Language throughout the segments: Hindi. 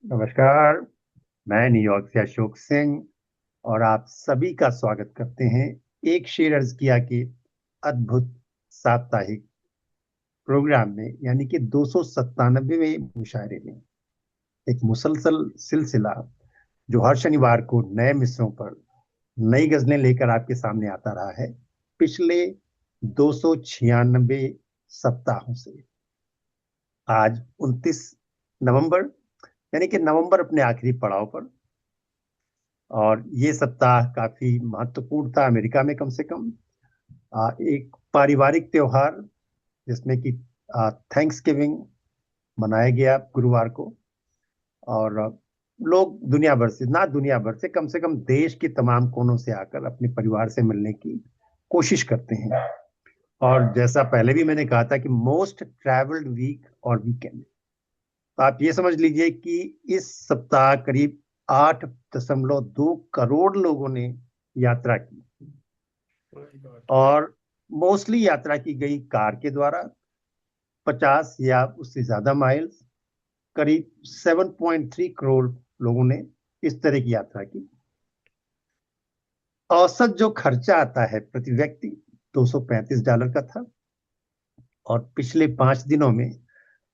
नमस्कार। मैं न्यूयॉर्क से अशोक सिंह और आप सभी का स्वागत करते हैं एक शेर अर्ज किया के अद्भुत साप्ताहिक प्रोग्राम में, यानी कि 297वें मुशायरे में। एक मुसलसल सिलसिला जो हर शनिवार को नए मिसरों पर नई गजलें लेकर आपके सामने आता रहा है पिछले 296 सप्ताहों से। आज 29 नवंबर, यानी कि नवंबर अपने आखिरी पड़ाव पर। और ये सप्ताह काफी महत्वपूर्ण था अमेरिका में, कम से कम एक पारिवारिक त्योहार जिसमें कि थैंक्स गिविंग मनाया गया गुरुवार को। और लोग दुनिया भर से, ना दुनिया भर से कम देश के तमाम कोनों से आकर अपने परिवार से मिलने की कोशिश करते हैं। और जैसा पहले भी मैंने कहा था कि मोस्ट ट्रैवल्ड वीक और वीकेंड, तो आप ये समझ लीजिए कि इस सप्ताह करीब 8.2 करोड़ लोगों ने यात्रा की। और मोस्टली यात्रा की गई कार के द्वारा, 50 या उससे ज्यादा माइल्स। करीब 7.3 करोड़ लोगों ने इस तरह की यात्रा की। औसत जो खर्चा आता है प्रति व्यक्ति, $235 का था। और पिछले 5 दिनों में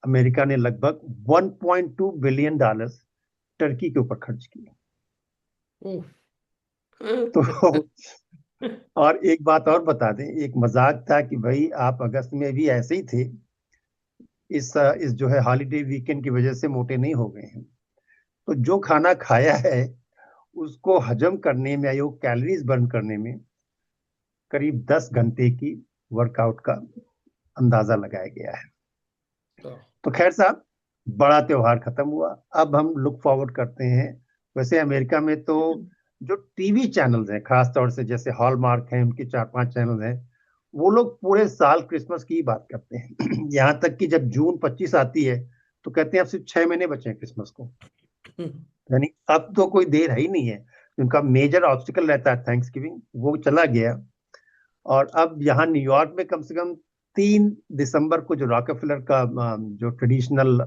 अमेरिका ने लगभग $1.2 बिलियन टर्की के ऊपर खर्च किए। तो और एक बात और बता दें, एक मजाक था कि भाई आप अगस्त में भी ऐसे ही थे, इस जो है हॉलीडे वीकेंड की वजह से मोटे नहीं हो गए हैं। तो जो खाना खाया है उसको हजम करने में या वो कैलोरीज बर्न करने में करीब 10 घंटे की वर्कआउट का अंदाजा लगाया गया है। तो खैर साहब, बड़ा त्योहार खत्म हुआ। अब हम लुक फॉरवर्ड करते हैं। वैसे अमेरिका में तो जो टीवी चैनल्स हैं, खास तौर से जैसे हॉलमार्क हैं, उनके 4-5 चैनल हैं, वो लोग पूरे साल क्रिसमस की ही बात करते हैं। यहाँ तक कि जब जून 25 आती है तो कहते हैं अब सिर्फ 6 महीने बचे हैं क्रिसमस को। यानी अब तो कोई देर है ही नहीं है। उनका मेजर ऑब्स्टिकल रहता है थैंक्स गिविंग, वो चला गया। और अब यहाँ न्यूयॉर्क में कम से कम 3 दिसंबर को जो रॉकफेलर का जो ट्रेडिशनल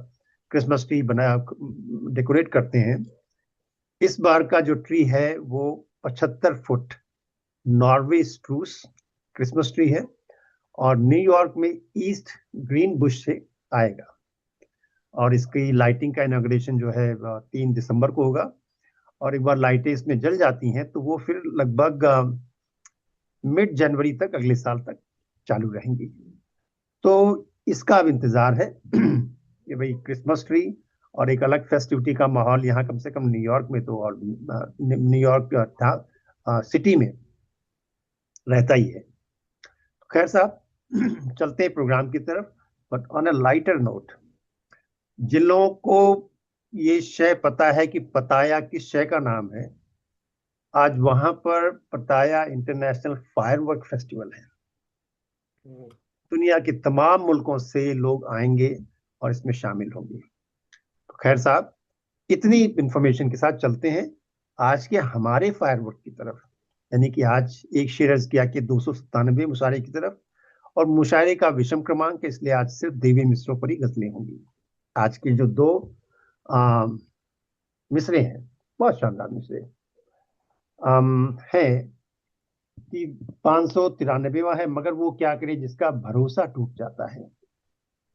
क्रिसमस ट्री बना डेकोरेट करते हैं, इस बार का जो ट्री है वो 75 foot Norway spruce Christmas tree है। और न्यूयॉर्क में ईस्ट ग्रीन बुश से आएगा। और इसकी लाइटिंग का इनॉग्रेशन जो है 3 दिसंबर को होगा। और एक बार लाइटें इसमें जल जाती हैं तो वो फिर लगभग मिड जनवरी तक, अगले साल तक चालू रहेंगी। तो इसका अब इंतजार है कि भाई क्रिसमस ट्री और एक अलग फेस्टिविटी का माहौल यहाँ कम से कम न्यूयॉर्क में तो, और न्यूयॉर्क था सिटी में रहता ही है। तो खैर साहब, चलते हैं प्रोग्राम की तरफ। But on a lighter note, जिन लोगों को ये शय पता है कि पताया किस शय का नाम है, आज वहां पर पताया इंटरनेशनल फायरवर्क फेस्टिवल है। दुनिया के तमाम मुल्कों से लोग आएंगे और इसमें शामिल होंगे। तो खैर साहब, इतनी इंफॉर्मेशन के साथ चलते हैं आज के हमारे फायरवर्क की तरफ। यानी कि आज एक शेरर्स किया कि 297 मुशायरे की तरफ। और मुशायरे का विषम क्रमांक है, इसलिए आज सिर्फ देवी मिसरों पर ही गजलें होंगी। आज के जो दो आ, मिसरे हैं, बहुत शानदार मिसरे हैं कि 593वां है, मगर वो क्या करे जिसका भरोसा टूट जाता है।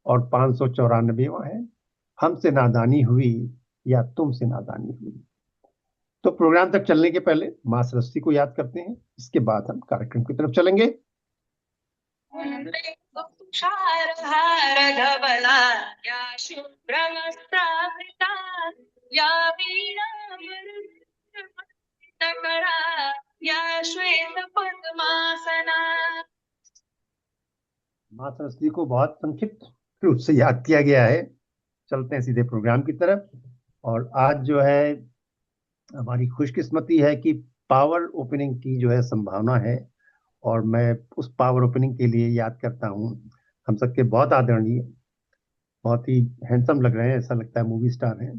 और 594वां है, हमसे नादानी हुई या तुमसे नादानी हुई। तो प्रोग्राम तक चलने के पहले मां सरस्वती को याद करते हैं, इसके बाद हम कार्यक्रम की तरफ चलेंगे। तुषारहार धवला या शुभ्रवस्त्रावृता या वीणामृतकरा या श्वेत पद्मासना। मां सरस्वती को बहुत संक्षिप्त रूप से याद किया गया है। चलते हैं सीधे प्रोग्राम की तरफ। और आज जो है हमारी खुशकिस्मती है कि पावर ओपनिंग की जो है संभावना है। और मैं उस पावर ओपनिंग के लिए याद करता हूँ हम सबके बहुत आदरणीय, बहुत ही हैंडसम लग रहे हैं, ऐसा लगता है मूवी स्टार हैं,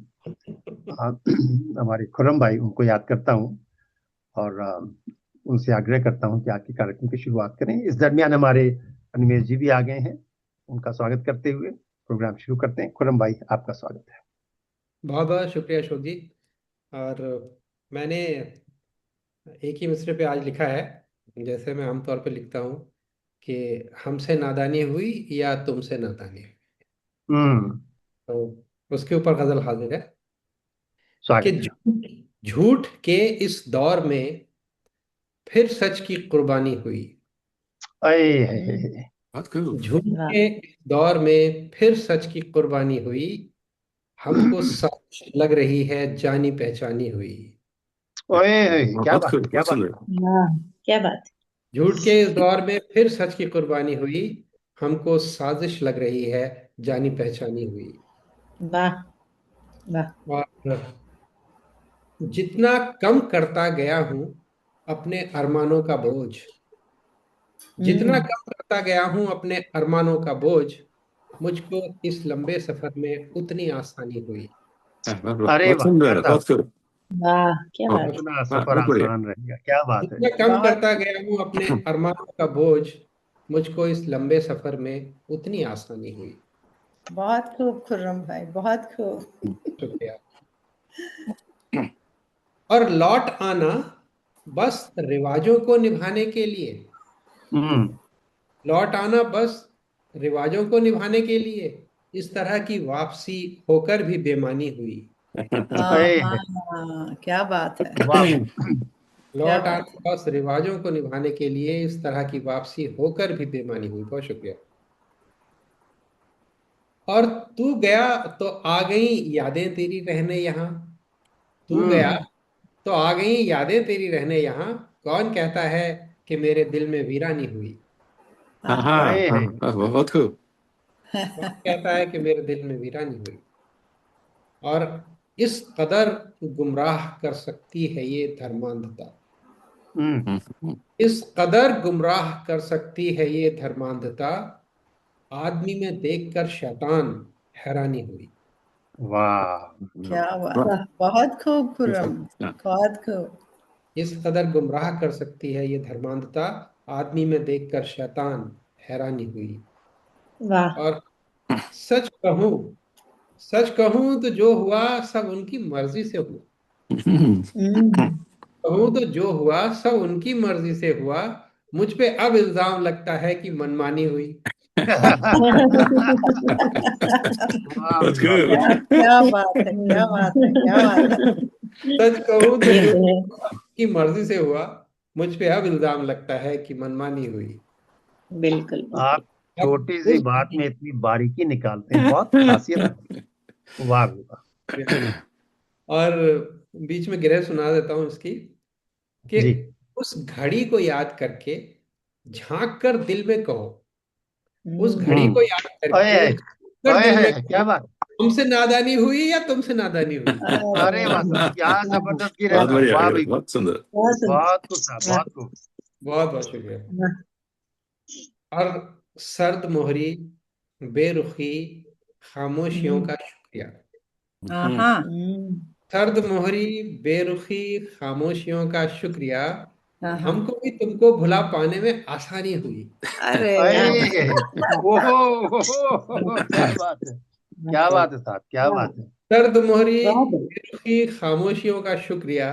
हमारे खुर्रम भाई, उनको याद करता हूँ। और उनसे आग्रह करता हूँ कि आज के कार्यक्रम की शुरुआत करें। इस दरमियान हमारे अनिमेश जी भी आ गए हैं, उनका स्वागत करते हुए प्रोग्राम शुरू करते हैं। खुर्रम भाई, आपका स्वागत है। बहुत बहुत शुक्रिया अशोक जी। और मैंने एक ही मिसरे पे आज लिखा है, जैसे मैं आमतौर पे लिखता हूँ कि हमसे नादानी हुई या तुमसे नादानी हुई। हम्म। तो उसके ऊपर गजल हाजिर है कि स्वागत है। झूठ झूठ के इस दौर में फिर सच की कुर्बानी हुई। अये बहुत खूब। झूठ वाह। के इस दौर में फिर सच की कुर्बानी हुई। हमको सच लग रही है जानी पहचानी हुई। ओए क्या बहुत बात है, खूब, क्या बहुत बात सुंदर। है। वाह, क्या बात झूठ के इस दौर में फिर सच की कुर्बानी हुई। हमको साजिश लग रही है जानी पहचानी हुई। है। वाह वाह। और जितना कम करता गया हूं अपने अरमानों का बोझ, जितना हम्म। कम करता गया हूं अपने अरमानों का बोझ, मुझको इस लंबे सफर में उतनी आसानी हुई। अरे बहुत वाह, सुंदर, करता बहुत खूब। वाह, क्या हाँ, बात है। उतना हाँ, सफर बहुत बढ़िया। आसान रहेगा, क्या बात है। जितना कम बहुत करता गया हूं अपने अरमानों का बोझ, मुझको इस लंबे सफर में उतनी आसानी हुई। बहुत खूब खुर्रम भाई, बहुत खूब। शुक्रिया। और लौट आना बस रिवाजों को निभाने के लिए, हम्म। लौट आना बस रिवाजों को निभाने के लिए, इस तरह की वापसी होकर भी बेमानी हुई। हाँ अये हाँ, क्या बात है। वाह वाह। क्या लौट बात आना बस रिवाजों को निभाने के लिए, इस तरह की वापसी होकर भी बेमानी हुई। बहुत शुक्रिया। और तू गया तो आ गई यादें तेरी रहने यहाँ, तू गया हम्म। है। तो आ गई यादें तेरी रहने यहाँ, कौन कहता है कि मेरे दिल में वीरानी हुई। हाँ, हाँ, हाँ, अये हाँ, बहुत खूब। कौन कहता है कि मेरे दिल में वीरानी हुई। और इस कदर गुमराह कर सकती है ये धर्मांधता, हम्म। हम्म, इस कदर गुमराह कर सकती है ये धर्मांधता, आदमी में देखकर शैतान हैरानी हुई। वाह। क्या बात वाह, है। बहुत खूब खुर्रम, हाँ, बहुत खूब। इस कदर गुमराह कर सकती है ये धर्मांधता, आदमी में देखकर शैतान हैरानी हुई। वाह। और सच कहूं, सच कहूं तो जो हुआ सब उनकी मर्जी से हुआ। हम्म। कहूं तो जो हुआ सब उनकी मर्जी से हुआ, मुझ पे अब इल्जाम लगता है कि मनमानी हुई। वाह बहुत भाई वाह। क्या खूब। क्या बात है, क्या बात है, क्या बात है। सच कहूं तो ये जो तो है। की मर्जी से हुआ, मुझ पे अब इल्जाम लगता है कि मनमानी हुई। बिल्कुल बिल्कुल। आप अब छोटी सी उस बात में इतनी बारीकी निकालते हैं, बहुत खासियत है। वाह भाई वाह। और बीच में गिरह सुना देता हूं इसकी कि जी। उस घड़ी को याद करके झांक कर दिल में कहो, उस घड़ी हम्म। को याद अये करके अये झांक कर दिल में अये कहो, क्या बात। तुमसे नादानी हुई या तुमसे नादानी हुई। अरे वाह अरे, साहब, क्या जबरदस्त गिरे बहुत वाह, साहब, बढ़िया, वाह गिरा, भाई वाह। बहुत सुंदर। बहुत सुंदर। बहुत खूब साहब, वाह बहुत खूब। बहुत बहुत शुक्रिया। वाह। और सर्द मोहरी बेरुखी खामोशियों हम्म। का शुक्रिया, हम्म, हाँ। हम्म। सर्द मोहरी बेरुखी खामोशियों का शुक्रिया, हाँ हाँ। हमको भी तुमको भुला पाने में आसानी हुई। अरे वाह अये वाह ओहो ओहो, क्या बात है, क्या वाह बात है साहब, क्या वाह। बात है। सर्द मोहरी बहुत बढ़िया। बेरुखी खामोशियों का शुक्रिया,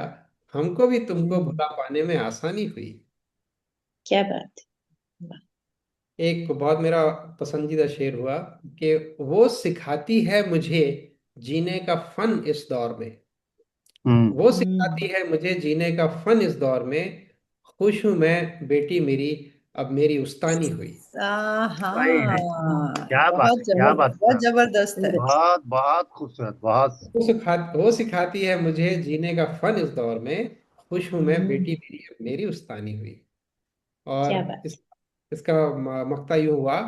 हमको भी तुमको हम्म। भुला पाने में आसानी हुई। क्या बात है। वाह। एक बहुत मेरा पसंदीदा शेर हुआ कि वो सिखाती है मुझे जीने का फन इस दौर में, हम्म। वो सिखाती है मुझे जीने का फन इस दौर में, खुश हूं मैं बेटी मेरी अब मेरी उस्तानी हुई। अये हाँ, क्या बात बहुत है, क्या बात है जबरदस्त, बहुत साहब। जबरदस्त है। बहुत बहुत खूबसूरत, बहुत। वो सिखाती है मुझे जीने का फन इस दौर में, खुश हूं मैं हम्म। बेटी मेरी अब मेरी उस्तानी हुई। क्या और बात इसका मक्ता यूं हुआ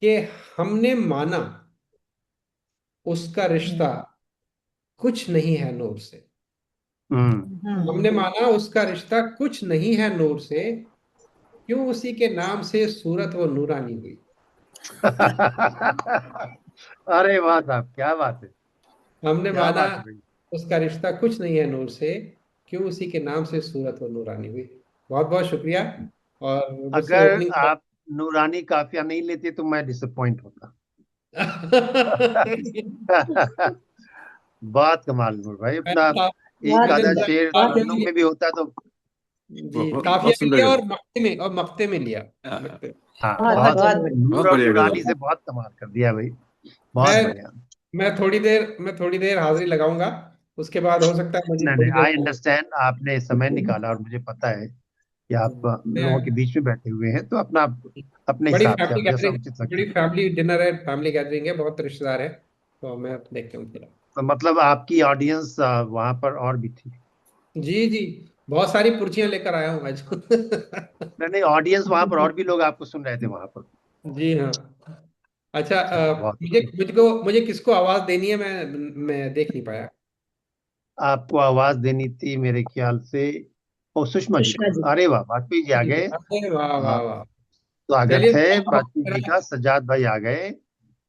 कि हमने माना उसका है। रिश्ता कुछ नहीं है नूर से, हम्म। हमने माना उसका रिश्ता कुछ नहीं है नूर से, क्यों उसी के नाम से सूरत वो नूरानी हुई। अरे वाह साहब, क्या बात है, हमने क्या माना बात है भाई। उसका रिश्ता कुछ नहीं है नूर से, क्यों उसी के नाम से सूरत वो नूरानी हुई। बहुत बहुत शुक्रिया। और मुझसे अगर ओपनिंग आप नूरानी काफिया नहीं लेते तो मैं डिसअपॉइंट होता। बहुत कमाल नूर भाई, अपना एक मैंने आधा बहुत शेर काफिया तरन्नुम भी में भी होता तो। जी काफिया बहुत भी सुंदर लिया गजल। और मक्ते में लिया। मक्ते हाँ बहुत बहुत, बहुत बहुत अच्छा लगा। नूर बहुत और बढ़िया नूरानी गजल। से बहुत कमाल कर दिया भाई, बहुत मैं बढ़िया। मैं थोड़ी देर हाजिरी लगाऊंगा, उसके बाद हो सकता है मुझे नहीं नहीं, थोड़ी देर आई अंडरस्टैंड, आपने समय निकाला और मुझे पता है कि आप लोगों के मैं बीच में बैठे हुए हैं, तो अपना अपने बड़ी हिसाब से फैमिली आप जैसा गैदरिंग, उचित बड़ी लगता है। फैमिली डिनर है, फैमिली गैदरिंग है, बहुत रिश्तेदार है, तो मैं देखता हूँ फिर। तो मतलब आपकी ऑडियंस वहां पर और भी थी? जी जी, बहुत सारी पुर्चियां लेकर आया हूँ आज। नहीं नहीं, ऑडियंस वहां पर और भी लोग आपको सुन रहे थे वहां पर? जी हाँ। अच्छा, चलो बहुत मुझे किसको आवाज देनी है, मैं देख नहीं पाया। आपको आवाज देनी थी मेरे ख्याल से, ओ सुषमा जी सुषमा को। जी। अरे वाह, वाजपेयी जी आ जी, गए। अरे वाह वाह हाँ, वाह। स्वागत चलिए है तो वाजपेयी जी का, सज्जाद भाई आ गए।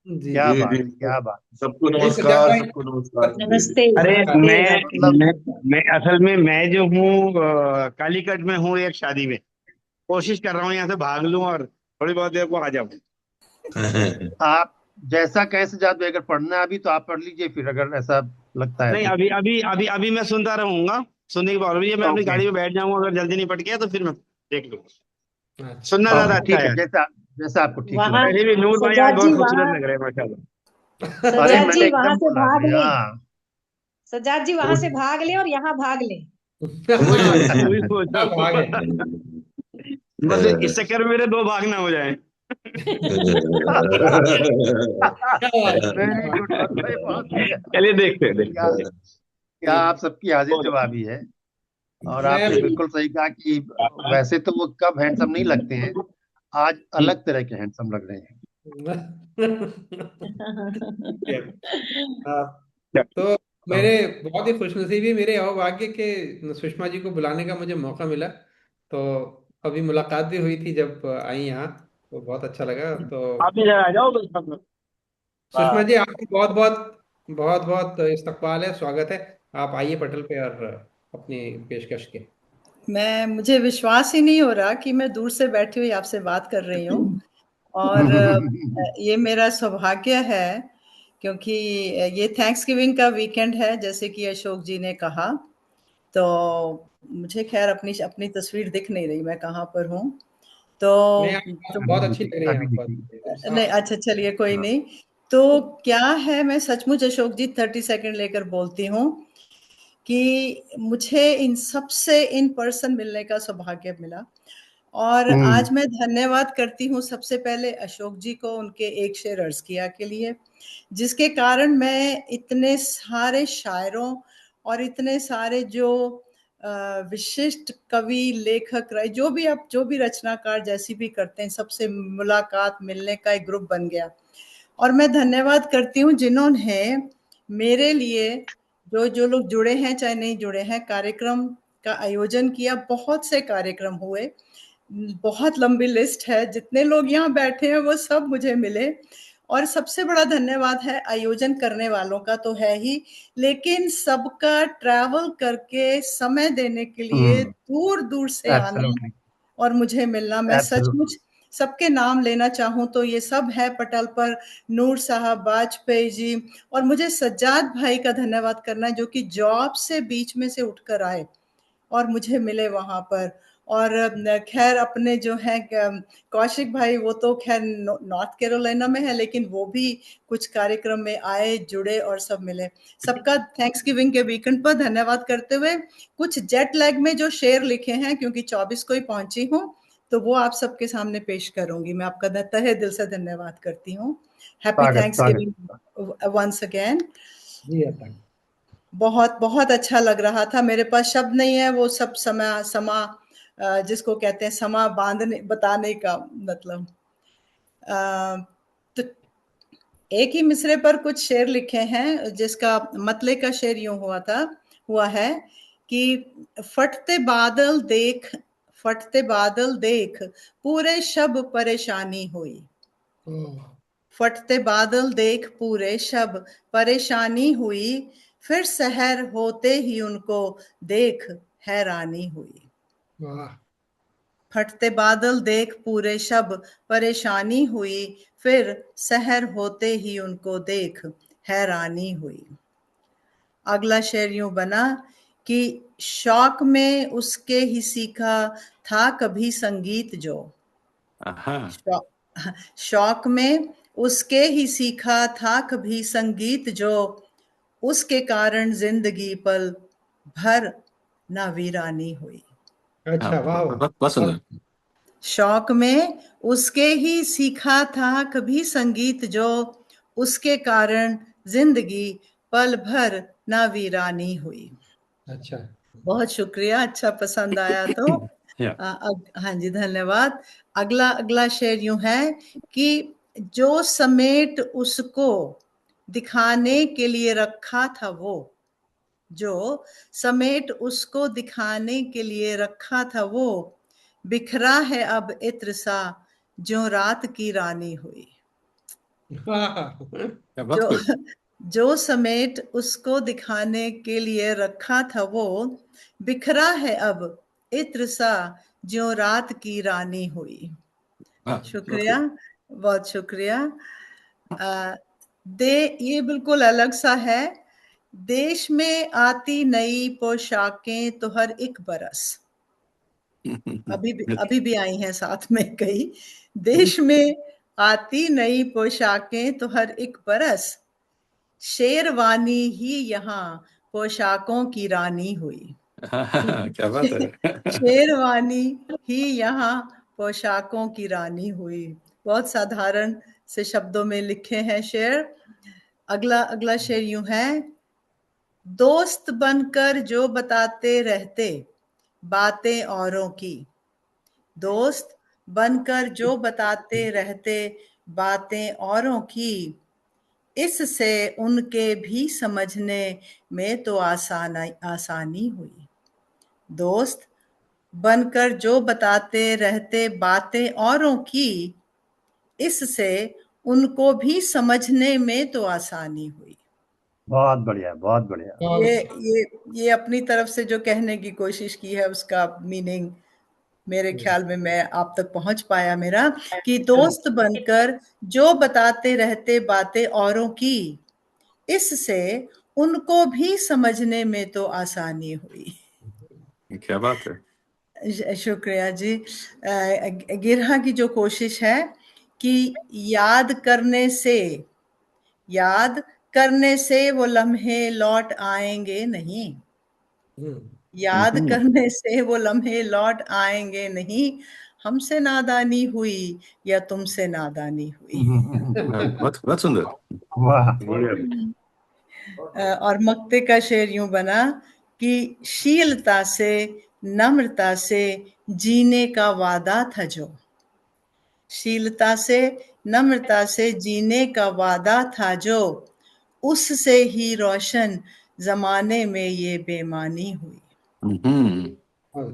जी क्या जी, जी जी, बात है, क्या बात सबको जी सज्जाद नमस्कार, भाई। सबको नमस्कार। जी जी। नमस्ते अरे नमस्ते मैं है। आपके मतलब मैं मैं असल में मैं जो हूँ कालीकट में हूँ एक शादी में। कोशिश कर रहा हूँ यहाँ से भाग लूं और थोड़ी बहुत देर को आ जाऊँ। आप जैसा कहें सज्जाद भाई, अगर पढ़ना है अभी तो आप पढ़ लीजिए, फिर अगर ऐसा लगता है नहीं, तो। अभी अभी अभी अभी मैं सुनता रहूंगा। सुनने के बाद अभी मैं अपनी ओके गाड़ी में बैठ जाऊंगा, अगर जल्दी निपट गया तो फिर मैं देख लूंगा। अच्छा सुनना ज्यादा ओके, अच्छा ठीक है, है। जैसा जैसा आपको ठीक वहाँ लगे। वैसे भी नूर भाई आज सज्जाद जी बहुत खूबसूरत वहाँ लग रहे हैं माशाल्लाह। अरे सज्जाद मैंने जी वहां एकदम से बोला भाग अभी, लें। हाँ। सज्जाद जी वहां से भाग लें और यहाँ भाग लें। वही सोच रहा सब हूँ। आगे। बस इस चक्कर में मेरे दो भाग ना हो जाए। क्या बात है, क्या वेरी बात गुड भाई, बहुत बढ़िया। चलिए देखते हैं क्या, देखते हैं। क्या आप सबकी हाजिर जवाबी है। और आपने मैं बिल्कुल सही कहा कि वैसे तो वो कब हैंडसम नहीं लगते हैं, आज अलग तरह के हैंडसम लग रहे हैं। हाँ, तो मेरे बहुत ही खुशनसीबी, मेरे अहोभाग्य के सुषमा जी को बुलाने का मुझे मौका मिला। तो अभी मुलाकात भी हुई थी जब आई यहाँ, तो बहुत अच्छा लगा। तो आप भी इधर आ जाओ बस। सुषमा जी, आपकी बहुत बहुत इस्तकबाल है, स्वागत है। आप आइए पटल पे और अपनी पेशकश के। मुझे विश्वास ही नहीं हो रहा कि मैं दूर से बैठी हुई आपसे बात कर रही हूँ। और ये मेरा सौभाग्य है, क्योंकि ये थैंक्स गिविंग का वीकेंड है, जैसे कि अशोक जी ने कहा। तो मुझे खैर अपनी अपनी तस्वीर दिख नहीं रही, मैं कहाँ पर हूँ। तो नहीं, आप बहुत अच्छी लग रही है अभी यहाँ पर, देखिए। एकदम नहीं, साफ। अच्छा चलिए कोई हाँ। नहीं। तो क्या है, मैं सचमुच अशोक जी 30 सेकंड लेकर बोलती हूँ कि मुझे इन सबसे इन पर्सन मिलने का सौभाग्य मिला। और हम्म। आज मैं धन्यवाद करती हूँ सबसे पहले अशोक जी को, उनके एक शेर अर्ज किया के लिए, जिसके कारण मैं इतने सारे शायरों और इतने सारे जो विशिष्ट कवि लेखक जो भी रचनाकार जैसी भी करते हैं, सबसे मुलाकात मिलने का एक ग्रुप बन गया। और मैं धन्यवाद करती हूँ जिन्होंने मेरे लिए, जो जो लोग जुड़े हैं चाहे नहीं जुड़े हैं, कार्यक्रम का आयोजन किया। बहुत से कार्यक्रम हुए, बहुत लंबी लिस्ट है, जितने लोग यहाँ बैठे हैं वो सब मुझे मिले। और सबसे बड़ा धन्यवाद है आयोजन करने वालों का तो है ही, लेकिन सबका ट्रैवल करके समय देने के लिए हम्म। दूर दूर से आना एब्सोल्युटली, और मुझे मिलना। मैं एब्सोल्युटली। सचमुच सबके नाम लेना चाहूं तो ये सब है पटल पर, नूर साहब, वाजपेयी जी, और मुझे सज्जाद भाई का धन्यवाद करना है, जो कि जॉब से बीच में से उठकर आए और मुझे मिले वहां पर। और खैर अपने जो है कौशिक भाई, वो तो खैर नॉर्थ कैरोलिना में है, लेकिन वो भी कुछ कार्यक्रम में आए, जुड़े और सब मिले। सबका थैंक्स गिविंग के वीकेंड पर धन्यवाद करते हुए, कुछ जेट लैग में जो शेर लिखे हैं, क्योंकि 24 को ही पहुंची हूँ, तो वो आप सबके सामने पेश करूंगी। मैं आपका तहे दिल से धन्यवाद करती हूँ। हैप्पी स्वागत, थैंक्स स्वागत। Giving once again. जी आता। बहुत बहुत अच्छा लग रहा था, मेरे पास शब्द नहीं है वो सब समा जिसको कहते हैं समा बांधने बताने का मतलब। तो एक ही मिसरे पर कुछ शेर लिखे हैं, जिसका मतले का शेर यूं हुआ है कि फटते बादल देख पूरे शब परेशानी हुई। फटते बादल देख पूरे शब परेशानी हुई, फिर सहर होते ही उनको देख हैरानी हुई। वाह, फटते बादल देख पूरे शब परेशानी हुई, फिर सहर होते ही उनको देख हैरानी हुई। अगला शेर यूं बना कि शौक में उसके ही सीखा था कभी संगीत जो। शौक में उसके ही सीखा था कभी संगीत जो, उसके कारण जिंदगी पल भर ना वीरानी हुई। अच्छा, वाह। बहुत सुंदर। शौक में उसके ही सीखा था कभी संगीत जो, उसके कारण जिंदगी पल भर ना वीरानी हुई। अच्छा, बहुत शुक्रिया, अच्छा पसंद आया तो हाँ जी, धन्यवाद। अगला शेर यूं है कि जो समेट उसको दिखाने के लिए रखा था वो, जो समेट उसको दिखाने के लिए रखा था वो, बिखरा है अब इत्र सा जो रात की रानी हुई। जो जो समेट उसको दिखाने के लिए रखा था वो, बिखरा है अब इत्र सा जो रात की रानी हुई। शुक्रिया, बहुत शुक्रिया। ये बिल्कुल अलग सा है। देश में आती नई पोशाकें तो हर एक बरस, अभी भी आई हैं साथ में कई। देश में आती नई पोशाकें तो हर एक बरस, शेरवानी ही यहाँ पोशाकों की रानी हुई। क्या बात है। शेरवानी ही यहाँ पोशाकों की रानी हुई। बहुत साधारण से शब्दों में लिखे हैं शेर। अगला शेर यूं है, दोस्त बनकर जो बताते रहते बातें औरों की, दोस्त बनकर जो बताते रहते बातें औरों की, इससे उनके भी समझने में तो आसानी हुई। दोस्त बनकर जो बताते रहते बातें औरों की, इससे उनको भी समझने में तो आसानी हुई। बहुत बढ़िया, बहुत बढ़िया। ये अपनी तरफ से जो कहने की कोशिश की है उसका मीनिंग मेरे ख्याल में मैं आप तक पहुंच पाया मेरा, कि दोस्त बनकर जो बताते रहते बातें औरों की, इससे उनको भी समझने में तो आसानी हुई। क्या बात है। शुक्रिया जी। गिरहा की जो कोशिश है कि याद करने से वो लम्हे लौट आएंगे नहीं, याद करने से वो लम्हे लौट आएंगे नहीं, हमसे नादानी हुई या तुमसे नादानी हुई। बहुत सुंदर। वाह। और मक्ते का शेर यूं बना कि शीलता से नम्रता से जीने का वादा था जो, शीलता से नम्रता से जीने का वादा था जो, उससे ही रोशन जमाने में ये बेईमानी हुई।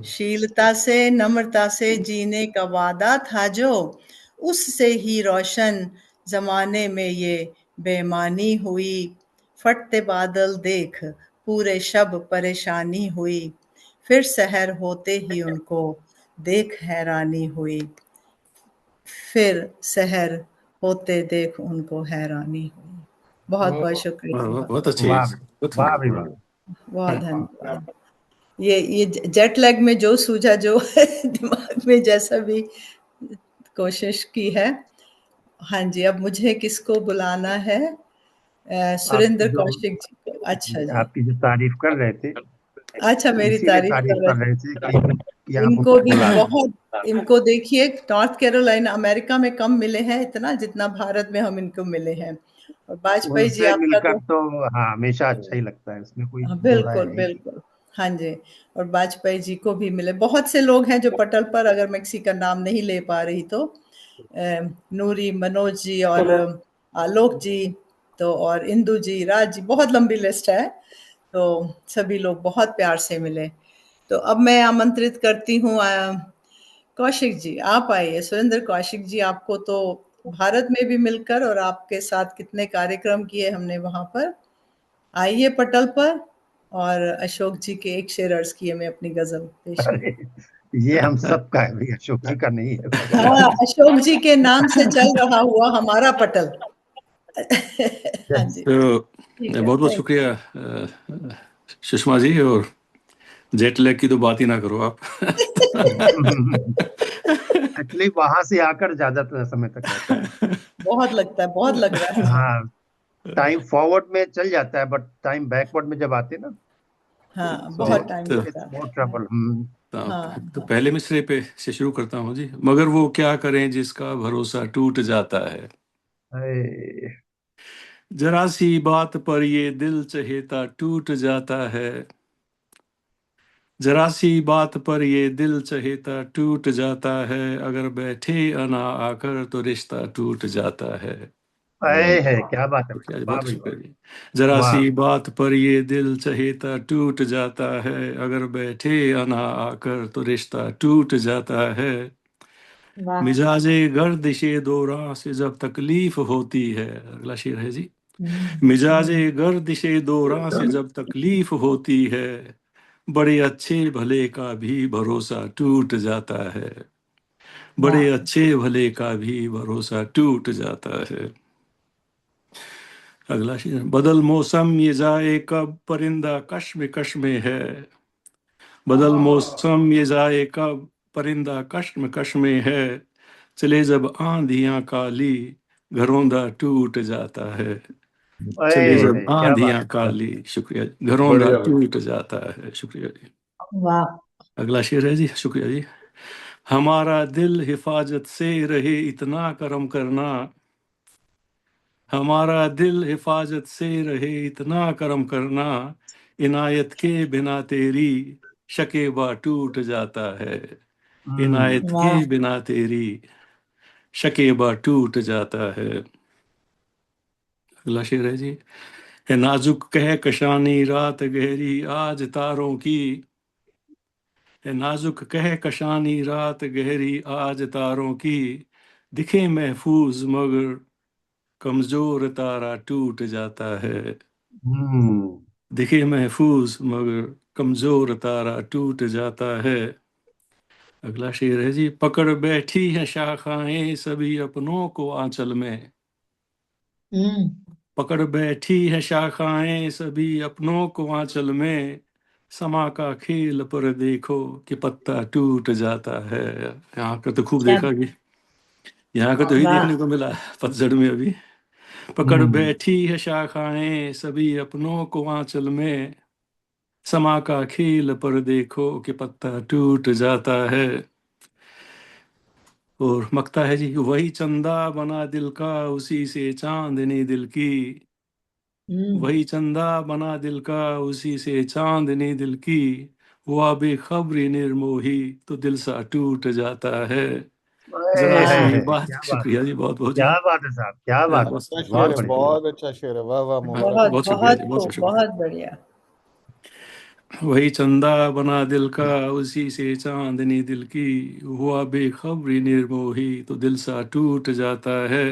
शीलता से नम्रता से जीने का वादा था जो, उससे ही रोशन जमाने में ये बेईमानी हुई। फटते बादल देख पूरे शब परेशानी हुई, फिर सहर होते ही उनको देख हैरानी हुई, फिर सहर होते देख उनको हैरानी हुई। बहुत बहुत शुक्रिया। बहुत अच्छी। वाह भाई वाह। बहुत धन्यवाद। ये जेट लैग में जो सूझा, जो दिमाग में जैसा भी कोशिश की है। हाँ जी, अब मुझे किसको बुलाना है? सुरेंद्र कौशिक जी को। अच्छा जी, आपकी जो तारीफ कर रहे थे, अच्छा मेरी इसीलिए तारीफ तारीफ कर कर रहे रहे थे कि आप इनको उनको भी बुला लें। बहुत, इनको देखिए नॉर्थ कैरोलिना अमेरिका में कम मिले हैं इतना जितना भारत में हम इनको मिले हैं। और वाजपेयी जी उनसे आपका मिलकर तो तो हाँ हमेशा अच्छा ही लगता है, इसमें कोई हाँ, दो राय बिल्कुल नहीं। बिल्कुल। हाँ जी, और वाजपेयी जी को भी मिले। बहुत से लोग हैं जो पटल पर, अगर मैं किसी का नाम नहीं ले पा रही तो नूरी, मनोज जी और आलोक जी, तो और इंदु जी, राज जी, बहुत लंबी लिस्ट है। तो सभी लोग बहुत प्यार से मिले। तो अब मैं आमंत्रित करती हूँ कौशिक जी, आप आइए। सुरेंद्र कौशिक जी, आपको तो भारत में भी मिलकर और आपके साथ कितने कार्यक्रम किए हमने वहां पर। आइए पटल पर, और अशोक जी के एक शेर अर्ज किए मैं अपनी गजल पेश करूं। अरे ये हम सबका है भैया, अशोक जी का नहीं है। हाँ, अशोक जी के नाम से चल रहा हुआ हमारा पटल। हाँ जी, तो ठीक है, बहुत बहुत thank शुक्रिया सुषमा जी। और जेट लैग की तो बात ही ना करो आप। एक्चुअली वहां से आकर ज्यादा समय तक रहता है। बहुत लगता है, बहुत लग रहा है। हाँ, टाइम फॉरवर्ड में चल जाता है, बट टाइम बैकवर्ड में जब आते हैं ना, हाँ, सो बहुत टाइम तो, लगता इट्स है। More trouble. हाँ तो हाँ। पहले मिसरे पे से शुरू करता हूँ जी। मगर वो क्या करें जिसका भरोसा टूट जाता है, जरा सी बात पर ये दिल चहेता टूट जाता है। जरा सी बात पर ये दिल चहेता टूट जाता है, अगर बैठे अना आकर तो रिश्ता टूट जाता है। है क्या बात है शुक्रिया बेटा, जी, वाह बहुत भाई शुक्रिया वाह। जी। जरा वाह। सी बात पर ये दिल चहेता टूट जाता है, अगर बैठे अना आकर तो रिश्ता टूट जाता है। वाह। मिजाजे गर्दिशे दौरां से जब तकलीफ होती है, अगला शेर है जी। हम्म, मिजाजे गर्दिशे दौरां से जब तकलीफ होती है, बड़े अच्छे भले का भी भरोसा टूट जाता है। बड़े वाह। अच्छे भले का भी भरोसा टूट जाता है। अगला शेर। बदल मौसम ये जाए कब, परिंदा कश्म कश्म है। बदल मौसम ये जाए कब, परिंदा कश्म कश्म है। चले जब आंधियां काली, घरौंदा टूट जाता है। चले जब क्या बात आंधियां है। काली, शुक्रिया जी, घरौंदा बढ़िया। टूट जाता है। शुक्रिया जी। वाह। अगला शेर है जी, शुक्रिया जी। हमारा दिल हिफाजत से रहे इतना करम करना। हमारा दिल हिफाजत से रहे इतना करम करना, इनायत के बिना तेरी शकेबा टूट जाता है। इनायत के वाह। बिना तेरी शकेबा टूट जाता है। अगला शेर है जी। है नाजुक कह कशानी रात गहरी आज तारों की। है नाजुक कह कशानी रात गहरी आज तारों की। दिखे महफूज मगर कमजोर तारा टूट जाता है। हम्म। दिखे महफूज मगर कमजोर तारा टूट जाता है। अगला शेर है जी। पकड़ बैठी है शाखाएं सभी अपनों को आंचल में। हम्म। पकड़ बैठी है शाखाएं सभी अपनों को आंचल में। समा का खेल पर देखो कि पत्ता टूट जाता है। यहाँ का तो खूब क्या। देखा कि यहाँ का तो ही वाह। देखने को मिला पतझड़ में अभी। पकड़ हम्म। बैठी है शाखाएं सभी अपनों को आंचल में। समा का खेल पर देखो कि पत्ता टूट जाता है। और मकता है जी। वही चंदा बना दिल का उसी से चांदनी दिल की। हम्म। वही चंदा बना दिल का उसी से चांदनी दिल की। वो बेखबरी निर्मोही तो दिल सा टूट जाता है। जरा वाह। सी बात, क्या बात है। शुक्रिया जी, बहुत बहुत जी। क्या बात है साहब, क्या बात है, बहुत अच्छा शेर बहुत है, बढ़िया। बहुत अच्छा शेर है। वाह वाह मोहम्मद। बहुत बहुत शुक्रिया बहुत जी, बहुत खूब, शुक्रिया। बहुत बढ़िया। वही चंदा बना दिल का उसी से चांदनी दिल की। हुआ बेखबरी निर्मोही तो दिल सा टूट जाता है।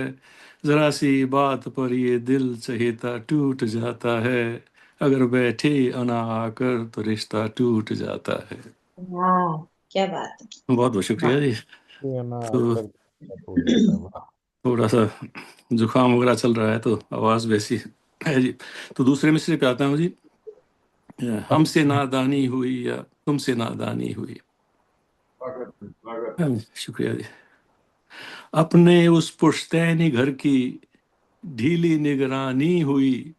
जरा सी बात पर ये दिल चहेता टूट जाता है। अगर बैठे अना आकर तो रिश्ता टूट जाता है। वाह। क्या बात है। बहुत बहुत शुक्रिया वाह। जी। ये ना तो आकर टूट जाता है। वाह। थोड़ा सा जुकाम वगैरह चल रहा है तो आवाज़ वैसी है जी। तो दूसरे मिसरे पे आता हूँ जी। हमसे नादानी हुई या तुमसे नादानी हुई। शुक्रिया जी। अपने उस पुश्तैनी घर की ढीली निगरानी हुई।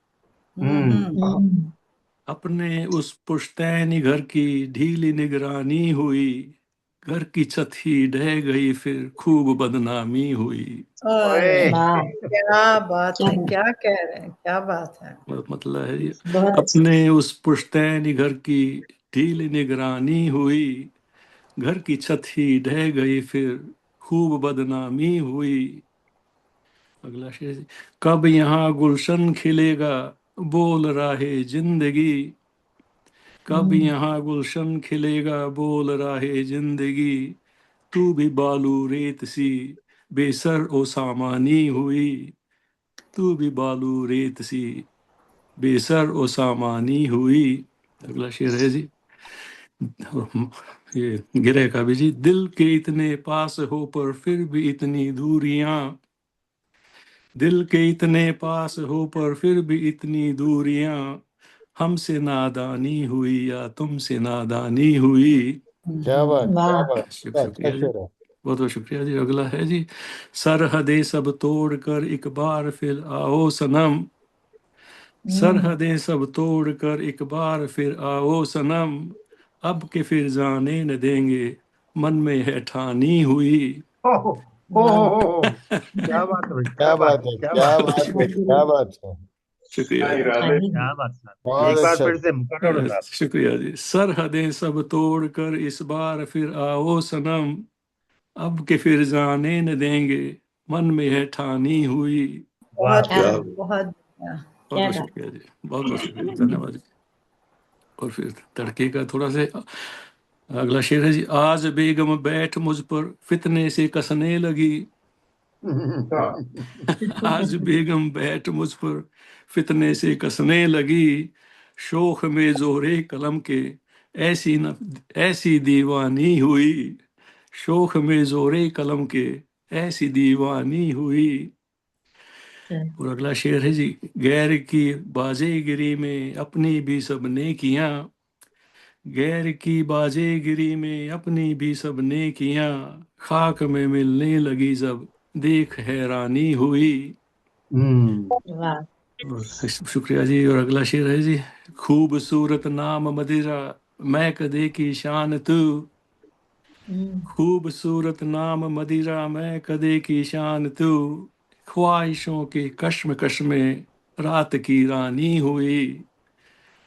हम्म। हम्म। अपने उस पुश्तैनी घर की ढीली निगरानी हुई। घर की छत ही ढह गई फिर खूब बदनामी हुई। ओए। वाह। क्या बात क्या है, बात। क्या कह रहे हैं, क्या बात है। मतलब है ये। बहुत अच्छी। अपने उस पुश्तैनी घर की ढीली निगरानी हुई। घर की छत ही ढह गई फिर खूब बदनामी हुई। अगला शेर। कब यहाँ गुलशन खिलेगा बोल राहे जिंदगी। कब हम्म। यहाँ गुलशन खिलेगा बोल राहे जिंदगी। तू भी बालू रेत सी बेसर ओ सामानी हुई। तू भी बालू रेत सी बेसर ओ सामानी हुई। अगला शेर है जी। ये गिरे का भी जी। दिल के इतने पास हो पर फिर भी इतनी दूरियां। दिल के इतने पास हो पर फिर भी इतनी दूरियां, हमसे नादानी हुई या तुमसे नादानी हुई। क्या बात, क्या वाह बात, अच्छा शुक्रिया जी, शेर है। बहुत बहुत शुक्रिया जी। अगला है जी, सरहदें सब तोड़ कर एक बार फिर आओ सनम, सरहदें सब तोड़ कर एक बार फिर आओ सनम, अब के फिर जाने न देंगे मन में है ठानी हुई। ओह वाह क्या बात है भाई, क्या क्या बात बात है, है, क्या क्या बात है, बात है, बहुत क्या बढ़िया बात है। शुक्रिया जी, शादी क्या बात है। बहुत एक बार अच्छा। फिर से मुकर्रर साहब। शुक्रिया जी। सरहदें सब तोड़ कर इस बार फिर आओ सनम, अब के फिर जाने न देंगे मन में है ठानी हुई। वाह बहुत क्या वाह, बढ़िया, बात बहुत बढ़िया। बहुत क्या बहुत बात शुक्रिया जी, बहुत बहुत शुक्रिया जी, धन्यवाद जी। और फिर तड़के का थोड़ा से अगला शेर है जी, आज बेगम बैठ मुझ पर फितने से कसने लगी, आज बेगम बैठ मुझ पर फितने से कसने लगी, शोख में जोरे कलम के ऐसी दीवानी हुई, शोख में जोरे कलम के ऐसी दीवानी हुई। है और अगला शेर है जी, गैर की बाजेगिरी में अपनी भी सब नेकियां, गैर की बाजेगिरी में अपनी भी सब नेकियां, खाक में मिलने लगी जब देख हैरानी हुई। वाह और शुक्रिया जी। और अगला शेर है जी, खूबसूरत नाम मदिरा मैं कदे की शान तू, खूबसूरत नाम मदिरा मैं कदे की शान तू, ख्वाहिशों के कश्मकश में रात की रानी हुई।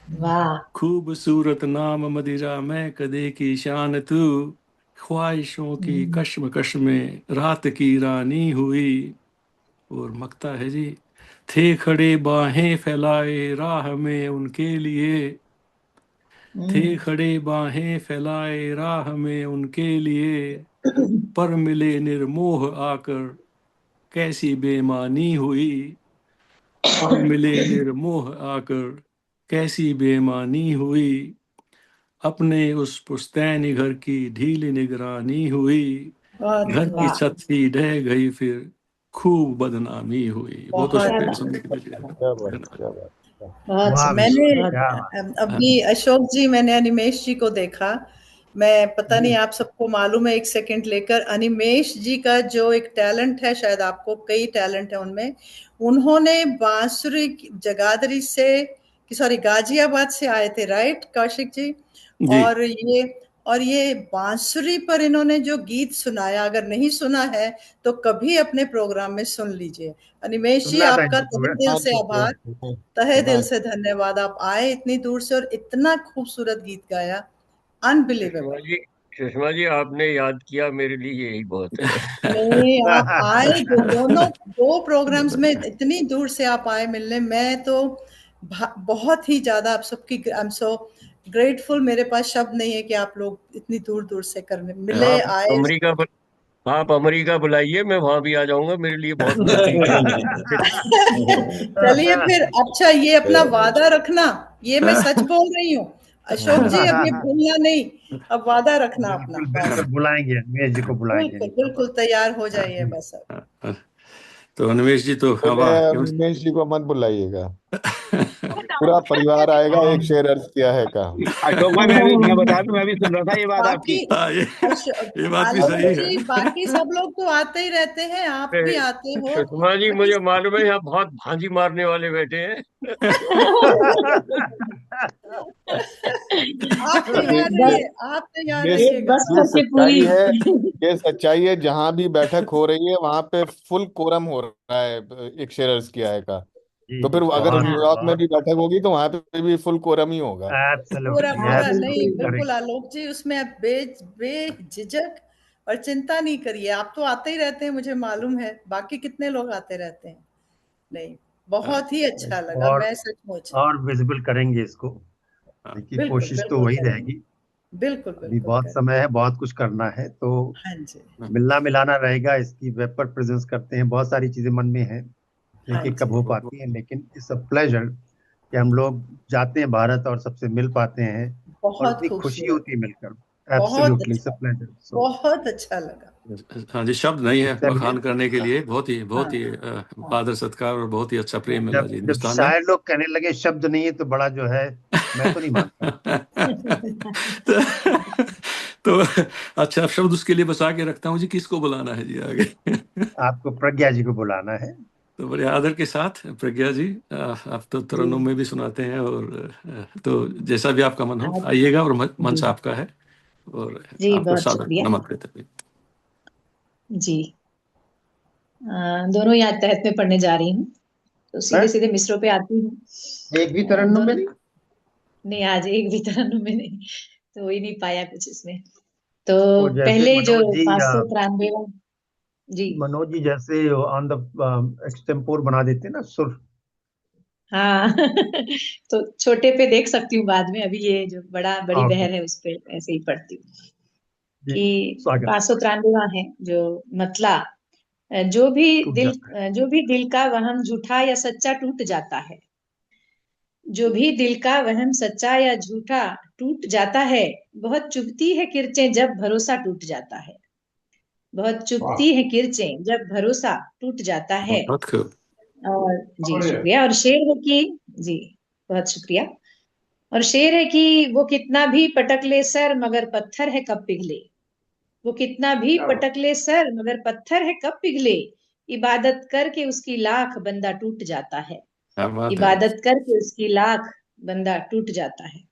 वाह खूबसूरत नाम मदिरा मैं कदे की शान तू, ख्वाहिशों की कश्मकश में रात की रानी हुई। और मकता है जी, थे खड़े बाहें फैलाए राह में उनके लिए, थे खड़े बाहें फैलाए राह में उनके लिए, पर मिले निर्मोह आकर कैसी बेमानी हुई, पर मिले निर्मोह आकर कैसी बेमानी हुई, अपने उस पुश्तैनी घर की ढीली निगरानी हुई, बहुत घर की वाह छत ही ढह गई फिर खूब बदनामी हुई। बहुत बहुत बहुत क्या शुक्रिया बात सुनने के लिए। क्या बात, धन्यवाद। क्या बात। बहुत वाह सुंदर भैया, मैंने बहुत क्या बात। अभी अशोक जी, मैंने अनिमेश जी को देखा। मैं पता नहीं आप सबको मालूम है, एक सेकंड लेकर, अनिमेश जी का जो एक टैलेंट है, शायद आपको कई टैलेंट है उनमें, उन्होंने बांसुरी जगाधरी से, सॉरी गाजियाबाद से आए थे, राइट कौशिक जी? जी, और ये बांसुरी पर इन्होंने जो गीत सुनाया, अगर नहीं सुना है तो कभी अपने प्रोग्राम में सुन लीजिए। अनिमेश जी, सुनना था आपका इनको तहे प्रोग्राम। दिल हाँ, से ठीक है, आभार, ठीक है, तहे सुना दिल है। से धन्यवाद। आप आए इतनी दूर से और इतना खूबसूरत गीत गाया, सुषमा अनबिलीवेबल। जी, सुषमा जी आपने याद किया मेरे लिए यही बहुत है। नहीं, आप आए दोनों दो प्रोग्राम्स में, इतनी दूर से आप आए मिलने, मैं तो बहुत ही ज्यादा आप सबकी, आई एम सो ग्रेटफुल। मेरे पास शब्द नहीं है कि आप लोग इतनी दूर दूर से करने मिले, आप आए। अमेरिका बुल, आप अमेरिका बुलाइए, मैं वहां भी आ जाऊंगा, मेरे लिए बहुत नजदीक है वो। चलिए फिर, अच्छा ये अपना वादा रखना, ये मैं सच बोल रही हूँ अशोक जी, अब ये भूलना नहीं, अब वादा रखना अपना, बिल्कुल बस। बिल्कुल बुलाएंगे, अनिमेश जी को बुलाएंगे बिल्कुल इनको। बिल्कुल तैयार हो जाइए बस अब। तो अनिमेश जी तो बोले हवा उमेश जी को मत बुलाइएगा, पूरा परिवार आएगा एक शेर अर्ज किया है का। अशोक भाई, मैं बता दूं, मैं भी सुन रहा था ये बात बाकी आपकी। हाँ, ये बात भी आलोक सही है। जी, बाकी सब लोग तो आते ही रहते हैं, आप भी आते हो। सुषमा जी, बाकी मुझे मालूम है यहाँ बहुत भांजी मारने वाले बैठे हैं। आप तैयार बस रहिए, आप तैयार ये एक रहिएगा। बस ये करके सच्चाई पूरी है, ये सच्चाई है। जहां भी बैठक हो रही है वहां पे फुल कोरम हो रहा है एक शेर अर्ज किया है का। जी तो जी, फिर अगर बहुत हाँ न्यूयॉर्क में बहुत भी बैठक होगी तो वहां पे भी फुल कोरम ही होगा। पूरा एब्सोल्युटली हाँ पूरा नहीं, एब्सोल्युटली बिल्कुल बिल्कुल करेक्ट। आलोक जी, उसमें आप बेझिझक और चिंता नहीं करिए, आप तो आते ही रहते हैं, मुझे मालूम है, बाकी कितने लोग आते रहते हैं। नहीं, बहुत ही अच्छा लगा, और मैं सचमुच। और विजिबल करेंगे इसको, देखिए बिल्कुल कोशिश तो बिल्कुल वही करेंगे, रहेगी। बिल्कुल अभी बिल्कुल बहुत करेंगे। समय है, बहुत कुछ करना है, तो हाँ जी, मिलना मिलाना रहेगा। इसकी वेब पर प्रेजेंस करते हैं, बहुत सारी चीजें मन में हैं, हाँ देखिए कब जी। हो पाती हैं, लेकिन इट्स अ प्लेजर कि हम लोग जाते हैं भारत और सबसे मिल पाते हैं, और बहुत इतनी खुशी खूबसूरत, होती है मिलकर। बहुत एब्सोल्युटली अच्छा, सप्लेंडेड। सो बहुत अच्छा लगा। हाँ जी, शब्द नहीं है चलिए, बखान करने के लिए। बहुत ही हाँ, हाँ, आदर सत्कार और बहुत ही अच्छा प्रेम मिला जब जी जब हिंदुस्तान में। शायर लोग कहने लगे शब्द नहीं है तो बड़ा जो है, मैं तो नहीं मानता। तो अच्छा, शब्द उसके लिए बचा के रखता हूँ जी। किसको बुलाना है जी आगे? आपको प्रज्ञा जी को बुलाना है। तो बड़े आदर के साथ प्रज्ञा जी, आप तो जी तरन्नुम में भी सुनाते हैं, और तो जैसा भी आपका मन हो आज आइएगा, और मंच जी आपका है, और जी आपको बहुत सादर शुक्रिया नमन करते हुए। जी। दोनों यहाँ तहत में पढ़ने जा रही हूँ, तो सीधे हैं? सीधे मिसरों पे आती हूँ। एक भी तरन्नुम में दोनों नहीं? नहीं, आज एक भी तरन्नुम में नहीं, तो हो ही नहीं पाया कुछ इसमें। तो वो जैसे पहले जो मनोज जी 593 जी, मनोज जी जैसे ऑन द एक्सटेम्पोर बना देते ना सुर। हाँ तो छोटे पे देख सकती हूँ बाद में, अभी ये जो बड़ी ओके बहर है उस पे ऐसे ही पढ़ती हूँ जी, कि स्वागत। 593 है जो मतला। जो भी टूट दिल जाता है। जो भी दिल का वहम झूठा या सच्चा टूट जाता है। जो भी दिल का वहम सच्चा या झूठा टूट जाता है। बहुत चुभती है किरचें जब भरोसा टूट जाता है। बहुत वाह, चुभती है किरचें जब भरोसा टूट जाता है। बहुत खूब। और जी शुक्रिया। और शेर है कि जी बहुत शुक्रिया। और शेर है कि वो कितना भी पटक ले सर मगर पत्थर है कब पिघले। वो कितना भी पटक ले सर मगर पत्थर है कब पिघले। इबादत करके उसकी लाख बंदा टूट जाता है। क्या बात है। इबादत करके उसकी लाख बंदा टूट जाता है।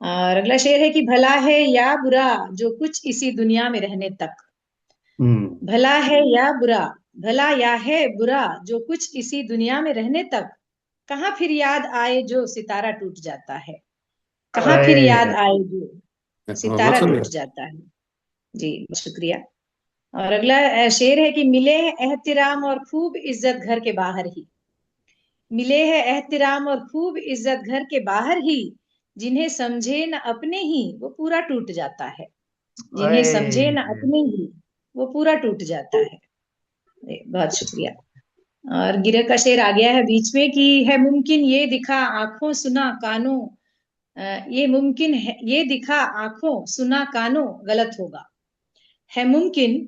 और अगला शेर है कि भला है या बुरा जो कुछ इसी दुनिया में रहने तक। हम्म, भला है या बुरा, भला या है बुरा जो कुछ इसी दुनिया में रहने तक। कहाँ फिर याद आए जो सितारा टूट जाता है। कहाँ फिर याद अरे, आए जो बहुत सितारा टूट सुंदर। जाता है। जी शुक्रिया। और अगला शेर है कि मिले हैं एहतिराम और खूब इज्जत घर के बाहर ही। मिले हैं एहतिराम और खूब इज्जत घर के बाहर ही। जिन्हें समझे न अपने ही वो पूरा टूट जाता है। जिन्हें समझे न अरे, अपने ही वो पूरा टूट जाता है। बहुत शुक्रिया। और गिरह का शेर आ गया है बीच में कि है मुमकिन ये दिखा आंखों सुना कानों। ये मुमकिन है ये दिखा आंखों सुना कानों गलत होगा। है मुमकिन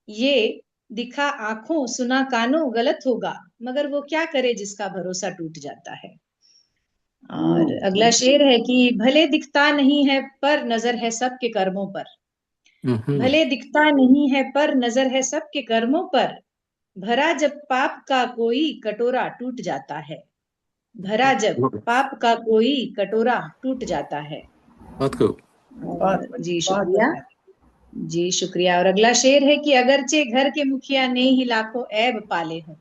ये दिखा आंखों सुना कानों गलत होगा। मगर वो क्या करे जिसका भरोसा टूट जाता है। और अगला शेर है कि भले दिखता नहीं है पर नजर है सबके कर्मों पर। भले दिखता नहीं है पर नजर है सबके कर्मों पर। भरा जब पाप का कोई कटोरा टूट जाता है। भरा जब पाप का कोई कटोरा टूट जाता है। बहुत खूब। बहुत और जी बढ़िया, बहुत शुक्रिया। बढ़िया। जी शुक्रिया। और अगला शेर है कि अगरचे घर के मुखिया ने ही लाखों ऐब पाले हों।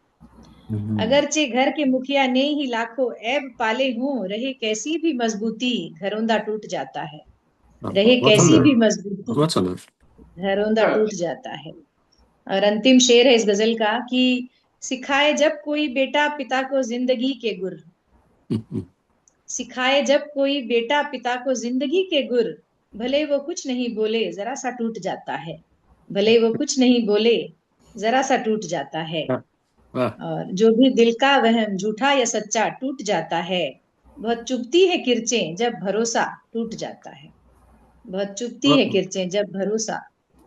अगरचे घर के मुखिया ने ही लाखों ऐब पाले हों। रहे कैसी भी मजबूती घरौंदा टूट जाता है। रहे बहुत कैसी सुंदर। भी मजबूती बहुत सुंदर। घरौंदा टूट जाता है। और अंतिम शेर है इस गजल का कि सिखाए जब कोई बेटा पिता को जिंदगी के गुर। सिखाए जब कोई बेटा पिता को जिंदगी के गुर। भले वो कुछ नहीं बोले जरा सा टूट जाता है। भले वो कुछ नहीं बोले जरा सा टूट जाता है। वाह। और जो भी दिल का वहम झूठा या सच्चा टूट जाता है। बहुत चुभती है किरचें जब भरोसा टूट जाता है। बहुत चुभती है बहुत किरचें जब भरोसा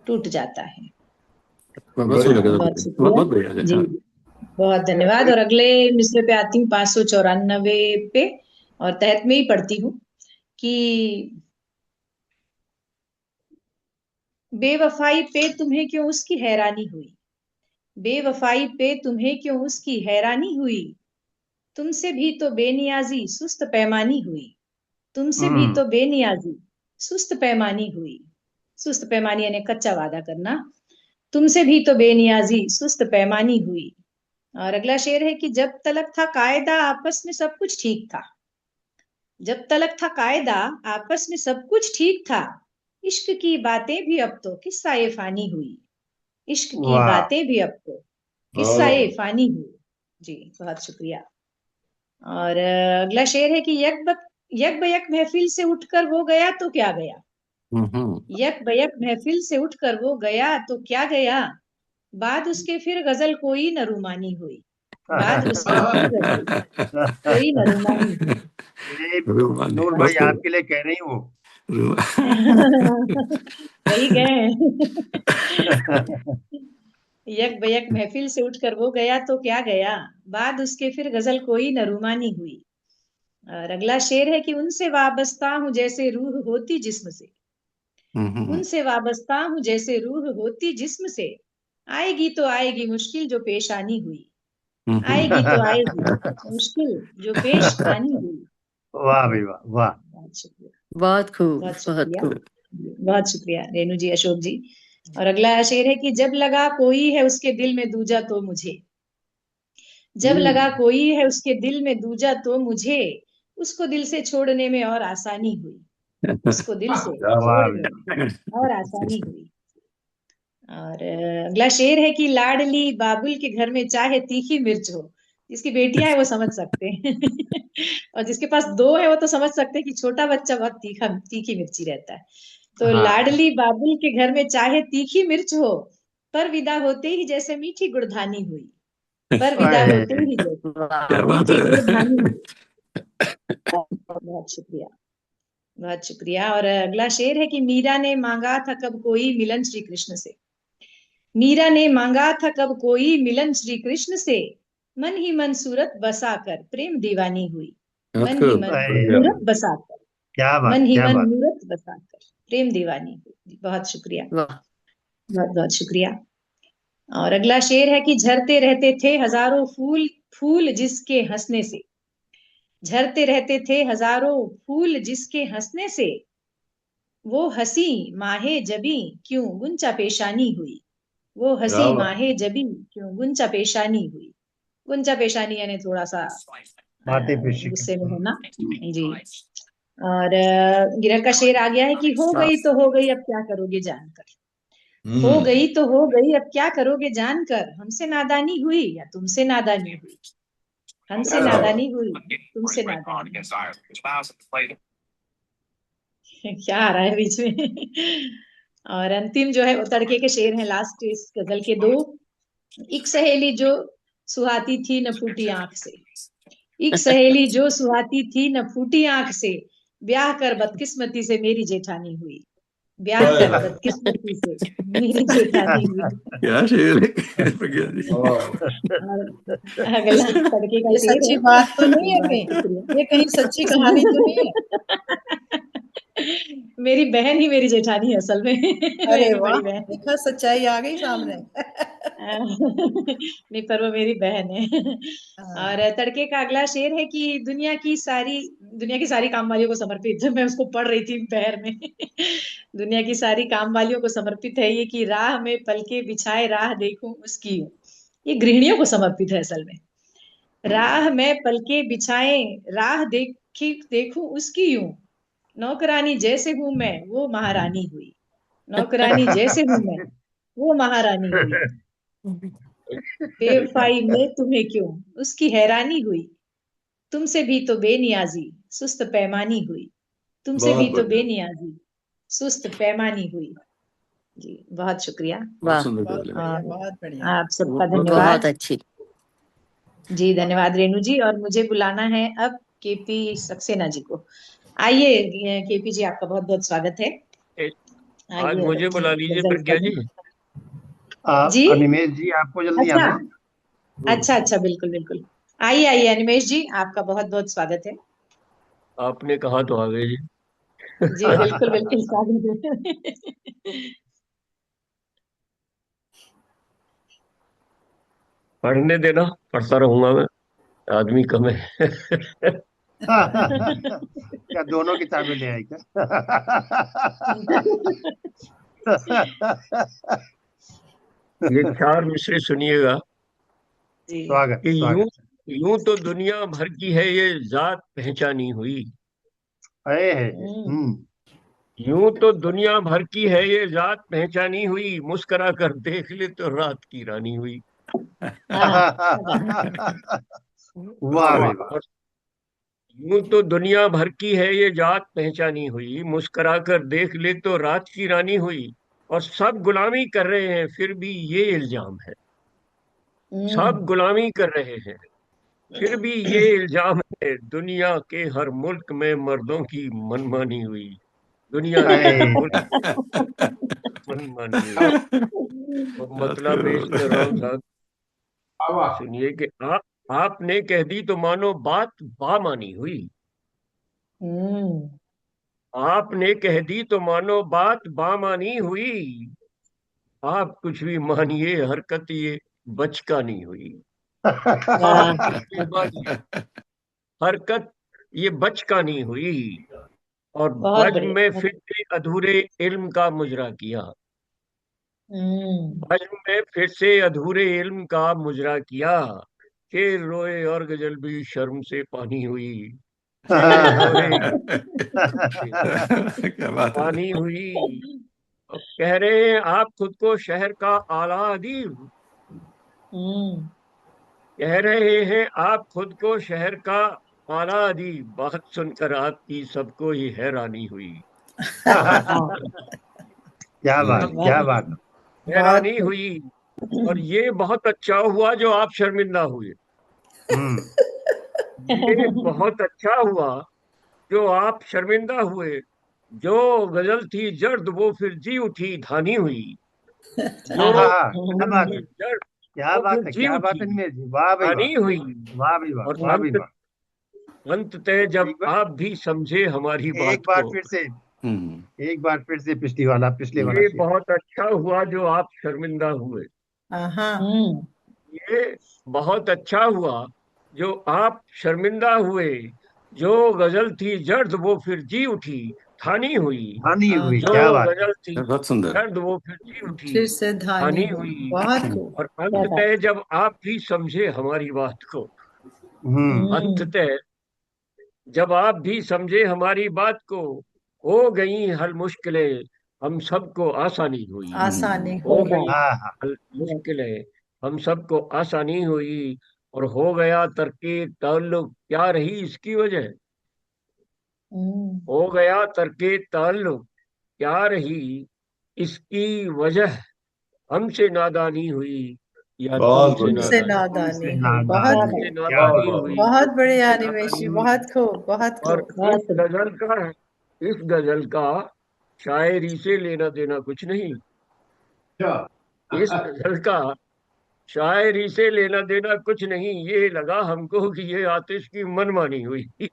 टूट जाता है। बहुत सुंदर गजल बहुत है। बहुत शुक्रिया बहुत बढ़िया है। जी। हाँ। बहुत धन्यवाद। और अगले मिसरे पे आती हूँ 594 पे, और तहत में ही पढ़ती हूँ कि बेवफाई पे तुम्हें क्यों उसकी हैरानी हुई। बेवफाई पे तुम्हें क्यों उसकी हैरानी हुई। तुमसे भी तो बेनियाजी सुस्त पैमानी हुई। तुमसे भी हम्म, तो बेनियाजी सुस्त पैमानी हुई। सुस्त पैमानी यानी कच्चा वादा करना। तुमसे भी तो बेनियाजी सुस्त पैमानी हुई। और अगला शेर है कि जब तलक था कायदा आपस में सब कुछ ठीक था। जब तलक था कायदा आपस में सब कुछ ठीक था। इश्क की बातें भी अब तो किस्सा ये फानी हुई। इश्क की वाह, बातें भी अब तो किस्सा ये फानी हुई। जी बहुत शुक्रिया। और अगला शेर है कि यक बयक महफिल से उठकर वो गया तो क्या गया। यक बयक महफिल से उठकर वो गया तो क्या गया। बाद उसके फिर गजल कोई न रुमानी हुई। बाद उसके फिर गजल कोई न रुमानी हुई। ये रूमानी नूर बहुत भाई खूब। आपके लिए कह रही हूँ। वही गए हैं। यक बयक महफिल से उठकर वो गया तो क्या गया, बाद उसके फिर गजल कोई न रुमानी हुई। और अगला शेर है कि उनसे वाबस्ता हूँ जैसे रूह होती जिस्म से, उनसे वाबस्ता हूँ जैसे रूह होती जिस्म से, आएगी तो आएगी मुश्किल जो पेश आनी हुई, आएगी तो आएगी मुश्किल जो पेश आनी हुई। वाह भाई वाह वाह। बहुत शुक्रिया, बहुत खूब, बहुत बहुत शुक्रिया, खूब। बहुत शुक्रिया रेणु जी, अशोक जी। और अगला शेर है कि जब लगा कोई है उसके दिल में दूजा तो मुझे, जब लगा कोई है उसके दिल में दूजा तो मुझे, उसको दिल से छोड़ने में और आसानी हुई, उसको दिल से वाह छोड़ने में और आसानी हुई। और अगला शेर है कि लाडली बाबुल के घर में चाहे तीखी मिर्च हो, जिसकी बेटियां है वो समझ सकते हैं और जिसके पास दो है वो तो समझ सकते हैं कि छोटा बच्चा बहुत तीखा तीखी मिर्ची रहता है। तो हाँ लाडली बाबुल के घर में चाहे तीखी मिर्च हो, पर विदा होते ही जैसे मीठी गुड़धानी हुई, पर विदा अरे, होते ही जैसे क्या बात मीठी है। गुड़धानी हुई। बहुत शुक्रिया, बहुत शुक्रिया। और अगला शेर है कि मीरा ने मांगा था कब कोई मिलन श्री कृष्ण से, मीरा ने मांगा था कब कोई मिलन श्री कृष्ण से, मन ही मन सूरत बसाकर प्रेम दीवानी हुई, बहुत मन ही खूब, मन अरे, बढ़िया। मूरत बसाकर, क्या बात मन ही क्या मन बात। मूरत बसाकर प्रेम दीवानी हुई। बहुत शुक्रिया, वाह। बहुत बहुत शुक्रिया। और अगला शेर है कि झरते रहते थे हजारों फूल, फूल जिसके हंसने से, झरते रहते थे हजारों फूल जिसके हंसने से, वो हंसी माहे जबी क्यों गुंचा पेशानी हुई, वो क्या हंसी बात। माहे जबी क्यों गुंचा पेशानी हुई। गुंचा पेशानी यानी थोड़ा सा बातें पेशी गुस्से में करते होना जी। और गिरह का शेर आ गया है कि हो गई तो हो गई अब क्या करोगे जानकर, हो गई तो हो गई अब क्या करोगे जानकर, हमसे नादानी हुई या तुमसे नादानी हुई, हमसे नादानी हुई तुमसे नादानी हुई। क्या आ रहा है बीच में और अंतिम जो है वो तड़के के शेर हैं लास्ट इस गजल के दो। एक सहेली जो सुहाती थी न फूटी आंख से, एक सहेली जो सुहाती थी न फूटी आंख से, ब्याह कर बदकिस्मती से मेरी जेठानी हुई, ब्याह कर बदकिस्मती से मेरी जेठानी हुई। क्या शेर है प्रज्ञा जी। और अगला तड़के का ये शेर सच्ची है। बात तो नहीं है बहुत कहीं, ये शुक्रिया। कहीं सच्ची कहानी तो नहीं है? मेरी बहन ही मेरी जेठानी है असल में अरे मेरी वाह, बड़ी बहन। देखा सच्चाई आ गई सामने। नहीं पर वो मेरी बहन है। और हाँ, तड़के का अगला शेर है कि दुनिया की सारी काम वालियों को समर्पित है। मैं उसको पढ़ रही थी पैर में दुनिया की सारी काम वालियों को समर्पित है ये कि राह में पलके बिछाए राह देखूं उसकी यूं। ये गृहिणियों को समर्पित है असल में। राह में पलके बिछाए राह देखी देखूं उसकी यूं, नौकरानी जैसे हूं मैं वो महारानी हुई, नौकरानी जैसे हूं मैं वो महारानी हुई, बेवफाई में तुम्हें क्यों उसकी हैरानी हुई, तुमसे भी तो बेनियाजी सुस्त पैमानी हुई, तुमसे बहुत भी तो बढ़िया, बेनियाजी सुस्त पैमानी हुई। जी बहुत शुक्रिया। बहुत वाह, सुंदर बहुत गजल है। बढ़िया, और बहुत बढ़िया। आप सबका बहुत धन्यवाद। अच्छी। जी धन्यवाद रेणु जी। और मुझे बुलाना है अब केपी सक्सेना जी को। आइए केपी जी, आपका बहुत बहुत स्वागत है। आज आइए और मुझे अपनी बुला लीजिए गजल प्रज्ञा पढ़ें। जी। जी अनिमेश जी आपको जल्दी अच्छा, आना है। अच्छा अच्छा, बिल्कुल बिल्कुल। आइए आइए अनिमेश जी, आपका बहुत बहुत स्वागत है। आपने कहा तो आ गए जी। जी बिल्कुल बिल्कुल स्वागत है। पढ़ने देना, पढ़ता रहूंगा मैं, आदमी कम है। क्या दोनों किताबें ले आई क्या? ये चार मिसरे सुनिएगा जी स्वागत कि यूं स्वागत। यूं तो दुनिया भर की है ये जात पहचानी हुई, अरे हम्म, यूं तो दुनिया भर की है ये जात पहचानी हुई, मुस्कुरा कर देख ले तो रात की रानी हुई। हाँ क्या बात वाह भाई वाह। और यूं तो दुनिया भर की है ये जात पहचानी हुई, मुस्कुरा कर देख ले तो रात की रानी हुई, और सब गुलामी कर रहे हैं फिर भी ये इल्जाम है, सब हम्म, गुलामी कर रहे हैं फिर भी ये इल्जाम है, दुनिया के हर मुल्क में मर्दों की मनमानी हुई। दुनिया के अरे मनमानी हुई। और मतलब मैं इसमें रहा हूँ साहब, सुनिए कि आपने कह दी तो मानो बात बामानी हुई। हम्म आपने कह दी तो मानो बात बामानी हुई। आप कुछ भी मानिए, हरकत ये बचकानी हुई। वाह, आप कुछ भी मानिए, हरकत ये बचकानी हुई। और बहुत बज्म में बढ़िया। फिर से अधूरे इल्म का मुजरा किया। हम्म बज्म में फिर से अधूरे इल्म का मुजरा किया। शेर रोए और गजल भी शर्म से पानी हुई। शेर रोए से क्या बात है। पानी हुई। और कह रहे हैं आप खुद को शहर का आला अदीब। हम्म कह रहे हैं आप खुद को शहर का आला अदीब। बात सुनकर आपकी सबको ही हैरानी हुई। बात हाँ, सुनकर क्या बात, सबको क्या बहुत बात। बहुत हैरानी हुई। और ये बहुत अच्छा हुआ जो आप शर्मिंदा हुए। हम्म। ये बहुत अच्छा हुआ जो आप शर्मिंदा हुए। जो गजल थी जर्द वो फिर जी उठी धानी हुई। जो हाँ हाँ, हाँ, क्या गजल बात थी है, जर्द क्या वो बात फिर है, जी क्या बात उठी है निमेश जी, वाह भाई वाह। धानी हुई। वाह भाई वाह, और वाह भाई वाह। अंततः जब एक बार, आप भी समझे हमारी एक बात बार को। फिर से, हम्म। एक बार फिर से पिछले वाला ये शेर। बहुत अच्छा हुआ जो आप शर्मिंदा हुए। हाँ। हम्म ये बहुत अच्छा हुआ जो आप शर्मिंदा हुए। जो गजल थी जर्द वो फिर जी उठी ठानी हुई। धानी हुई, जो क्या बात है। गजल थी बहुत सुंदर। जर्द वो फिर जी उठी फिर से धानी ठानी हुई, हुई। बहुत खूब। और क्या बात। अंततः जब आप भी समझे हमारी बात को। हम्म। हम्म अंततः जब आप भी समझे हमारी बात को। हो गई हल मुश्किलें, हम सबको आसानी हुई। आसानी हो हुई। सही गई बात। हाँ हाँ। हल मुश्किलें, हम सबको आसानी हुई। और हो गया तरके ताल्लुक, क्या रही इसकी वजह। हम्म हो गया तरके ताल्लुक, क्या रही इसकी वजह। हमसे नादानी हुई या बहुत तुमसे बढ़िया। तुमसे नादानी। नादानी तुमसे हुई, क्या बहुत नादानी, हमसे बात। खूब। क्या नादानी बात। हुई या बहुत बढ़िया तुमसे निमेश जी, नादानी हुई। बहुत खूब, बहुत और खूब। बहुत इस गजल का इस गजल का शायरी से लेना देना कुछ नहीं। इस अच्छा। गजल का शायरी से लेना देना कुछ नहीं। ये लगा हमको कि ये आतिश की मनमानी हुई। ये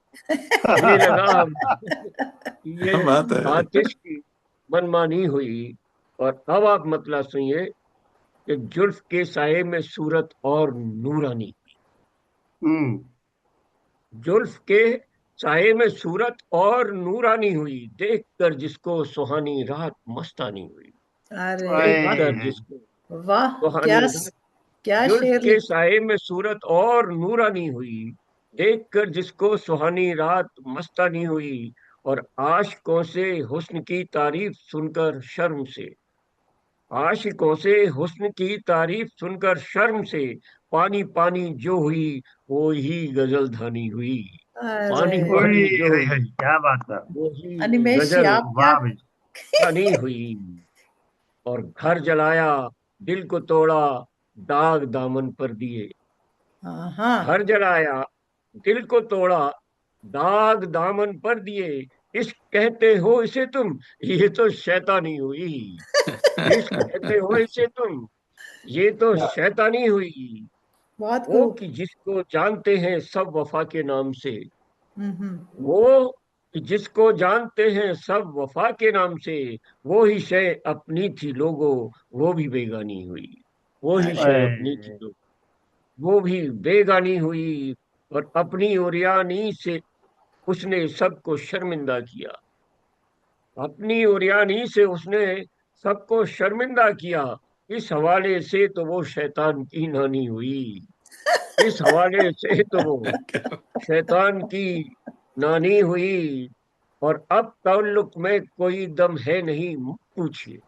लगा हमको कि क्या ये बात है। आतिश की मनमानी हुई। और अब आप मतलब सुनिए कि जुल्फ के साये में सूरत और नूरानी। हम्म। जुल्फ के साये में सूरत और नूरानी हुई। देख कर जिसको सुहानी रात मस्तानी हुई। अरे देख वाह, कर ओए, जिसको वाह, सुहानी क्या रात। क्या जुल्फ शेर के लिख। साये में सूरत और नूरानी हुई। देख कर जिसको सुहानी रात मस्तानी हुई। और आशिकों से हुस्न की तारीफ सुनकर शर्म से। आशिकों से हुस्न की तारीफ सुनकर शर्म से। पानी पानी जो हुई वो ही गजल धानी हुई। अरे पानी ओए, पानी जो है, हुई क्या बात था। वो ही निमेश जी, गजल आप क्या। वाह भाई। धानी हुई। और घर जलाया, दिल को तोड़ा, दाग दामन पर दिए। हाँ हाँ। घर जलाया, दिल को तोड़ा, दाग दामन पर दिए। इश्क कहते हो इसे तुम, ये तो शैतानी हुई। इश्क कहते हो इसे तुम, ये तो शैतानी हुई। बहुत वो खूब। कि जिसको जानते हैं सब वफा के नाम से। हम्म। वो कि जिसको जानते हैं सब वफा के नाम से। वो ही शय अपनी थी लोगो, वो भी बेगानी हुई। वो ही अरे शय अपनी थी ओए, लोगो, वो भी बेगानी हुई। और अपनी ओरियानी से उसने सबको शर्मिंदा किया। अपनी ओरियानी से उसने सबको शर्मिंदा किया। इस हवाले से तो वो शैतान की नानी हुई। इस हवाले से तो वो शैतान की नानी हुई। और अब ताल्लुक में कोई दम है नहीं, मत पूछिए।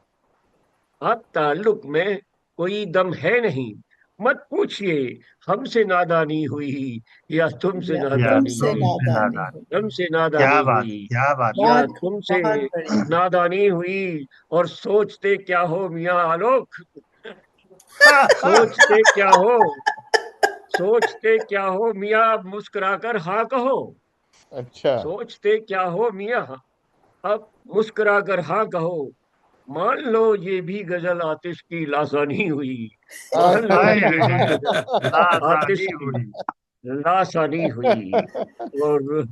अब ताल्लुक में कोई दम है नहीं, मत पूछिए। हमसे नादानी हुई या तुमसे या या नादानी तुमसे हुई। तुमसे नादानी नादान। हुई। हमसे क्या नादानी बात, हुई क्या बात। या बहुत खूब, तुमसे बहुत बढ़िया। नादानी हुई। और सोचते क्या हो मियाँ आलोक। सोचते क्या हो, सोचते क्या हो मियाँ, मुस्कुराकर हाँ कहो। अच्छा। सोचते क्या हो मियाँ, अब मुस्कुरा कर हाँ कहो, मान लो ये भी गजल आतिश की लासानी हुई। मान लो हाय ये भी हाय, गजल आतिश लासानी की हुई। लासानी हुई। और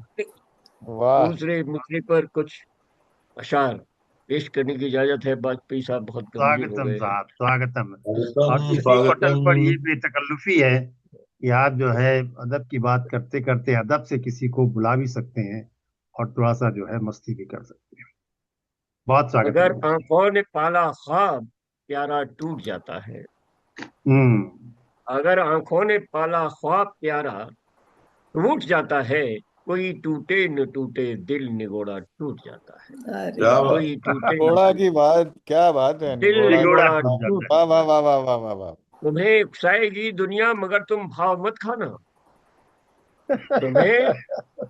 वाह। दूसरे मुद्दे पर कुछ अशार पेश करने की इजाजत है। वाजपेयी साहब बहुत गमगीन हो स्वागतम गए हैं। साहब, स्वागतम। और स्वागतम इसी पटल स्वागतम। पर ये बेतकल्लुफी है कि आप जो है अदब की बात करते करते अदब से किसी को बुला भी सकते हैं और थोड़ा सा जो है मस्ती भी कर सकते हैं। बहुत स्वागतम अगर है। आंखों ने पाला ख्वाब, प्यारा टूट जाता है। हम्म। अगर आंखों ने पाला ख्वाब, प्यारा टूट जाता है। कोई टूटे न टूटे दिल निगोड़ा टूट जाता है। अरे क्या बात। कोई टूटे न निगोड़ा की टूटे बात, क्या बात है, दिल निगोड़ा की निगोड़ा निगोड़ा टूट बात। जाता टूट है। वाह वाह जाता वाह है। वाह वाह वाह वाह वाह। तुम्हें उकसाएगी दुनिया मगर तुम भाव मत खाना। तुम्हें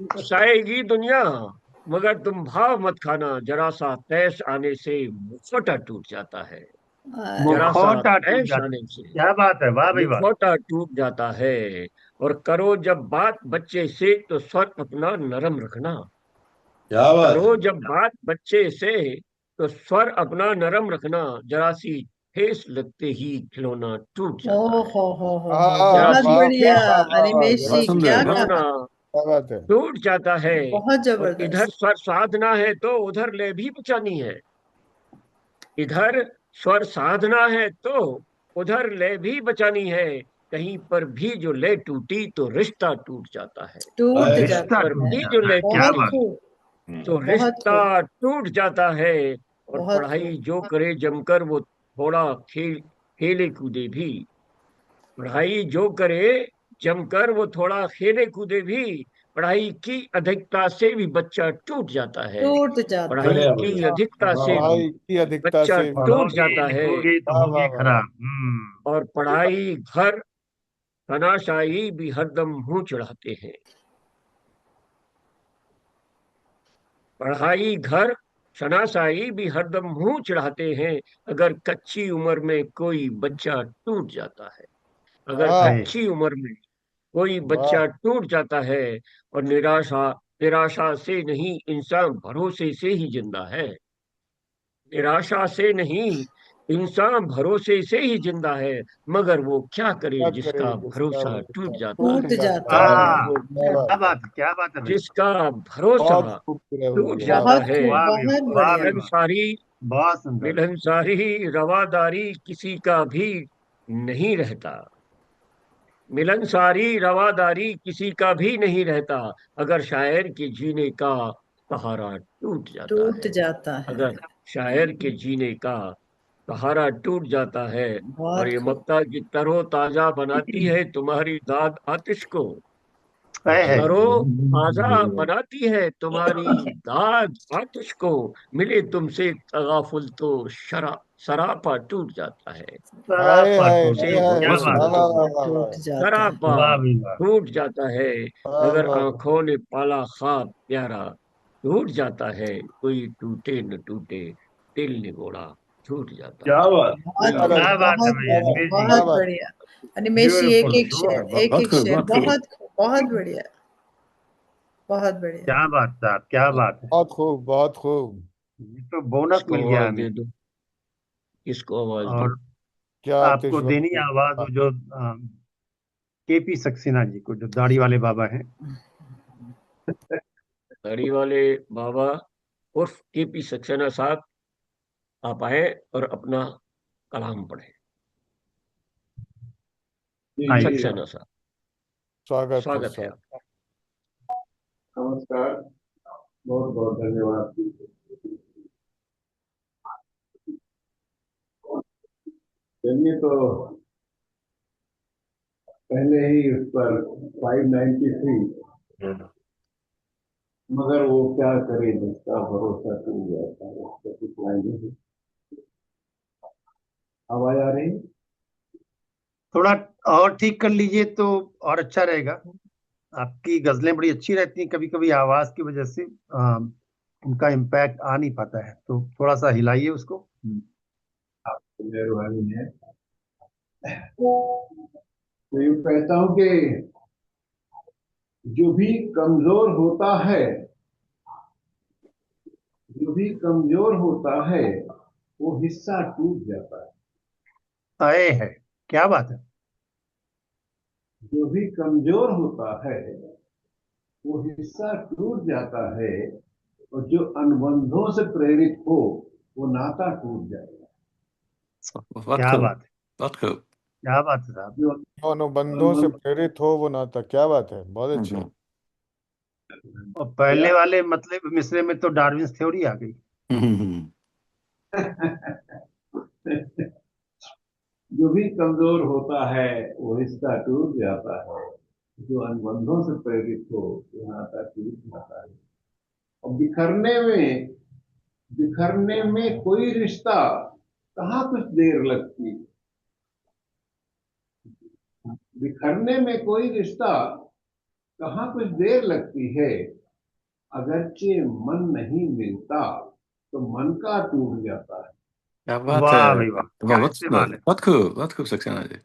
उकसाएगी दुनिया मगर तुम भाव मत खाना। जरा सा तैश आने से मुखौटा टूट जाता है। जरा सा मुखौटा टूट तैश जाता है। आने से क्या बात है, वाह भाई वाह। मुखौटा टूट जाता है। और करो जब बात बच्चे से तो स्वर अपना नरम रखना। क्या बात है। करो जब बात बच्चे से तो स्वर अपना नरम रखना। जरा सी ठेस लगते ही खिलौना टूट ओ जाता है। हाँ जरा बहुत सी वाह बढ़िया। वाह ठेस वाह वाह लगते वाह, ही अनिमेष बहुत जी सुंदर, क्या बहुत खिलौना कहा। क्या बात है। टूट जाता है। बहुत और इधर जबरदस्त। स्वर साधना है तो उधर लय भी बचानी है। इधर स्वर साधना है तो उधर लय भी बचानी है। कहीं पर भी जो लय टूटी तो रिश्ता टूट जाता है। टूट हाय हाय। कहीं रिश्ता जाता पर टूट है। भी जो जाता है, लय क्या बहुत टूटी बात। खूब। तो बहुत खूब। रिश्ता टूट जाता है। और बहुत खूब। पढ़ाई जो करे जमकर वो थोड़ा खेले कूदे भी। पढ़ाई जो करे जमकर वो थोड़ा खेले कूदे भी। पढ़ाई की अधिकता से भी बच्चा टूट जाता है। टूट जाता पढ़ाई बढ़िया है। की बढ़िया। अधिकता वाह से वाह। भी पढ़ाई की अधिकता बच्चा से भी। टूट पढ़ोगे जाता है। लिखोगे तो वाह वाह होगे वाह। खराब। और पढ़ाई घर तनाशाई भी हरदम मुंह चढ़ाते हैं। पढ़ाई घर शनाशाई भी हरदम मुंह चढ़ाते हैं। अगर कच्ची उम्र में कोई बच्चा टूट जाता है। अगर वाह है। कच्ची उम्र में कोई वाह। बच्चा टूट जाता है। और निराशा निराशा से नहीं इंसान भरोसे से ही जिंदा है। निराशा से नहीं इंसान भरोसे से ही जिंदा है। मगर वो क्या करे क्या करे जिसका जिसका भरोसा टूट भरोसा जाता टूट टूट है। जाता जाता है। है। हाँ, वो क्या क्या क्या बात है। बात है, क्या बात है भाई। जिसका भरोसा बहुत खूब पूरा हो टूट गया, वाह। जाता बहुत है। खूब। वाह भाई बहुत वाह, वाह बढ़िया। भाई वाह। मिलनसारी बहुत सुंदर। मिलनसारी रवादारी किसी का भी नहीं रहता। मिलनसारी रवादारी किसी का भी नहीं रहता। अगर शायर के जीने का सहारा टूट जाता टूट है। जाता है। अगर शायर के जीने का सहारा टूट जाता है। और बहुत ये खूब। मक्ता की तरो ताजा बनाती है तुम्हारी दाद आतिश को। है। तरो ताजा बनाती है तुम्हारी दाद आतिश को। मिले तुमसे तगाफुल तो सरापा टूट जाता है। हाय सरापा हाय टूट तुमसे हाय जाए, हाय। क्या बहुत बात वाह सुंदर। है। वाह वाह सरापा वाह टूट वाह। जाता है। सरापा वाह भाई वाह। टूट जाता है। वाह अगर वाह वाह। आंखों ने पाला ख्वाब, प्यारा टूट जाता है। कोई टूटे न टूटे दिल निगोड़ा टूट जाता क्या है। बात। बहुत अरे क्या खूब। बात है बहुत भाई बढ़िया। अनिमेश जी। क्या बहुत बात। बढ़िया। अनिमेश जी एक ब्यूटीफुल। एक शेर, एक बहुत एक खूब, शेर। बहुत खूब। बहुत खूब। बहुत बढ़िया। बहुत बढ़िया। क्या बात साहब, क्या बात है। बहुत खूब, बहुत खूब। ये तो बोनस इसको मिल गया आवाज हमें। दे दो। इसको आवाज दो। और क्या आपको आतिशबाजी देनी है। है आवाज वो जो केपी सक्सेना जी को, जो दाढ़ी वाले बाबा हैं। दाढ़ी वाले बाबा उर्फ केपी सक्सेना साहब, आप आए और अपना कलाम पढ़े। जी आइए। जी। सक्सेना साहब, स्वागत है, स्वागत है स्वागत। आपका। नमस्कार। बहुत बहुत धन्यवाद। चलिए तो पहले ही उस पर 593, मगर वो क्या करे जिसका भरोसा टूट जाता है, उस पर कुछ लाइनें हैं। आवाज आ रही। थोड़ा और ठीक कर लीजिए तो और अच्छा रहेगा। आपकी गजलें बड़ी अच्छी रहती हैं, कभी कभी आवाज की वजह से उनका इम्पैक्ट आ नहीं पाता है, तो थोड़ा सा हिलाइए उसको। आपकी मेहरबानी है। तो यूं कहता हूं कि जो भी कमजोर होता है, जो भी कमजोर होता है वो हिस्सा टूट जाता है। आए है, क्या बात है। जो भी कमजोर होता है वो हिस्सा टूट जाता है, और जो अनुबंधों से प्रेरित हो वो नाता टूट जाएगा। बहुत क्या खूब, बात है, बहुत खूब। क्या बात है साहब। जो जो अनुबंधों से अनुबंध प्रेरित हो वो नाता, क्या बात है, बहुत अच्छे। हम्म, और पहले वाले मतलब मिसरे में तो डार्विन थ्योरी आ गई। हम्म, जो भी कमजोर होता है वो हिस्सा टूट जाता है, जो अनुबंधों से प्रेरित हो वो नाता टूट जाता है। और बिखरने में कोई रिश्ता कहाँ कुछ देर लगती। बिखरने में कोई रिश्ता कहाँ कुछ देर लगती है। अगरचे मन नहीं मिलता तो मन का टूट जाता है। क्या बात है। वाह भाई वाह, क्या बहुत सुंदर, इस्तेमाल है। बहुत खूब सक्सेना जी।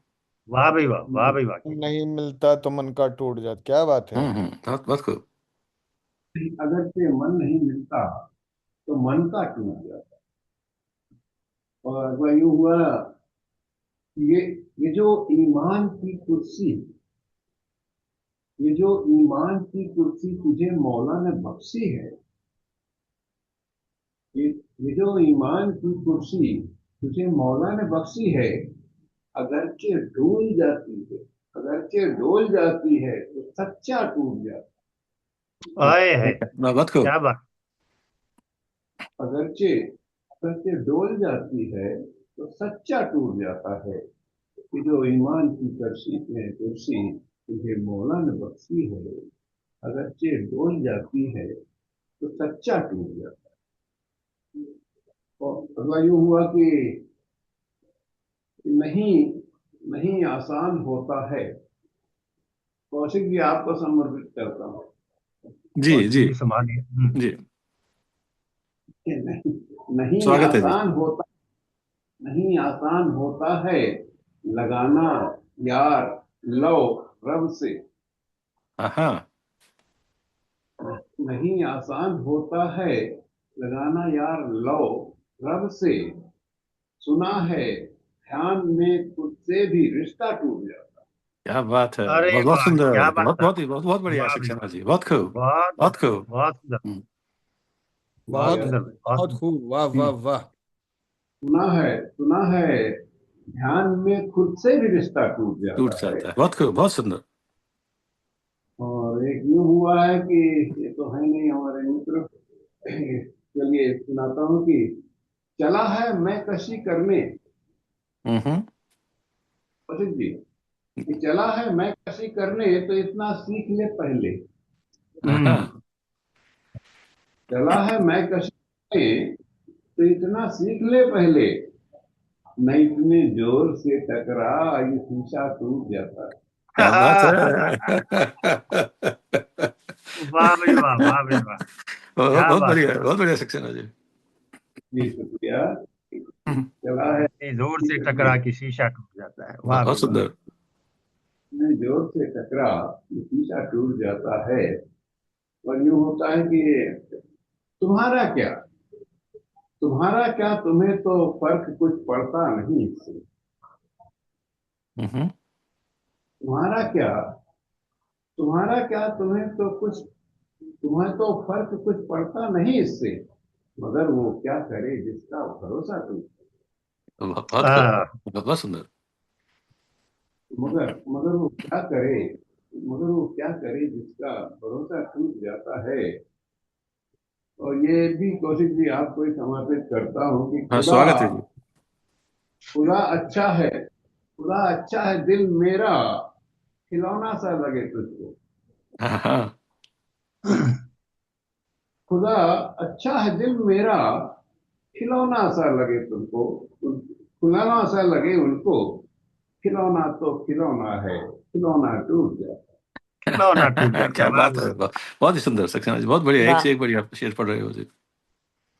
वाह भाई वाह, वाह भाई वाह। नहीं मिलता तो मन का टूट जाता, क्या बात है। बहुत बहुत खूब। अगरचे मन नहीं मिलता तो मन का टूट जाता है। और वह यूं हुआ, ये ये जो ईमान की कुर्सी ये जो ईमान की कुर्सी तुझे मौला ने बख्शी है, ये ये जो ईमान की कुर्सी तुझे मौला ने बख्शी है, अगरचे डोल जाती है अगरचे डोल जाती है तो सच्चा टूट जाता आए है, बहुत खूब। क्या बात। है। अगरचे अगरचे डोल जाती है तो सच्चा टूट जाता है। कि जो ईमान की कुर्सी तुझे मौला ने बख्शी है, अगरचे डोल जाती है तो सच्चा टूट जाता है। और अगला यूं हुआ कि नहीं नहीं आसान होता है। कौशिक जी आपको समर्पित करता हूँ जी और जी जी संभालिए। जी, कि नहीं नहीं स्वागत है जी। आसान होता नहीं आसान होता है लगाना यार लो रब से। हाँ, नहीं आसान होता है लगाना यार लो रब से। सुना है ध्यान में खुद से भी रिश्ता टूट जाता क्या बात है। अरे बहुत बहुत वाह, क्या सुंदर, बात बहुत था। बहुत ही बहुत बहुत बढ़िया वाह भाई सक्सेना वाह, जी, बहुत खूब, बहुत बहुत खूब। बहुत सुंदर, हम्म, बहुत बहुत है। सुंदर भाई, बहुत बहुत सुंदर। खूब, वाह वाह वाह। सुना है ध्यान में खुद से भी रिश्ता टूट टूट जाता है। जाता है, बहुत खूब, बहुत सुंदर। और एक यूं हुआ है कि ये तो है नहीं हमारे मित्र, चलिए सुनाता हूँ कि चला है मैं कशी करने। हम्म, कौशिक जी, कि चला है मैं कशी करने तो इतना सीख ले पहले। हम्म। चला है मैं कशी करने तो इतना सीख ले पहले, न इतने जोर से टकरा ये शीशा टूट जाता है। क्या बात है। वाह भाई वाह, वाह भाई वाह, बहुत क्या बात है। बहुत बढ़िया सक्सेना जी। जी शुक्रिया। हम्म, चला है इतनी जोर से टकरा कि शीशा टूट जाता है, वाह बहुत भाई वाह। सुंदर। इतने जोर से टकरा ये शीशा टूट जाता है। और यूं होता है कि तुम्हारा क्या तुम्हारा क्या तुम्हें तो फर्क कुछ पड़ता नहीं इससे। हम्म, तुम्हारा क्या तुम्हारा क्या तुम्हें तो फर्क कुछ पड़ता नहीं इससे। मगर वो क्या करे जिसका भरोसा टूटे। बहुत खूब, हाँ, बहुत सुंदर। मगर मगर वो क्या करे मगर वो क्या करे जिसका भरोसा टूट जाता है। और ये भी कौशिक जी आपको ही समर्पित करता हूँ कि हाँ, खुदा स्वागत है जी। खुदा अच्छा है खुदा अच्छा है दिल मेरा खिलौना सा लगे तुझको। हाँ हाँ, खुदा अच्छा है दिल मेरा खिलौना सा लगे तुमको खिलौना सा लगे उनको। खिलौना तो खिलौना है खिलौना टूट जाता खिलौना टूट जाता क्या है, वाह बात भाई है, वाह। बहुत ही सुंदर सक्सेना जी, बहुत बढ़िया, एक से वाह। एक बढ़िया शेर पढ़ रहे हो जी। है।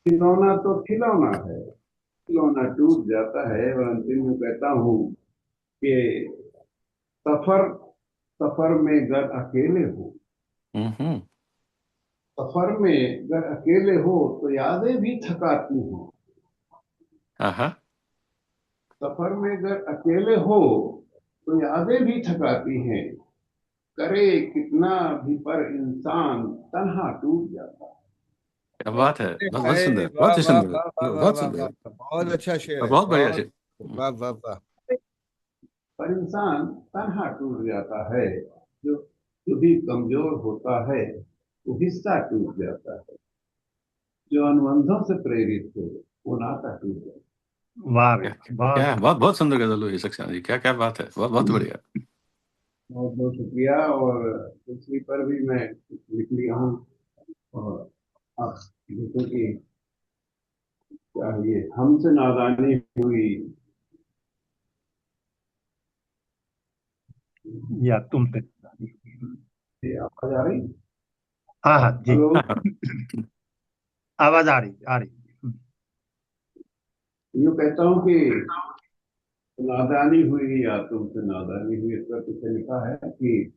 खिलौना तो खिलौना है खिलौना टूट जाता है। और अंतिम में कहता हूँ कि सफर सफर में गर अकेले हो हम्म, सफर में अगर अकेले हो तो यादें भी थकाती हैं। हाँ सफर में अगर अकेले हो तो यादें भी थकाती हैं। करे कितना भी पर इंसान तन्हा टूट जाता है। क्या बात है, अरे बहुत बहुत हाय, सुंदर, वाह बहुत ही वाह सुंदर, वाह वाह वाह बहुत वाह सुंदर। वाह, बहुत अच्छा शेर है, बहुत बढ़िया बहुत। से। वाह वाह वाह। पर इंसान तन्हा टूट जाता है। जो जो भी कमजोर होता है वो हिस्सा टूट जाता है। जो अनुबंधों से प्रेरित हो वो नाता टूट जाता है। वाह क्या बेटा, बहुत क्या बहुत बहुत सुंदर गजल हुई सक्षांत जी, क्या क्या बात है, बहुत बहुत बढ़िया। बहुत बहुत शुक्रिया। और दूसरी पर भी मैं कुछ लिख लिया हूँ। और आप देखो कि क्या है ये, हमसे नादानी हुई या तुमसे। ये आवाज आ रही? हाँ हाँ जी, हेलो। आवाज आ रही आ रही। यूँ कहता हूँ कि नादानी हुई या तुमसे नादानी हुई, इस पर कुछ लिखा है कि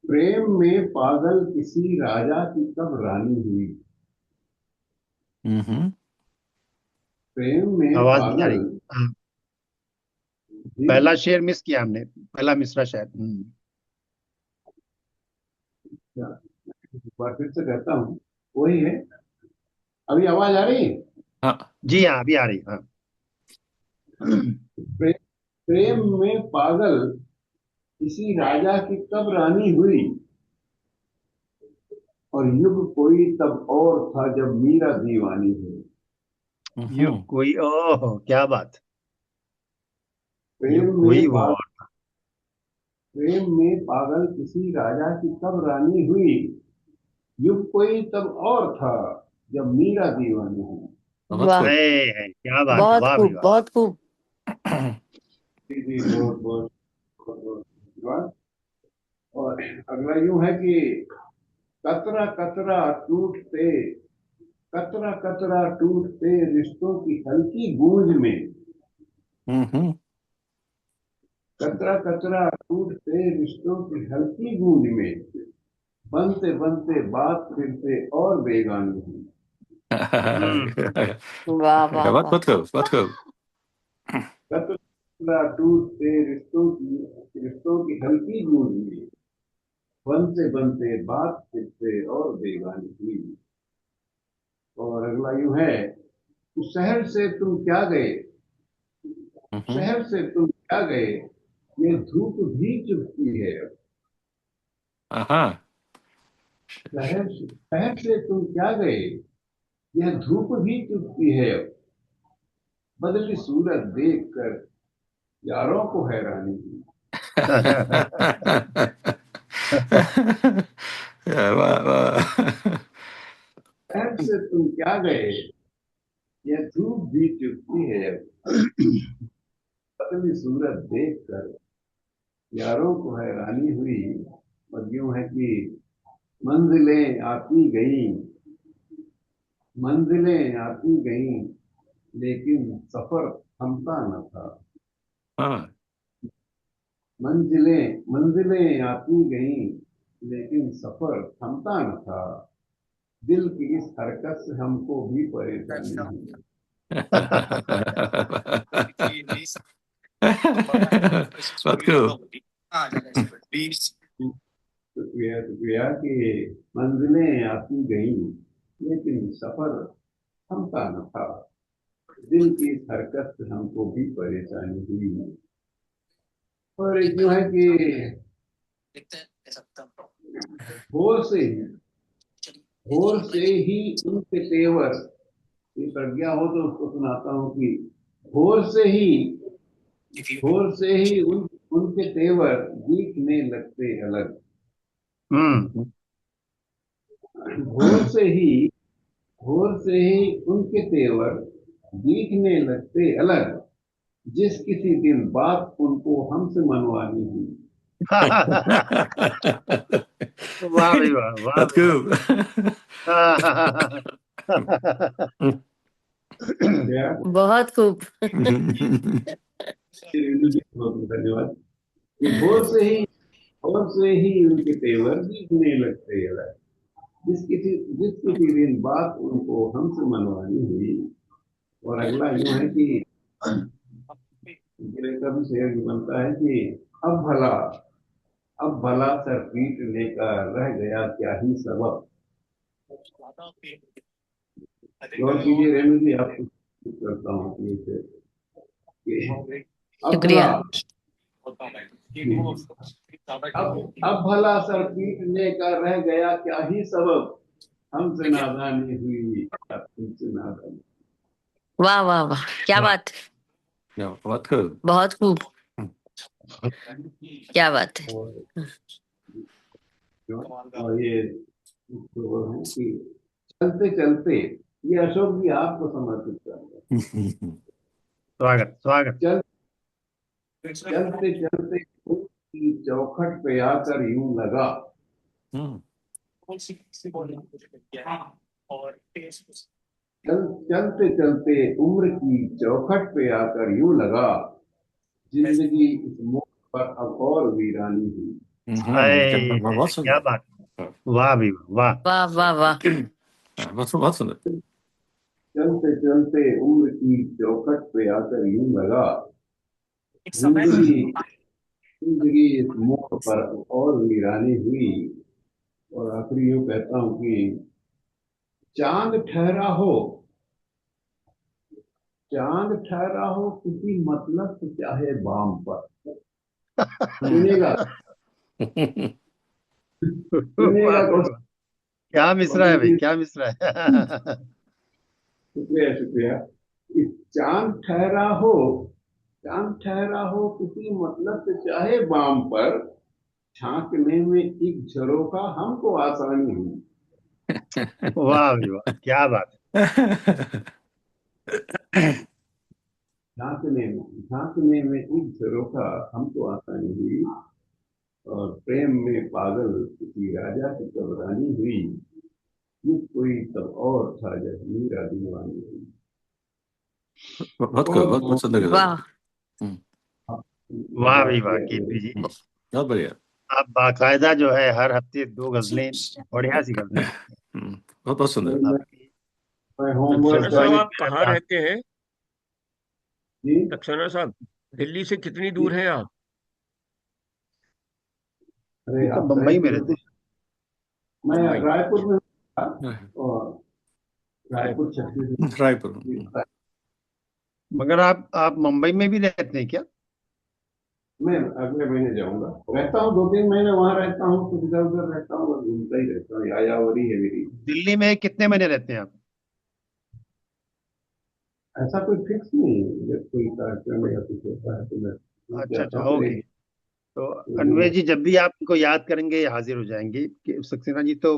प्रेम में पागल किसी राजा की कब रानी हुई। प्रेम में आवाज नहीं आ पागल। रही। हाँ, जी। पहला शेर मिस किया हमने, पहला मिसरा शायद। क्या? एक बार फिर से कहता हूँ, वही है। अभी आवाज आ रही? जी हाँ, अभी आ रही। हाँ, प्रेम प्रेम में पागल किसी राजा की कब रानी हुई। और युग कोई तब और था जब मीरा दीवानी हुई। युग कोई, ओह क्या बात। प्रेम युग में कोई वो पागल और। प्रेम में पागल किसी राजा की कब रानी हुई। युग कोई तब और था जब मीरा दीवानी हुई। बहुत वाह, खूब। है क्या बात है, बहुत वाह भाई खूब, वाह। बहुत खूब। जी जी, बहुत बहुत बहुत बहुत धन्यवाद। और अगला यूं है कि कतरा कतरा टूटते कतरा कतरा टूटते रिश्तों की हल्की गूंज में। कतरा कतरा टूटते रिश्तों की हल्की गूंज में। बनते बनते बात फिर से और बेगानी हुई। वाह वाह बहुत वाह। बहुत खूब, बहुत खूब। कतरा कतरा टूटते रिश्तों की हल्की गूंज में। बनते बनते बात फिर से और बेगानी हुई। और अगला यूं है कि शहर से तुम क्या गए। शहर से तुम क्या गए, ये धूप भी चुभती है। शहर से तुम क्या गए, यह धूप भी चुभती है। बदली सूरत देख कर यारों को हैरानी हुई। वाह वाह। शहर से तुम क्या गए, यह धूप भी चुभती है। बदली सूरत देख कर यारों को हैरानी हुई। और यूं है कि मंजिलें आती गई मंजिलें आती गई लेकिन सफर थमता न था। मंजिलें मंजिलें आती गईं लेकिन सफर थमता न था। दिल की इस हरकत से हमको भी परेशानी हुई। बहुत खूब। शुक्रिया शुक्रिया कि मंजिलें आती गईं लेकिन सफर थमता न था। दिल की इस हरकत से हमको भी परेशानी हुई। और एक यूं है कि भोर से ही भोर से ही उनके तेवर, ये प्रज्ञा हो तो उसको सुनाता हूँ कि भोर से ही उनके तेवर दिखने लगते अलग। भोर से ही उनके तेवर दिखने लगते अलग। जिस किसी दिन बात उनको हमसे मनवानी हुई। वाह भाई वाह, वाह बहुत भाई खूब। वाह। बहुत खूब। धन्यवाद। कि भोर से ही उनके तेवर दिखने लगते अलग। जिस किसी दिन बात उनको हमसे मनवानी हुई। और अगला यूं है कि मेरे कभी शेर बनता है कि अब भला अब भला सर पीटने का रह गया क्या ही सबब। गौर कीजिए रेणु जी, आपको करता हूँ कि अब शुक्रिया। भला अब भला सर पीटने का रह गया क्या ही सबब, हमसे नादानी हुई तुमसे नादानी। वाह वाह वाह, क्या बात, बात कर। बहुत खूब, क्या बात है। और ये तो है कि चलते चलते, ये अशोक जी आपको समर्पित कर रहे हैं। स्वागत स्वागत। चलते चलते की चौखट पे आकर यूं लगा। चलते चलते उम्र की चौखट पे आकर यूं लगा, जिंदगी इस मोड़ पर अब और वीरानी हुई। क्या बात, वाह भी वाह। वाह वाह वाह, बहुत सुंदर। चलते चलते उम्र की चौखट पे आकर यूं लगा, जिंदगी इस मोड़ पर अब और वीरानी हुई। और आखिरी यूं कहता हूं कि चांद ठहरा हो, चांद ठहरा हो किसी मतलब से चाहे बाम पर। सुनेगा सुनेगा तो। क्या मिसरा है भाई, क्या मिसरा है। शुक्रिया शुक्रिया। चांद ठहरा हो, चांद ठहरा हो किसी मतलब से चाहे बाम पर, झांकने में एक झरोखा हमको आसानी हुई। वाह भी वाह, क्या बात है। झांकने में एक झरोखा हमको आसानी हुई। और प्रेम में पागल किसी राजा की तब रानी हुई। ये कोई तब और था जब मीरा दीवानी हुई। बहुत सुंदर। वाह वाह भी वाह कीर्ति जी, बहुत बढ़िया। आप बाकायदा जो है हर हफ्ते 2 गजलें, बढ़िया सी गजलें लिखते हैं। बहुत सुंदर। मैं होमवर्क सक्सेना साहब, करने आप कहाँ रहते हैं? जी सक्सेना साहब, दिल्ली से कितनी दूर हैं आप? अरे तो आप बम्बई में रहते रहते हैं। मैं मुंबई। रायपुर में था। और रायपुर छत्तीसगढ़। रायपुर। मगर आप मुंबई में भी रहते हैं क्या? मैं अगले महीने जाऊंगा, रहता हूँ 2-3 महीने वहां रहता हूँ, कुछ इधर उधर रहता हूँ, बस घूमता ही रहता हूँ। यायावरी है मेरी। दिल्ली में कितने महीने रहते हैं आप? ऐसा कोई फिक्स नहीं है, जब कोई कार्यक्रम या कुछ होता है तो मैं अच्छा जाता अच्छा, हूँ। ओके। तो अन्वय जी, जब भी आपको याद करेंगे हाजिर हो जाएंगे। कि सक्सेना जी तो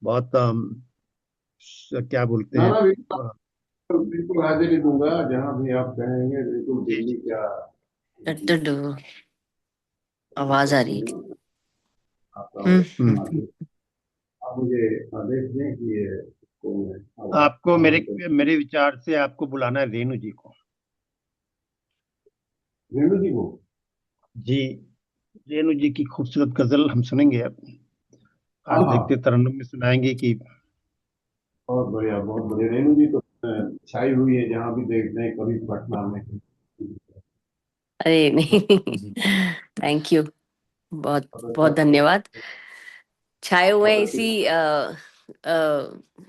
बहुत क्या बोलते हैं, नाना बिल्कुल हाजिरी दूंगा, जहाँ भी आप कहेंगे बिल्कुल। दिल्ली क्या आवाज आ रही थी। आप मुझे आदेश दें कि ये आपको मेरे विचार से आपको बुलाना है रेणु जी को। रेणु जी को? जी, रेणु जी की खूबसूरत गजल हम सुनेंगे अब। आज देखते तरन्नुम में सुनाएंगे कि। बहुत बढ़िया, बहुत बढ़िया। रेणु जी तो छाई हुई है जहाँ भी देखते हैं, कभी पटना में। अरे नहीं, थैंक यू, बहुत बहुत धन्यवाद। छाए हुए हैं इसी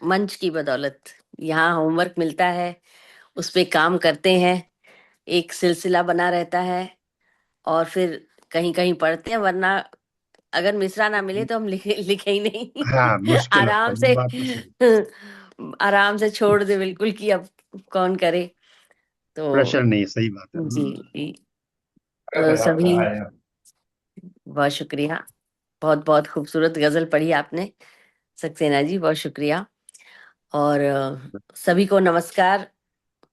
मंच की बदौलत। यहाँ होमवर्क मिलता है, उस पे काम करते हैं, एक सिलसिला बना रहता है, और फिर कहीं कहीं पढ़ते हैं। वरना अगर मिसरा ना मिले तो हम लिखे ही नहीं। हाँ, मुश्किल होता आराम है, से बात तो सही। आराम से छोड़ दे बिल्कुल कि अब कौन करे। तो प्रेशर नहीं, सही बात है। जी, तो सभी बहुत शुक्रिया। बहुत बहुत खूबसूरत गजल पढ़ी आपने सक्सेना जी, बहुत शुक्रिया। और सभी को नमस्कार।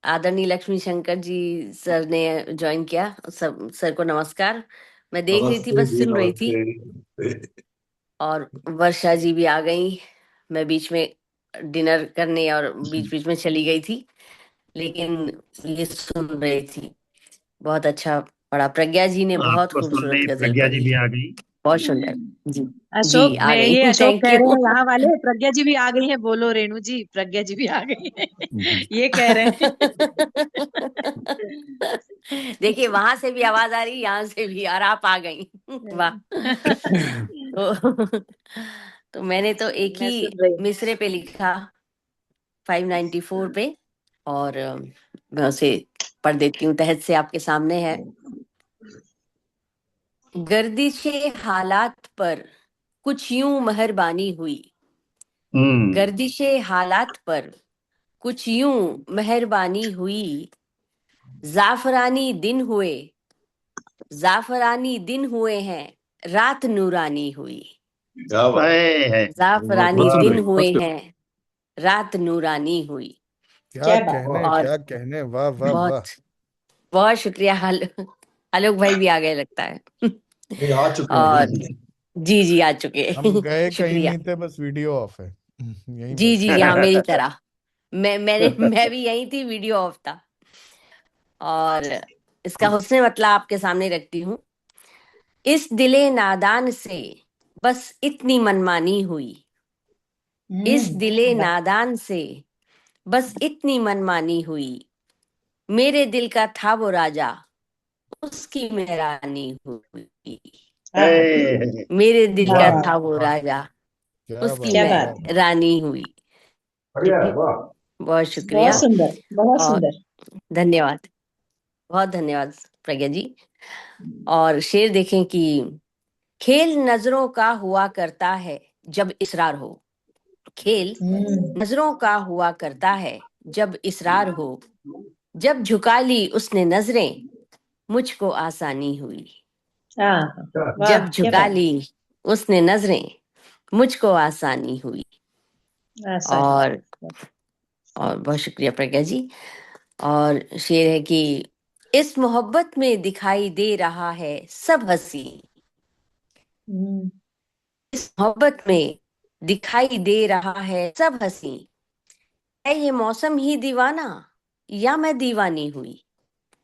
आदरणीय लक्ष्मी शंकर जी सर ने ज्वाइन किया, सब सर को नमस्कार। मैं देख रही थी, बस सुन रही थी। और वर्षा जी भी आ गई। मैं बीच में डिनर करने और बीच बीच में चली गई थी, लेकिन ये सुन रही थी। बहुत अच्छा पढ़ा। प्रज्ञा जी ने बहुत आपको खूबसूरत सुनने गजल प्रज्ञा जी पढ़ी। भी आ गई। बहुत सुंदर जी। अशोक जी आ मैं ये गई अशोक थैंक कह रहे हैं यू। यहाँ वाले, प्रज्ञा जी भी आ गई है, बोलो रेणु जी, प्रज्ञा जी भी आ गई है ये कह रहे हैं। देखिए वहां से भी आवाज आ रही, यहाँ से भी, और आप आ गई। वाह। तो मैंने तो एक मैं ही सुन रही हूँ। मिसरे पे लिखा 594 पे, और मैं उसे पढ़ देती हूँ, तहत से आपके सामने है। गर्दिशे हालात पर कुछ यूं मेहरबानी हुई, गर्दिशे हालात पर कुछ यूं मेहरबानी हुई, जाफरानी दिन हुए, जाफरानी दिन हुए हैं, रात नूरानी हुई। जाफरानी बहुत दिन सुंदर, हुए बहुत हैं, रात नूरानी हुई। क्या क्या बात है। और क्या कहने, वाह वाह वाह। बहुत बहुत शुक्रिया। आलोक भाई भी आ गए लगता है। आ चुके और हैं। जी आ चुके। हम गए कहीं शुक्रिया। नहीं थे, बस वीडियो ऑफ है यहीं जी बैठे। हाँ मेरी तरह। मैं भी यही थी, वीडियो ऑफ था। और इसका हुस्न मतलब आपके सामने रखती हूँ। इस दिले नादान से बस इतनी मनमानी हुई, इस दिले नादान से बस इतनी मनमानी हुई, मेरे दिल का था वो राजा, उसकी मैं रानी हुई। मेरे दिल का वाह था वो राजा, क्या उसकी क्या बात है, बात मैं है, रानी हुई। बढ़िया है, वाह। बहुत शुक्रिया। बहुत सुंदर, बहुत और सुंदर। धन्यवाद, बहुत धन्यवाद प्रज्ञा जी। और शेर देखें कि खेल नजरों का हुआ करता है जब इसरार हो, खेल नजरों का हुआ करता है जब इसरार हो, जब झुका ली उसने नजरें मुझको आसानी हुई, वाह जब क्या झुका बात ली उसने नजरें मुझको आसानी हुई। है। आसानी। और बहुत शुक्रिया प्रज्ञा जी। और शेर है कि इस मोहब्बत में दिखाई दे रहा है सब हंसी, इस मोहब्बत में दिखाई दे रहा है सब हंसी, है ये मौसम ही दीवाना या मैं दीवानी हुई,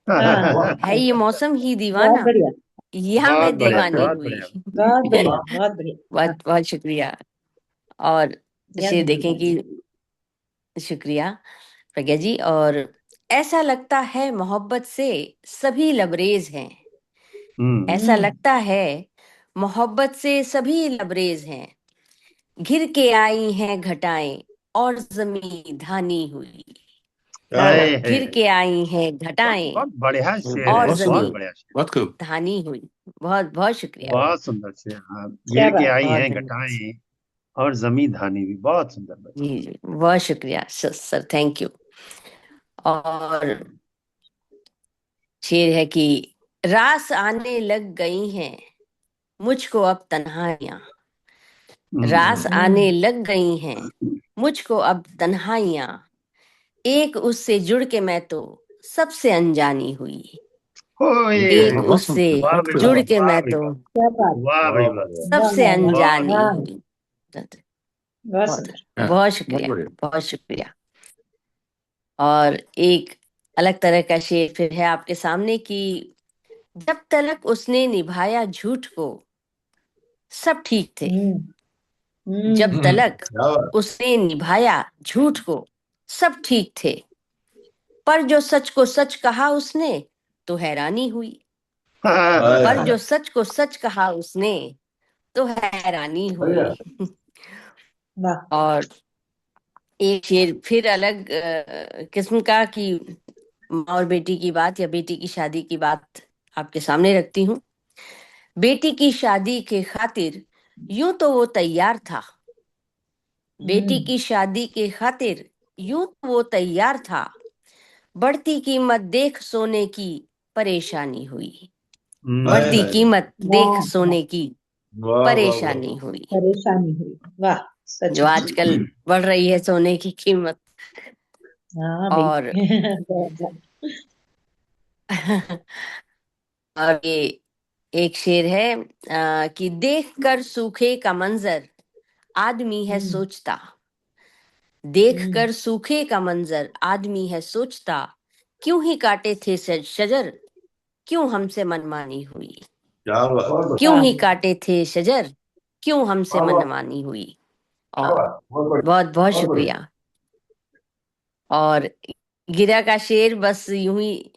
है ये मौसम ही बहुत दीवाना बढ़िया, या मैं बहुत बढ़िया, दीवानी बहुत हुई। बढ़िया। बहुत बढ़िया, बहुत बढ़िया। बहुत बहुत शुक्रिया। और या शेर नहीं देखें दीवानी। कि शुक्रिया प्रज्ञा जी। और ऐसा लगता है मोहब्बत से सभी लबरेज हैं, ऐसा लगता है मोहब्बत से सभी लबरेज हैं, घिर के आई हैं घटाएं और जमी धानी हुई, घिर के आई हैं घटाएं बहुत बढ़िया शेर है, और बहुत सुंदर, जमी बहुत बढ़िया शेर, बहुत खूब। धानी हुई। बहुत बहुत शुक्रिया, बहुत सुंदर शेर। हाँ, क्या गिर के बात आई बहुत हैं धन्यवाद। घटाएं और जमी धानी भी, बहुत सुंदर भाई। जी बहुत शुक्रिया सर, थैंक यू। और शेर है कि रास आने लग गई हैं मुझको अब तन्हाइयां, रास आने लग गई हैं मुझको अब तन्हाइयां, एक उससे जुड़ के मैं तो सबसे अनजानी हुई, एक बहुत उससे सुंदर, वाह बहुत भाई खूब। वाह, जुड़ के वाह मैं भाई तो वाह, क्या बात, वाह वाह भाई वाह वाह, वाह। सबसे वाह वाह वाह, अनजानी हाँ हुई। बहुत बहुत सुंदर। हाँ, बहुत बहुत शुक्रिया, बढ़िया। बहुत शुक्रिया। और एक अलग तरह का शेर फिर है आपके सामने कि जब तलक उसने निभाया झूठ को सब ठीक थे, जब तलक क्या बात। उसने निभाया झूठ को सब ठीक थे, पर जो सच को सच कहा उसने तो हैरानी हुई, पर जो सच को सच कहा उसने तो हैरानी बढ़िया। हुई। वाह और एक शेर फिर अलग किस्म का कि माँ और बेटी की बात या बेटी की शादी की बात आपके सामने रखती हूँ। बेटी की शादी के खातिर यूं तो वो तैयार था, बेटी की शादी के खातिर यूं तो वो तैयार था, बढ़ती कीमत देख सोने की परेशानी हुई, बढ़ती कीमत देख वाह सोने की वाह वाह वाह। परेशानी हुई, परेशानी हुई, वाह सच जो में। आजकल बढ़ रही है सोने की कीमत। हाँ भाई और बहुत ज्यादा। और ये एक शेर है कि देख कर सूखे का मंजर आदमी है सोचता, देख कर सूखे का मंजर आदमी है सोचता, क्यों ही काटे थे शजर, क्यों हमसे मनमानी हुई, क्या बात बहुत क्यों बढ़िया। ही काटे थे शजर, क्यों हमसे वाह वाह मनमानी हुई। वाह और वाह, बहुत बढ़िया बहुत बहुत बहुत बढ़िया। शुक्रिया। और गिरा का शेर बस यूं ही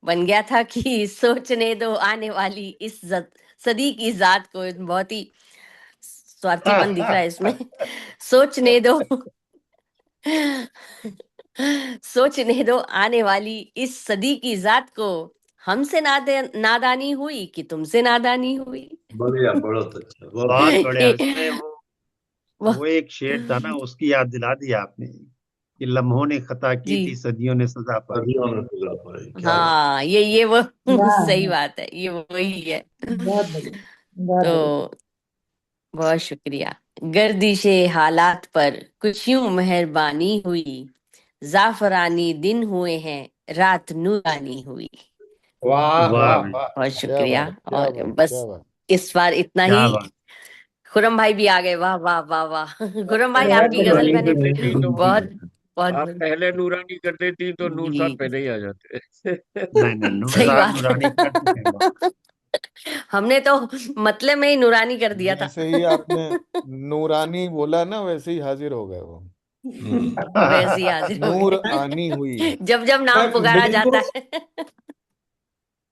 बन गया था कि सोचने दो आने वाली इस सदी की जात को। बहुत ही स्वार्थीपन दिख रहा है इसमें। सोचने दो सोचने दो आने वाली इस सदी की जात को, हमसे नादानी हुई कि तुमसे नादानी हुई। बढ़िया, बहुत अच्छा, बहुत बहुत बढ़िया। ये इसमें वो वो एक शेर था ना, उसकी याद दिला दी आपने कि लम्हों ने खता की जी थी, सदियों ने सजा पाई। सदियों ने सजा पाई। क्या बात। हाँ, ये वो वाह सही बात है, ये वही है। बहुत बढ़िया बहुत बढ़िया। तो बहुत शुक्रिया। गर्दिशे हालात पर कुछ यूं मेहरबानी हुई, जाफरानी दिन हुए हैं रात नूरानी हुई। वाह वाह वाह भाई, वाह। बहुत क्या शुक्रिया। बात, क्या और बात, बस क्या बात। इस बार इतना क्या ही। बात। खुरम भाई भी आ गए। वाह वाह वाह वाह। खुरम भाई, बहुत आपकी गजल बढ़िया। नूरानी मैंने कर देती तो बहुत बहुत आप पहले नूरानी कर देती तो नूर साहब जी पहले ही आ जाते। नहीं नहीं, नूर सही साहब बात नूरानी कर चुके हैं बहुत। है। हमने तो मतलब में ही नूरानी कर दिया था। जैसे ही आपने नूरानी बोला ना, वैसे ही हाजिर हो गए वो। वैसे ही हाजिर हो नूर गए। आनी हुई। जब जब नाम मैं पुकारा मेन जाता कोर्स है।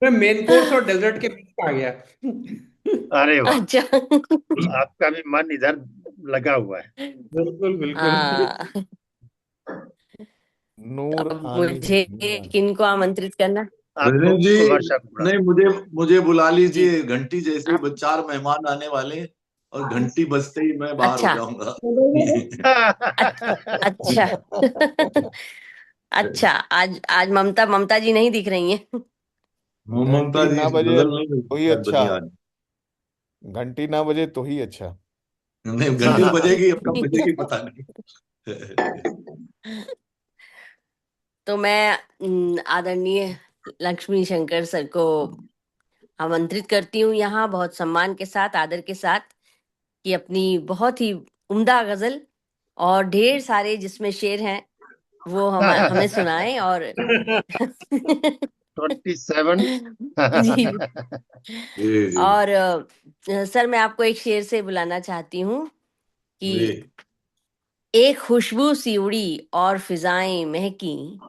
मैं मेन कोर्स और डेजर्ट के बीच में आ गया। अरे वाह, अच्छा। आपका भी मन इधर लगा हुआ है। बिल्कुल बिल्कुल। हाँ, नूर अब आनी हुई, मुझे नूर आनी। किनको आमंत्रित करना। आपको रजनी जी, वर्षा को बुला। नहीं, मुझे मुझे बुला जी, लीजिए। घंटी जैसे आप। ही 4 मेहमान आने वाले हैं, और घंटी बजते ही मैं बाहर हो अच्छा जाऊंगा। अच्छा। अच्छा, आज आज ममता ममता जी नहीं दिख रही हैं। ममता घंटी जी ना बजे गजल नहीं तो ही शायद अच्छा। बजी आज। घंटी ना बजे तो ही अच्छा। नहीं, घंटी बजेगी, अब कब बजेगी पता नहीं। तो मैं आदरणीय लक्ष्मी शंकर सर को आमंत्रित करती हूँ यहाँ बहुत सम्मान के साथ, आदर के साथ, कि अपनी बहुत ही उम्दा गजल और ढेर सारे जिसमें शेर हैं वो हमें सुनाएं। और 27। जी। जी जी और सर, मैं आपको एक शेर से बुलाना चाहती हूँ कि जी। एक खुशबू सी उड़ी और फिजाएं महकी,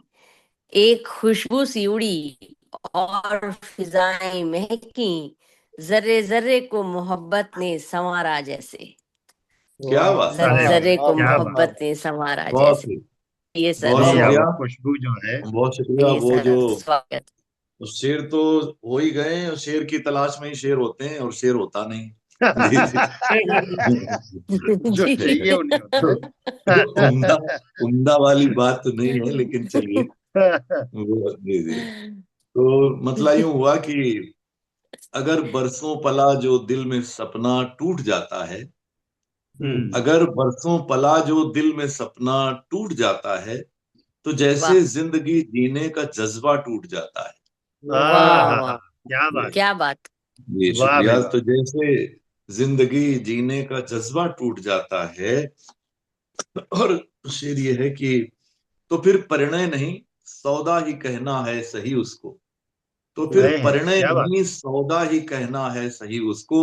एक खुशबू सी उड़ी और फिजाएं महकी, जर्रे जर्रे को मोहब्बत ने संवारा जैसे। क्या वाह बात। जर्रे अरे वाह जर्रे वाह, को वाह क्या वाह बात। वाह। मोहब्बत ने संवारा बहुत जैसे। ही, ये सर बहुत जी हाँ, और शुक्रिया, वो खुशबू जो है। बहुत शुक्रिया। ये वो जो सर स्वागत। शेर तो हो ही गए, और शेर की तलाश में ही शेर होते हैं, और शेर होता नहीं। जी जी। जो जी। चाहिए उन्हें होता तो, तो उम्दा है। उम्दा वाली बात तो नहीं है, लेकिन चलिए। जी जी। तो मतलब यूं हुआ कि अगर बरसों पला जो दिल में सपना टूट जाता है, अगर बरसों पला जो दिल में सपना टूट जाता है, तो जैसे वाह जिंदगी जीने का जज्बा टूट जाता है। वाह हाँ, वाह, क्या बात। क्या बात। जी वाह भाई शुक्रिया। वाह। तो जैसे जिंदगी जीने का जज्बा टूट जाता है, और शेर ये है कि तो फिर परिणय नहीं, सौदा ही कहना है सही उसको। तो फिर है परिणय क्या बात। नहीं, सौदा ही कहना है सही उसको।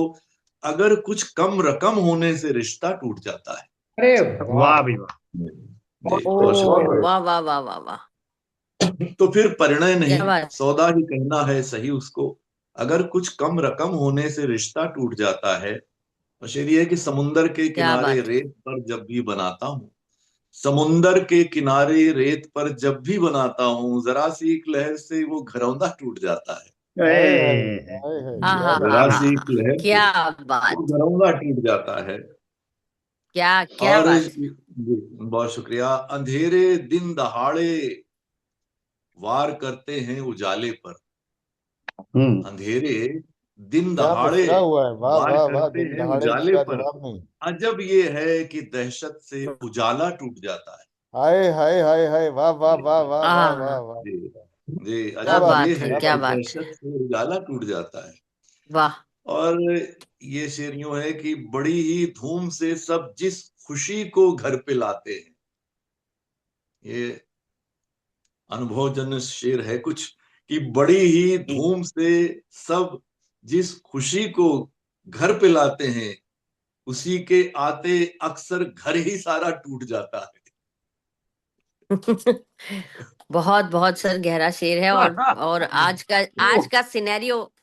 अगर कुछ कम रकम होने से रिश्ता टूट जाता है। अरे वाह। वाह भाई वाह। जी, ओ बहुत बहुत शुक्रिया। बढ़िया। वाह वाह वाह वाह वाह, तो फिर परिणय क्या नहीं, बात। सौदा ही कहना है सही उसको। अगर कुछ कम रकम होने से रिश्ता टूट जाता है। और शेर ये है कि समुंदर के क्या किनारे बात। रेत पर जब भी बनाता हूँ, समुंदर के किनारे रेत पर जब भी बनाता हूँ, जरा सी एक लहर से वो घरौंदा टूट जाता है। हाय हाय ए, हाय हाय, हाँ क्या हाँ बात। हाँ जरा हाँ सी एक हाँ, लहर से क्या वो बात। घरौंदा टूट जाता है। क्या क्या और बात। जी, बहुत शुक्रिया। अंधेरे दिन दहाड़े वार करते हैं उजाले पर, हम्म। अंधेरे दिन क्या दहाड़े मिसरा हुआ है, वाह वार वाह वाह। करते दिन हैं दहाड़े उजाले का पर। जवाब नहीं। अजब ये है कि दहशत से उजाला टूट जाता है। हाय हाय हाय हाय, वाह वाह वाह वाह वाह वाह आ वाह। जी जी। क्या क्या अजब बात ये बात है, है, है क्या क्या कि बात है। बात है। दहशत से उजाला टूट जाता है। वाह और ये शेर यूं है कि बड़ी ही धूम से सब जिस खुशी को घर पे लाते हैं, ये अनुभवजन्य शेर है कुछ, कि बड़ी ही धूम से सब जिस खुशी को घर पे लाते हैं उसी के आते अक्सर घर ही सारा टूट जाता है। बहुत बहुत सर गहरा शेर है, और आज का सिनेरियो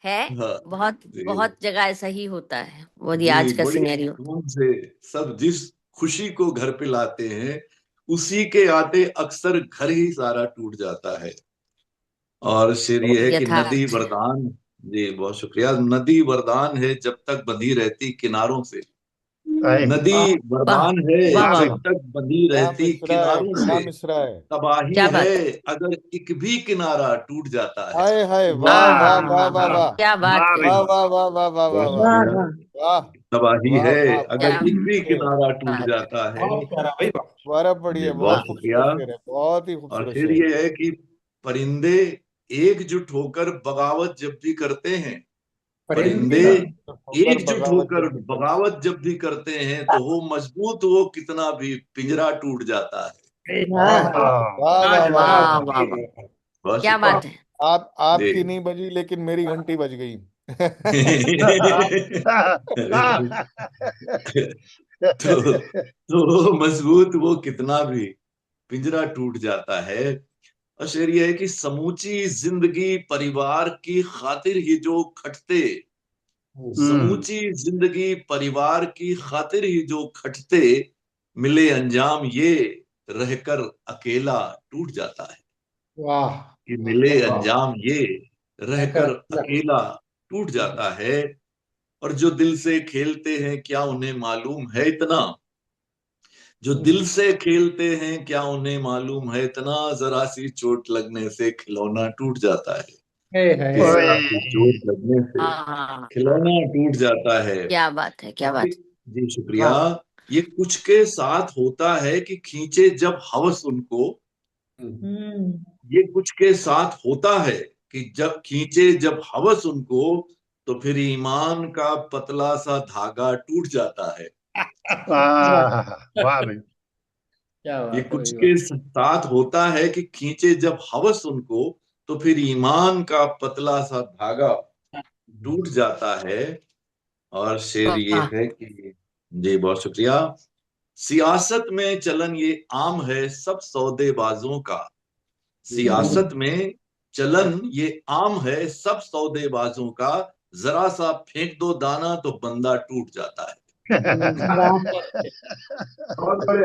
है। हाँ बहुत जी बहुत जगह ऐसा ही होता है, वो ये जी, आज का बड़ी सिनेरियो। सुकून से सब जिस खुशी को घर पे लाते हैं उसी के आते अक्सर घर ही सारा टूट जाता है। और शेर ये है कि नदी यथार्थ। वरदान, जी बहुत शुक्रिया, नदी वरदान है जब तक बंधी रहती किनारों से। नदी वाह वरदान है वाह वाह जब वाह, तक बंधी क्या रहती मिसरा है, किनारों क्या से। मिसरा है। तबाही क्या है बात है, अगर एक भी किनारा टूट जाता है। हाय हाय, वाह वाह वाह वाह वाह, क्या बात है, वाह वाह वाह वाह वाह वाह बहुत वाह वाह शुक्रिया। वाह वाह तबाही वाह है वाह, क्या अगर बड़ा एक भी शेर है, किनारा टूट बात है। जाता है। बहुत प्यारा भाई, वाह। बड़ा बढ़िया, जी बहुत बहुत शुक्रिया। खूबसूरत शेर है, बहुत ही और खूबसूरत फिर शेर है। ये है कि परिंदे एकजुट होकर बगावत जब भी करते हैं, परिंदे परिंदे होकर एकजुट बगावत होकर जब भी करते बगावत जब भी करते हैं तो वो मजबूत, वो कितना भी पिंजरा टूट जाता है। वाह वाह वाह वाह वाह वाह वाह। वाह वाह, बहुत क्या शुक्रिया बात है। आप जी। आपकी नहीं बजी लेकिन मेरी घंटी बज गई। तो मजबूत वो कितना भी पिंजरा टूट जाता है। और शेर ये है कि समूची जिंदगी परिवार की खातिर ही जो खटते, समूची जिंदगी परिवार की खातिर ही जो खटते, मिले अंजाम ये रहकर अकेला टूट जाता है। वाह, कि मिले वाह, अंजाम ये रहकर रहकर अकेला टूट जाता है। और जो दिल से खेलते हैं क्या उन्हें मालूम है इतना, जो दिल से खेलते हैं क्या उन्हें मालूम है इतना, जरा सी चोट लगने से खिलौना टूट जाता है। कि है। जरा सी चोट लगने से हाँ हाँ, खिलौना टूट जाता है। क्या बात है, क्या बात है। जी शुक्रिया। वाह। ये कुछ के साथ होता है कि खींचे जब हवस उनको, ये कुछ के साथ होता है कि जब खींचे जब हवस उनको, तो फिर ईमान का पतला सा धागा टूट जाता है। वाह भाई। क्या ये बात है कुछ भाई, वाह। के साथ होता है कि खींचे जब हवस उनको, तो फिर ईमान का पतला सा धागा टूट जाता है। और शेर ये वाह, है कि, जी बहुत शुक्रिया, सियासत में चलन ये आम है सब सौदेबाजों का, सियासत में चलन ये आम है सब सौदेबाजों का, जरा सा फेंक दो दाना तो बंदा टूट जाता है। वाह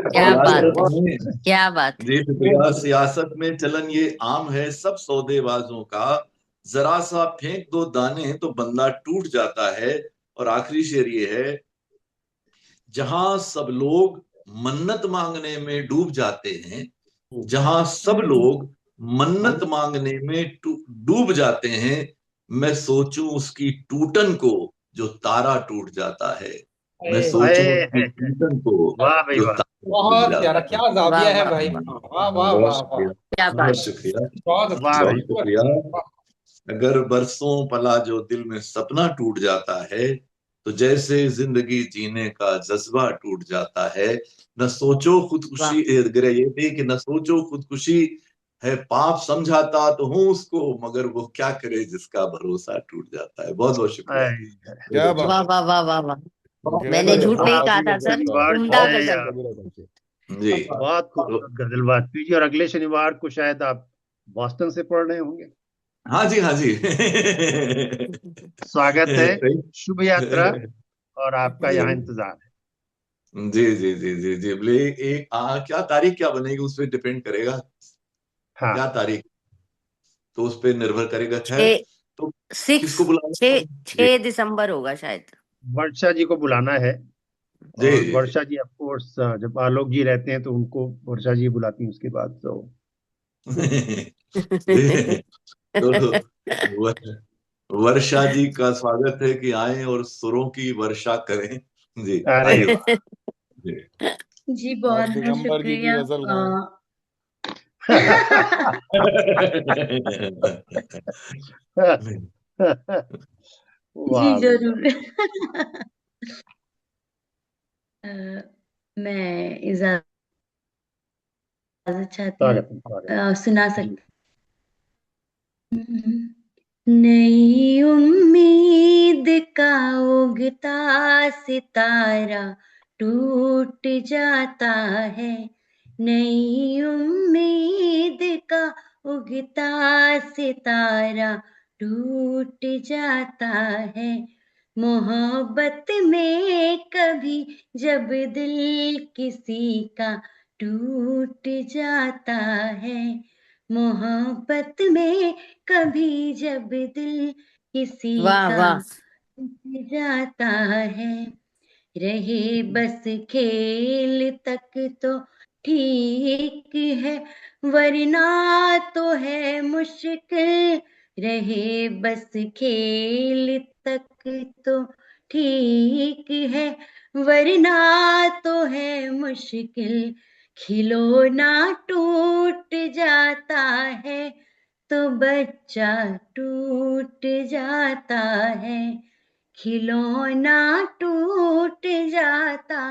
क्या सियासत बात है, में, क्या बात है। जी शुक्रिया, सियासत में चलन ये आम है सब सौदेबाजों का, जरा सा फेंक दो दाने तो बंदा टूट जाता है। और आखिरी शेर ये है, जहां सब लोग मन्नत मांगने में डूब जाते हैं, जहां सब लोग मन्नत मांगने में डूब जाते हैं, मैं सोचूं उसकी टूटन को जो तारा टूट जाता है, मैं सोचूं उसकी टूटन को वाह भाई जो वाह। तारा टूट बहुत प्यारा, जाता है। क्या वाह जाविया है वाह भाई, वाह, वाह वाह बहुत वाह वाह। शुक्रिया, क्या बात बहुत शुक्रिया, बहुत अच्छा, वाह भाई। बहुत शुक्रिया। अगर बरसों पला जो दिल में सपना टूट जाता है, तो जैसे जिंदगी जीने का जज्बा टूट जाता है। न सोचो वाह। खुदकुशी, अगर ये थी कि न सोचो खुदकुशी है पाप, समझाता तो हूं उसको, मगर वो क्या करे जिसका भरोसा टूट जाता है। बहुत बहुत शुक्रिया। क्या बात वाह है, वाह वाह वाह वाह, मैंने गिरफ्तार झूठ नहीं बहुत कहा ही था सर, गजब बात, उम्दा बहुत ही गजल। गजब बात। जी बहुत तो खूबसूरत गजल बात कीजिए। और अगले शनिवार को शायद आप बॉस्टन से पढ़ रहे होंगे। हाँ जी, हाँ जी। स्वागत है, सही। शुभ यात्रा, और आपका यहाँ इंतजार है। जी जी जी जी जी, बोले एक क्या तारीख क्या बनेगी उस पर डिपेंड करेगा, हाँ, क्या तारीख, तो उस पर निर्भर करेगा। खैर, छः तो सिक्स किसको बुलाना है? जी 6 दिसंबर होगा शायद। वर्षा जी को बुलाना है। जी और जी जी। वर्षा जी ऑफ कोर्स जब आलोक जी रहते हैं तो उनको वर्षा जी बुलाती हैं उसके बाद। तो जी, तो वर्षा जी का स्वागत है कि आए और सुरों की वर्षा करें। जी अरे आइए। वाह। जी। जी और बहुत बहुत दिगंबर जी की शुक्रिया। गजल गाएं। जी वाह भाई वाह। जरूर। अ, मैं इजाजत चाहती स्वागत है, स्वागत हूँ, सुना है जी। सकती हूँ। नई उम्मीद का उगता सितारा टूट जाता है, नई उम्मीद का उगता सितारा टूट जाता है। मोहब्बत में कभी जब दिल किसी का टूट जाता है, मोहब्बत में कभी जब दिल किसी वाह का वाह। टूट जाता है, रहे बस खेल तक तो ठीक है, वरना तो है मुश्किल, रहे बस खेल तक तो ठीक है, वरना तो है मुश्किल, खिलौना टूट जाता है तो बच्चा टूट जाता है, खिलौना टूट जाता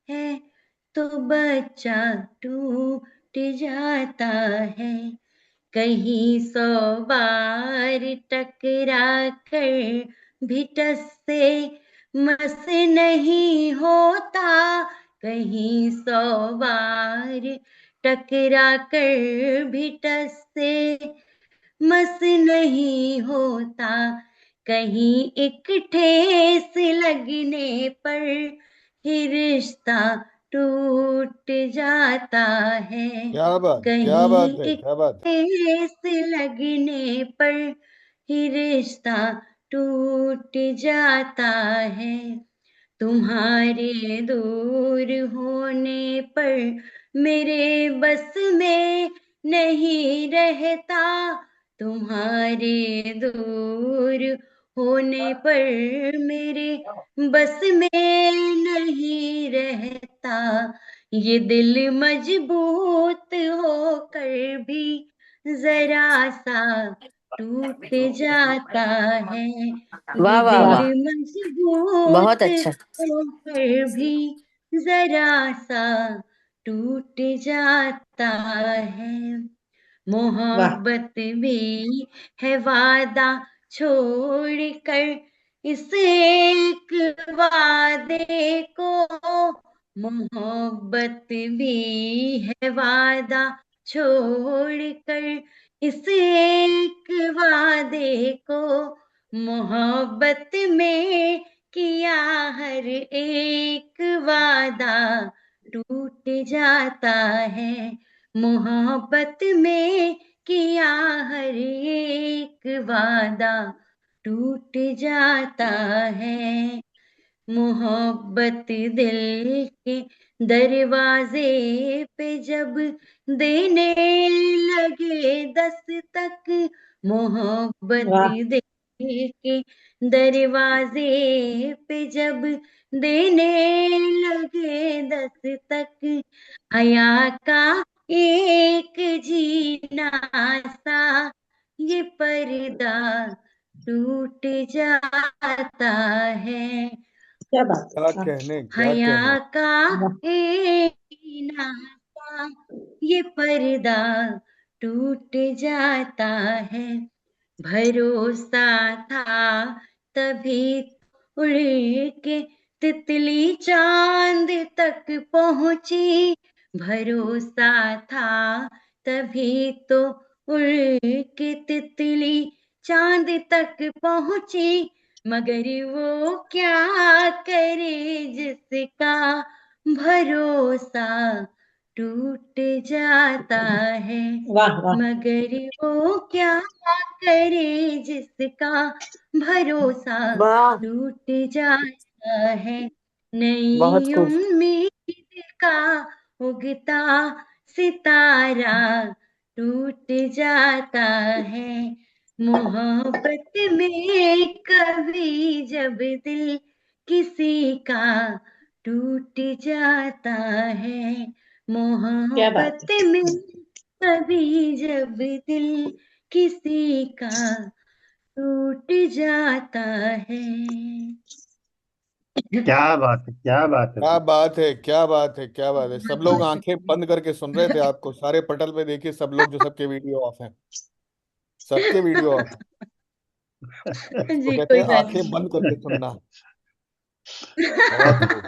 है तो बच्चा टूट जाता है। कहीं 100 बार टकरा कर भी टस से मस नहीं होता, कहीं 100 बार टकरा कर भी टस से मस नहीं होता, कहीं एक ठेस लगने पर ही रिश्ता टूट जाता है, क्या बात कहीं है, एक क्या बात है। ठेस लगने पर ही रिश्ता टूट जाता है। तुम्हारे दूर होने पर मेरे बस में नहीं रहता, तुम्हारे दूर होने पर मेरे बस में नहीं रहता, ये दिल मजबूत होकर भी जरा सा टूट जाता है, वाह ये वाह दिल वाह, बहुत मजबूत अच्छा। होकर भी जरा सा टूट जाता है। वाह मोहब्बत भी है वादा छोड़कर इस एक वादे को, मोहब्बत भी है वादा छोड़कर इस एक वादे को, मोहब्बत में किया हर एक वादा टूट जाता है, मोहब्बत में किया हर एक वादा टूट जाता है, मोहब्बत दिल के दरवाजे पे जब देने लगे दस्तक, मोहब्बत वाह दिल के दरवाजे पे जब देने लगे दस्तक, हया का एक जीना सा ये पर्दा टूट जाता है, क्या बात है। क्या वाह कहने, क्या कहने। हया का वाह एक जीना सा ये पर्दा टूट जाता है, भरोसा था तभी उड़ के तितली चांद तक पहुंची, भरोसा था तभी तो उड़ के तितली चांद तक पहुंची, मगर वो क्या करे जिसका भरोसा टूट जाता है, वाह वाह मगर वो क्या करे जिसका भरोसा वाह, टूट जाता है, बहुत नई खूब। उम्मीद का उगता सितारा टूट जाता है, मोहब्बत में कभी जब दिल किसी का टूट जाता है, क्या बात मोहब्बत है। में कभी जब दिल किसी का टूट जाता है। क्या बात है, क्या बात है क्या भाई। बात है, क्या बात है, क्या बात है। सब लोग आंखें बंद करके सुन रहे थे आपको, सारे पटल पे देखिए सब लोग, जो सबके वीडियो ऑफ हैं, सबके वीडियो ऑफ हैं। तो जी, कहते कोई हैं बात आंखें नहीं। बंद करके सुनना। बहुत खूब,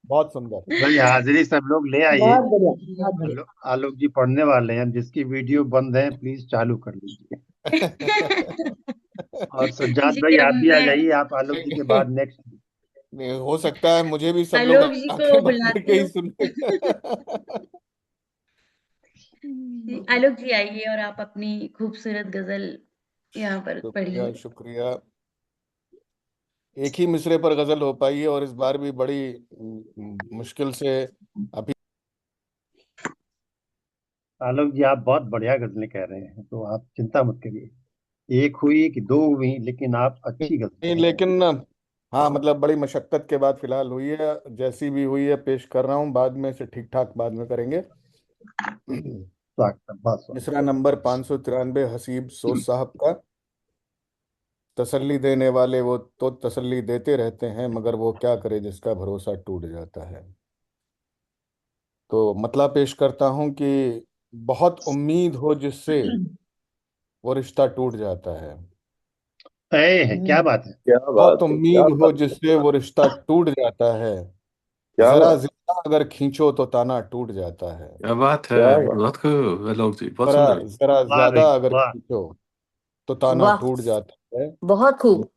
बहुत सुंदर। भाई हाजिरी सब लोग ले आइए। बहुत बढ़िया, बहुत बढ़िया। आलोक जी पढ़ने वाले हैं, जिसकी वीडियो बंद है प्लीज चालू कर लीजिए। और सज्जाद जी, भाई अब आप भी आ मैं जाइए, आप आलोक जी के बाद नेक्स्ट। नहीं, हो सकता है मुझे भी सब लोग आलोक जी को आंखें बंद करके बुलाती ही हूँ। सुने। जी, आलोक जी आइए और आप अपनी खूबसूरत गजल यहाँ पर शुक्रिया, पढ़िए। शुक्रिया। एक ही मिसरे पर गजल हो पाई है और इस बार भी बड़ी मुश्किल से अभी। आलोक जी आप बहुत बढ़िया गजलें कह रहे हैं, तो आप चिंता मत करिए। एक हुई कि दो हुई, लेकिन आप अच्छी गजलें नहीं, कह रहे हैं। लेकिन हाँ मतलब बड़ी मशक्कत के बाद फिलहाल हुई है, जैसी भी हुई है पेश कर रहा हूँ, बाद में से ठीक ठाक बाद में करेंगे। स्वागत, बहुत स्वागत। मिसरा नंबर 593 हसीब सोज साहब का। तसल्ली देने वाले वो तो तसल्ली देते रहते हैं, मगर वो क्या करे जिसका भरोसा टूट जाता है। तो मतलब पेश करता हूं कि बहुत उम्मीद हो जिससे वो रिश्ता टूट जाता है। है क्या बात है। क्या बहुत बात है, क्या उम्मीद हो बात है, जिससे वो रिश्ता टूट जाता है। क्या जरा बात, जिंदा अगर खींचो तो ताना टूट जाता है। क्या बात है, क्या बात। बहुत खूब आलोक जी, बहुत जरा सुंदर। जरा वाह ज्यादा भाई अगर वाह। खींचो तो ताना वाह, टूट जाता है। बहुत खूब।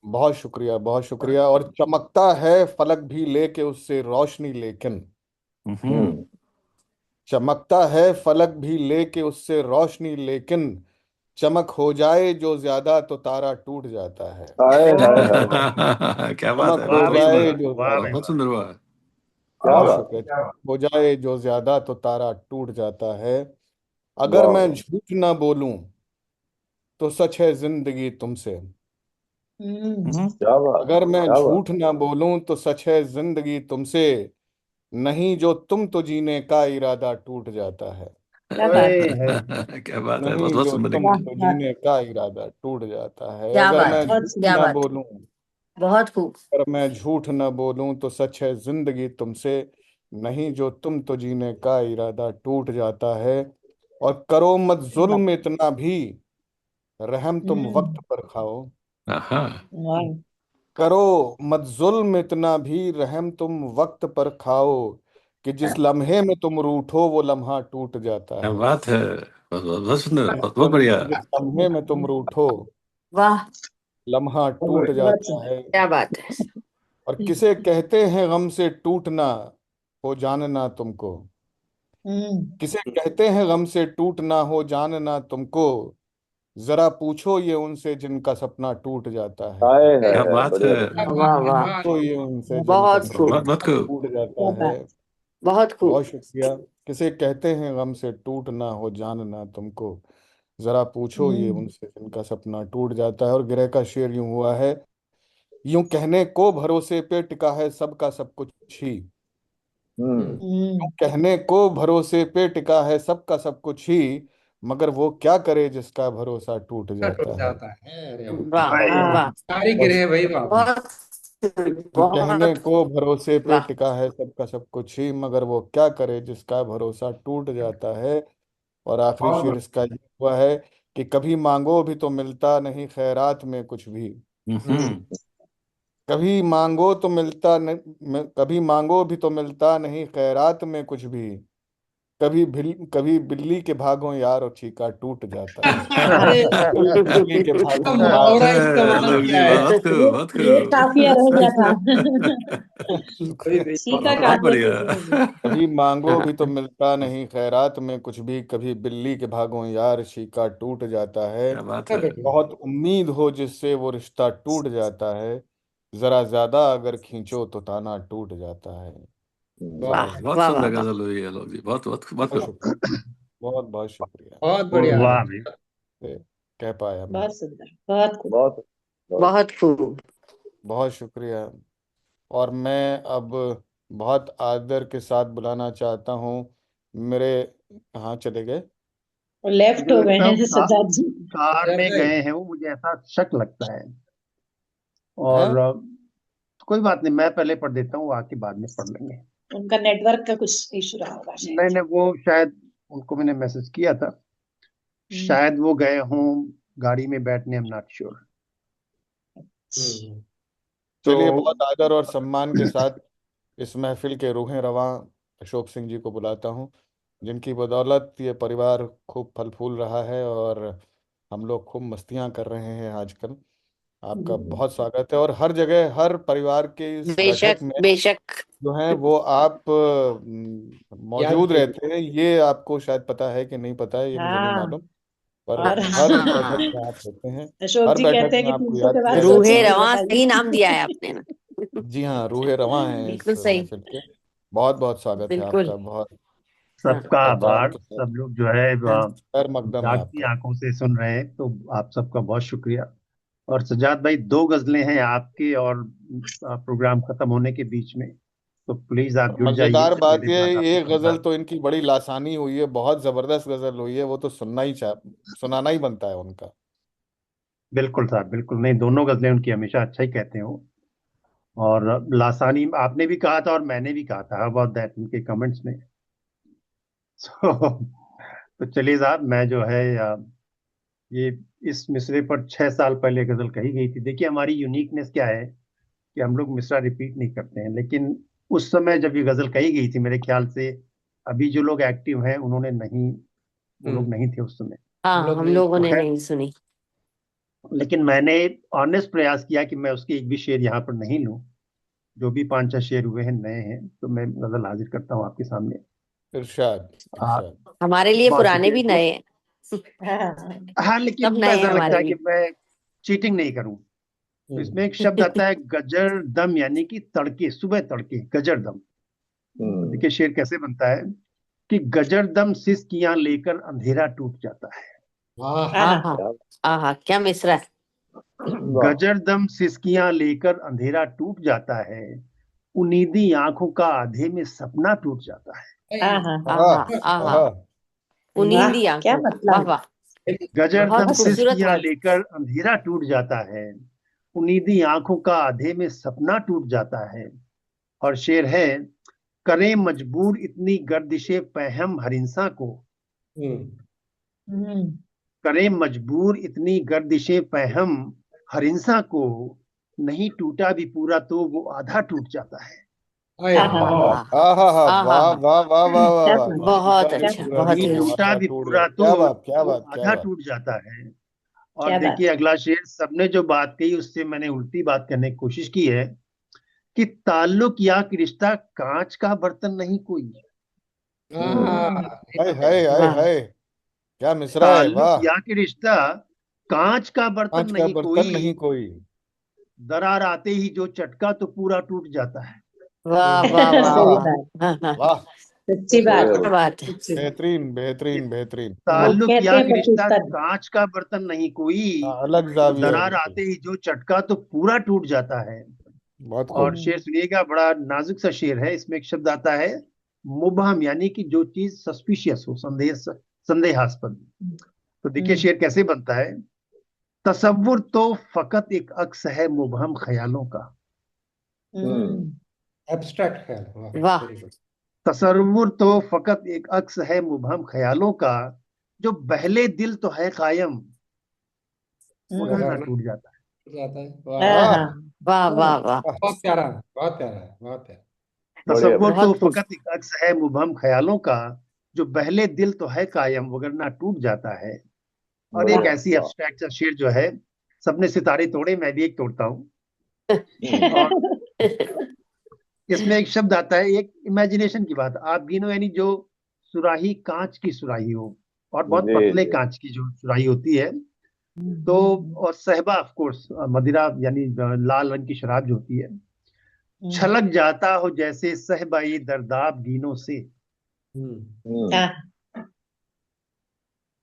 बहुत शुक्रिया, बहुत शुक्रिया। और चमकता है फलक भी लेके उससे रोशनी, लेकिन हम्म। चमकता है फलक भी लेके उससे रोशनी, लेकिन चमक हो जाए जो ज्यादा तो तारा टूट जाता है। हाय हाय हाय, क्या बात चमक है, हो वाह बहुत भाई जाए सुंदर, वाह, जो वाह ज्यादा। भाई बहुत वाह। सुंदर हुआ। क्या बहुत बात। शुक्रिया। चमक हो जाए जो ज्यादा तो तारा टूट जाता है। अगर वाह मैं वाह, झूठ ना बोलूं तो सच है जिंदगी तुमसे। क्या बात, अगर मैं क्या बात। झूठ ना बोलूं तो सच है जिंदगी तुमसे, नहीं जो तुम तो जीने का इरादा टूट जाता है। क्या बात ओए है। है। क्या बात है, बहुत नहीं बहुत जो सुंदर तुम वाह एकदम। तो वाह, जीने का इरादा टूट जाता है। क्या अगर बात मैं है, बहुत झूठ क्या ना सुंदर। बात है, बोलूं बहुत खूब। अगर मैं झूठ ना बोलूं तो सच है जिंदगी तुमसे, नहीं जो तुम तो जीने का इरादा टूट जाता है। और करो मत जुल्म इतना भी, रहम तुम वक्त पर खाओ। हाँ, वाह। करो मत जुल्म इतना भी, रहम तुम वक्त पर खाओ, कि जिस लम्हे में तुम रूठो वो लम्हा टूट जाता क्या है। बात है, बहुत बहुत बहुत सुंदर, बहुत बहुत बढ़िया। जिस लम्हे में तुम रूठो वाह, लम्हा टूट बहुत जाता सुंदर। है। क्या बात है। और किसे कहते हैं गम से टूटना, हो जानना तुमको। किसे कहते हैं गम से टूटना, हो जानना तुमको। जरा पूछो ये उनसे जिनका सपना टूट जाता है। क्या हाय, बात है, बढ़िया बढ़िया। वाह वाह वाह वाह, वाह। पूछो ये उनसे जिनका बहुत सपना खूब, बहुत बहुत खूब। टूट जाता क्या है। बात। बहुत खूब। बहुत शुक्रिया। किसे कहते हैं गम से टूटना, हो जानना तुमको। जरा पूछो ये उनसे जिनका सपना टूट जाता है। और गिरह का शेर यूं हुआ है, यूं कहने को भरोसे पे टिका है सबका सब कुछ ही। यूं कहने को भरोसे पे टिका है सबका सब कुछ ही, मगर वो क्या करे जिसका भरोसा टूट टूट जाता है। जाता है, अरे वाह। वाह भाई वाह, कारीगर बहुत है भाई, शुक्रिया। वाह भाई। बहुत यूं कहने बहुत को भरोसे पे वाह। टिका है सबका सब कुछ ही, मगर वो क्या करे जिसका भरोसा टूट जाता है। और आखिरी शेर इसका ये हुआ है कि कभी मांगो भी तो मिलता नहीं खैरात में कुछ भी। हम्म। कभी मांगो तो मिलता नहीं, कभी मांगो भी तो मिलता नहीं खैरात में कुछ भी। कभी बिल्ली के भागों यार और चीका टूट जाता है। अरे कभी बिल्ली के क्या भागों क्या यार बात मुहावरा है इस्तेमाल आलोक किया जी, है। बहुत खूब, ये बहुत ये खूब। काफिया रह गया था। सही सही। चीका बहुत काफिया बढ़िया। कैसे रह गया। कभी मांगो भी तो मिलता नहीं खैरात में कुछ भी, कभी बिल्ली के भागों यार शीका टूट जाता है। क्या बात है, बहुत उम्मीद हो जिससे वो रिश्ता टूट जाता है, जरा ज्यादा अगर खींचो तो ताना टूट जाता है। वाह वाह बहुत वाह वाह सुंदर वाह, गजल हुई है आलोक जी, बहुत बहुत बहुत बहुत खूब। शुक्रिया, बहुत बहुत शुक्रिया बहुत बढ़िया वाह आलोक भाई। जी। से कह पाया मैं। बहुत सुंदर, बहुत खूब। बहुत बहुत। बहुत खूब। बहुत शुक्रिया। और मैं अब बहुत आदर के साथ बुलाना चाहता हूँ मेरे, कहाँ चले गए? और लेफ्ट मुझे हो गए लगता है हैं वो सज्जाद जी। कार यार में भाई, गए हैं वो, मुझे ऐसा शक लगता है। और हैं? कोई बात नहीं, मैं पहले पढ़ देता हूँ, आके बाद में पढ़ लेंगे। उनका नेटवर्क का कुछ इशू रहा होगा नहीं शायद। नहीं, वो शायद उनको मैंने मैसेज किया था, हम्म, शायद वो गए हों गाड़ी में बैठने, आई एम नॉट श्योर। हम्म। चलिए, तो बहुत आदर और सम्मान के साथ इस महफिल के रूहें रवां अशोक सिंह जी को बुलाता हूँ, जिनकी बदौलत ये परिवार खूब फल फूल रहा है और हम लोग खूब मस्तियां कर रहे हैं आजकल। आपका बहुत स्वागत है। और हर जगह, हर परिवार के इस बैठक बेशक में बेशक। जो है वो आप याद मौजूद कीजिए। रहते हैं। ये आपको शायद पता है कि नहीं पता है, ये मुझे नहीं हाँ। मालूम, पर और हर बैठक हाँ, में आप होते हैं। अशोक हर जी बैठक कहते हैं में कि आपको 300 याद के बाद किया सोचिए रूहे जाता है। फिर रवां सही बताइए। नाम दिया है आपने ना। जी हाँ, रूहे रवां हैं इस बिल्कुल सही। महफिल के। बहुत बहुत स्वागत है बिल्कुल। आपका, बहुत हाँ। सबका एहतराम आभार। के साथ सब लोग जो है हाँ। खैर मकदम है जागती आपका। आंखों से सुन रहे हैं, तो आप सबका बहुत शुक्रिया। और सजाद भाई, 2 गजलें हैं आपके और प्रोग्राम खत्म होने के बीच में, तो प्लीज आप जुड़ जाइए। मजेदार बात मेरे ये, बाद आपको ये गजल सुनना। तो इनकी बड़ी लासानी हुई है, बहुत जबरदस्त गजल हुई है, वो तो सुनाना ही बनता है उनका। बिल्कुल साहब, बिल्कुल। नहीं, दोनों गजलें उनकी हमेशा अच्छा ही कहते हो। और लासानी आपने भी कहा था और मैंने भी कहा था अबाउट दैट उनके कमेंट्स में। तो चलिए साहब, मैं जो है ये इस मिसरे पर 6 साल पहले गजल कही गई थी। देखिए, हमारी यूनिकनेस क्या है कि हम लोग मिसरा रिपीट नहीं करते हैं, लेकिन उस समय जब ये गजल कही गई थी, मेरे ख्याल से अभी जो लोग एक्टिव हैं उन्होंने नहीं, वो लोग हम्म। नहीं थे उस समय। हम हाँ, लोग हम नहीं। लोगों तो ने खैर, नहीं सुनी। लेकिन मैंने ऑनेस्ट प्रयास किया कि मैं उसके एक भी शेर यहाँ पर नहीं लूं। जो भी 5-6 शेर हुए हैं नए हैं, तो मैं गजल हाजिर करता हूँ आपके सामने। इरशाद आ, इरशाद। हमारे लिए बहुत पुराने भी शुक्रिया। नए हैं। हाँ। हाँ, सब लेकिन मैं नए हैं ऐसा लगता हमारे है कि लिए। मैं चीटिंग नहीं करूं। तो इसमें एक शब्द आता है गजर दम, यानी कि तड़के, सुबह तड़के गजर दम। तो देखिए शेर कैसे बनता है कि गजर दम सिसकियां लेकर अंधेरा टूट जाता है। वाह। आहा। आहा, क्या मिसरा है। गजर दम सिसकियां लेकर अंधेरा टूट जाता है, उनीदी आंखों का आधे में सपना टूट जाता है। आहा। आहा। आहा आहा। आहा। वाह, उनींदी क्या आंखों का, वाह मतलब। वाह। गजर बहुत दम बहुत खूबसूरत सिसकियां वर्ड। लेकर अंधेरा टूट जाता है, उनीदी आंखों का आधे में सपना टूट जाता है। और शेर है, करें मजबूर इतनी गर्दिशे पहम हर इंसान को, हम्म। हम्म। करें मजबूर इतनी गर्दिशे पहम हर इंसान को, नहीं टूटा भी पूरा तो वो आधा टूट जाता है। आए आहा। हाय। आहा। आहा हा, आहा। वाह वाह वाह वाह वाह क्या वाह बात, वाह। बहुत टूटा भी क्या अच्छा, पूरा बहुत नहीं तो ही वो अच्छा। टूटा आधा भी टूट पूरा जाए। तो क्या बात, क्या वो बात, क्या आधा बात। टूट जाता है। और क्या बात। देखिए, अगला शेर सबने जो बात कही उससे मैंने उल्टी बात करने की कोशिश की है कि ताल्लुक या कि रिश्ता कांच का बर्तन नहीं कोई। हम्म। ये हाय तो है। हाय हाय वाह। हाय, क्या मिसरा है, ताल्लुक वाह। या कि रिश्ता कांच का बर्तन कांच का नहीं बर्तन कोई, नहीं कोई। दरार आते ही जो चटका तो पूरा टूट जाता है। वाह वाह वाह सही आहा, वाह। बात, हाँ हाँ, वाह। सच्ची बात है, क्या बात है। सच्ची बात। बेहतरीन कि बेहतरीन बेहतरीन। वो ताल्लुक कहते या हैं कि पर रिश्ता टूटता नहीं। कांच का बर्तन नहीं कोई, हाँ, अलग जाविया है दरार बिल्कुल। आते ही जो चटका तो पूरा टूट जाता है। बहुत और खूब। शेर सुनिएगा, बड़ा नाजुक सा शेर है। इसमें एक शब्द आता है मुबहम, यानी कि जो चीज सस्पिशियस हो, संदेहास्पद। तो देखिए हम्म। शेर कैसे बनता है। तसव्वुर तो फकत एक अक्स है मुबहम ख्यालों का। हम्म। एब्स्ट्रैक्ट ख्याल। वाह, वाह। Very good. तसव्वुर तो फकत एक अक्स है मुबहम ख्यालों का, जो पहले दिल तो है कायम मगर ना हम्म। मगर ना टूट जाता है। जाता है। वाह। आहा। वाह वाह वाह वाह। वाह। वाह। बहुत प्यारा है, बहुत प्यारा है, बहुत प्यारा। तसव्वुर तो बहुत खूब। फकत एक अक्स है मुबहम ख्यालों का, जो पहले दिल तो है कायम मगर ना टूट जाता है। और एक वाह। ऐसी एब्स्ट्रैक्ट सा शेर जो है, सबने सितारे तोड़े मैं भी एक तोड़ता हूँ। और इसमें एक शब्द आता है, एक इमेजिनेशन की बात आप गिनो, यानी जो सुराही कांच की सुराही हो, और बहुत पतले कांच की जो सुराही होती है। तो और सहबा ऑफ कोर्स मदिरा, यानी लाल रंग की शराब जो होती है, छलक जाता हो जैसे सहबाई दर्दाब गीनों से, हम्म।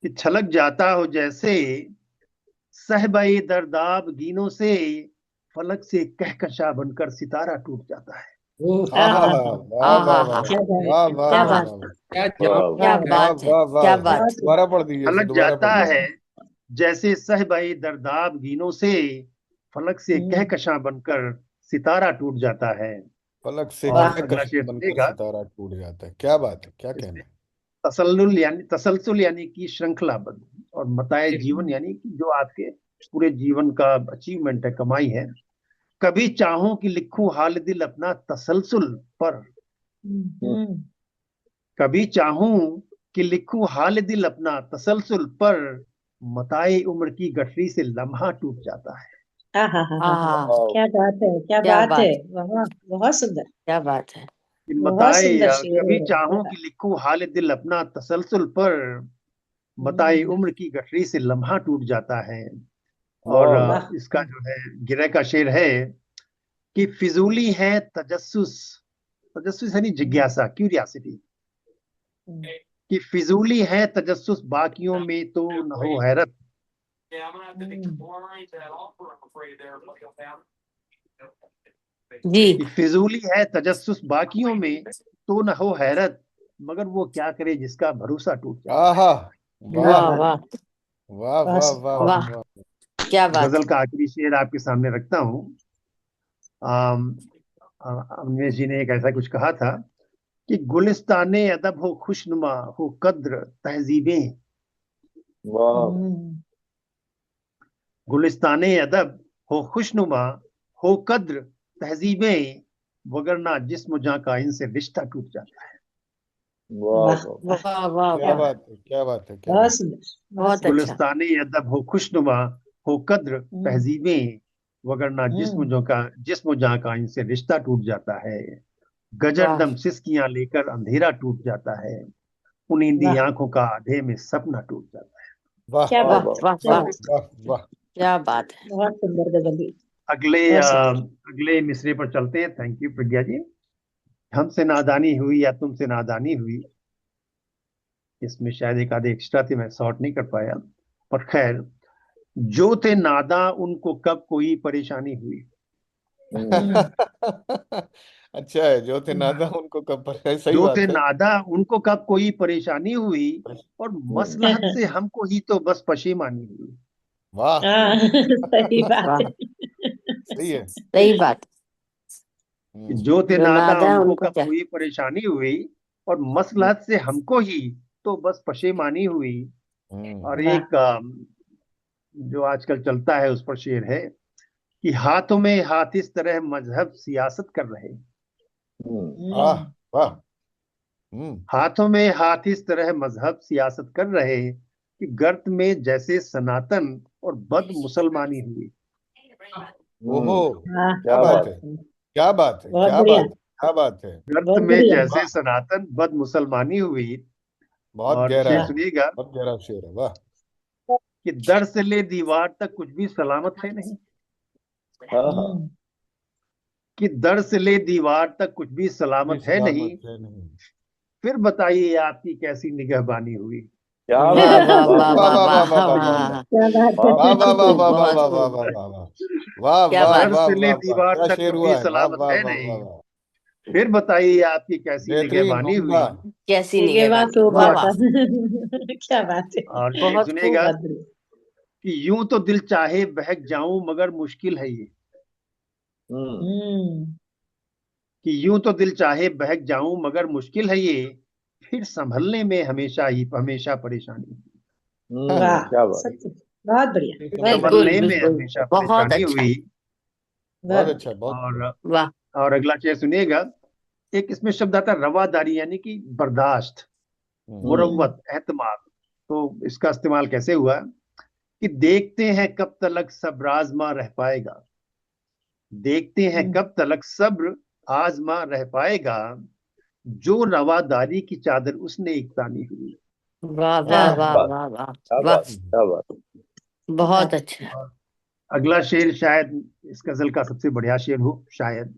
कि छलक जाता हो जैसे सहबाई दर्दाब गीनों से, फलक से कहकशा बनकर सितारा टूट जाता है। ओह, आहा आहा। हा, वाह आहा वाह हा। वाह क्या बात, वाह वाह क्या वाह आहा। बात। वाह वाह क्या जवाब क्या है। वाह बात है। वाह क्या वाह। बात है। बहुत दोबारा पढ़ दीजिए इसे, छलक दोबारा जाता पढ़ है दीजिए। जैसे सहबाई दर्दाब गीनों से, फलक से हम्म। कहकशां बनकर सितारा टूट जाता है। पलक से और वाह। अगला कहकशां शेर बनकर सुनिएगा। सितारा टूट जाता है। क्या बात है, क्या कहना इसमें है। तसल्सुल यानी कि श्रृंखलाबद्ध, और मताए जीवन यानी कि जो आपके पूरे जीवन का अचीवमेंट है, कमाई है। कभी चाहूं कि लिखूं हाल दिल अपना तसलसल पर, कभी चाहूं कि लिखूं हाल दिल अपना तसलसल पर, मताए उम्र की गठरी से लम्हा टूट जाता है। क्या बात है, क्या क्या बात है, बात, वाह, बहुत सुंदर, क्या बात है। बहुत मताए सुंदर शेर कभी है चाहूं मेरा। कि लिखूं हाल दिल अपना तसलसल पर, मताए उम्र की गठरी से लम्हा टूट जाता है। और वाह, इसका जो है गिरह का शेर है कि फिजूली है तजस्सुस, तजस्सुस यानी जिज्ञासा, क्यूरियासिटी, कि फिजूली है तजस्सुस बाकियों में तो न हो हैरत, जी। कि फिजूली है तजस्सुस बाकियों में तो न हो हैरत, मगर वो क्या करे जिसका भरोसा टूट जाता है। आहा, वाह वाह वाह वाह वाह वाह वाह, वाह। क्या बात गजल है। का आखिरी शेर आपके सामने रखता हूँ। अमरेश जी ने एक ऐसा कुछ कहा था कि गुलिस्ताने अदब हो खुशनुमा, हो कद्र तहजीबें, गुलिस्ताने अदब हो खुशनुमा, हो कद्र तहजीबें, वगरना जिस्म जां का इनसे रिश्ता टूट जाता है। वाह, वाह वाह क्या वाह, बात है, क्या बात है, क्या बहुत बात है। सुंदर, बहुत बहुत सुंदर। अच्छा। गुलिस्ताने अदब हो खुशनुमा, हो कद्र तहजीबें, वगरना जिस्म जां का इनसे रिश्ता टूट जाता है। वाह गजरदम सिसकियां लेकर अंधेरा टूट जाता है, उनींदी वाह, आंखों का आधे में सपना टूट जाता है। वाह क्या वाह बात है, वाह क्या वाह, बात है, वाह वाह। क्या बात है। बहुत सुंदर गजल भी, अगले बहुत सुंदर। अगले मिसरे पर चलते हैं। थैंक यू प्रज्ञा जी। हमसे नादानी हुई या तुमसे नादानी हुई, इसमें शायद एक आधे एक्स्ट्रा थे, मैं सॉर्ट नहीं कर पाया, पर खैर, जो थे नादा उनको कब कोई परेशानी हुई। अच्छा है, जो थे नादा उनको कब पर है, सही जो थे बात है। नादा उनको कब कोई परेशानी हुई, और मसलहत से हमको ही तो बस पशेमानी हुई। वाह, सही बात वाह, है। सही है। सही बात। कि जो थे जो नादा नादा है उनको उनको कब क्या। कोई परेशानी हुई, और मसलहत से हमको ही तो बस पशेमानी हुई। और वाह, एक जो आजकल चलता है उस पर शेर है कि हाथों में हाथ इस तरह मजहब सियासत कर रहे, वाह वाह। हाथों में हाथ इस तरह मजहब सियासत कर रहे, कि गर्त में जैसे सनातन और बद मुसलमानी हुई। ओहो, वाह, क्या बात है, क्या बात है, बहुत क्या बढ़िया, बात है, क्या बात है। गर्त बहुत में बढ़िया। जैसे वाह, सनातन बद मुसलमानी हुई। बहुत और गहरा शेर है, वाह, सुनिएगा बहुत गहरा शेर है, वाह। कि दर से ले दीवार तक कुछ भी सलामत है नहीं, कि दर से ले दीवार तक कुछ भी भी सलामत है नहीं, सलामत है नहीं। फिर बताइए आपकी कैसी निगहबानी हुई। वाह वाह वाह वाह वाह वाह वाह वाह वाह वाह वाह, क्या बात है। वाह वाह वाह वाह वाह बहुत वाह वाह खूब, वाह वाह वाह वाह क्या वाह दर बात वाह है। से ले वाह वाह, दीवार क्या तक शेर कुछ भी हुआ है, वाह सलामत वाह है वाह वाह नहीं, वाह। फिर बताइए आपकी कैसी बेहतरीन, निगहबानी उम्दा। हुई। कैसी ये बात निगहबानी, तो वाह बात वाह, है। क्या बात है, और शेर बहुत खूब। सुनेगा बहुत बढ़िया। कि यूं तो दिल चाहे बहक जाऊं मगर मुश्किल है ये, हम्म, कि यूं तो दिल चाहे बहक जाऊं मगर मुश्किल है ये, फिर संभलने में हमेशा परेशानी, वाह, सत्य, बहुत बढ़िया, वेरी गुड, बिल्कुल संभलने में बिल्कुल, हमेशा बहुत परेशानी अच्छा। हुई। बहुत बहुत अच्छा, बढ़िया। बहुत और बढ़िया। वाह और अगला शेर सुनिएगा। एक इसमें शब्द आता है रवादारी, यानी कि बर्दाश्त, मुरव्वत, एतमाद। तो इसका इस्तेमाल कैसे हुआ कि देखते हैं कब तलक सब्र आजमा रह पाएगा, देखते हैं कब तलक सब्र आजमा रह पाएगा, जो रवादारी की चादर उसने एक तानी हुई। वाह वाह वाह वाह वाह वाह, बहुत अच्छा। और अगला शेर शायद इस गजल का सबसे बढ़िया शेर हो शायद,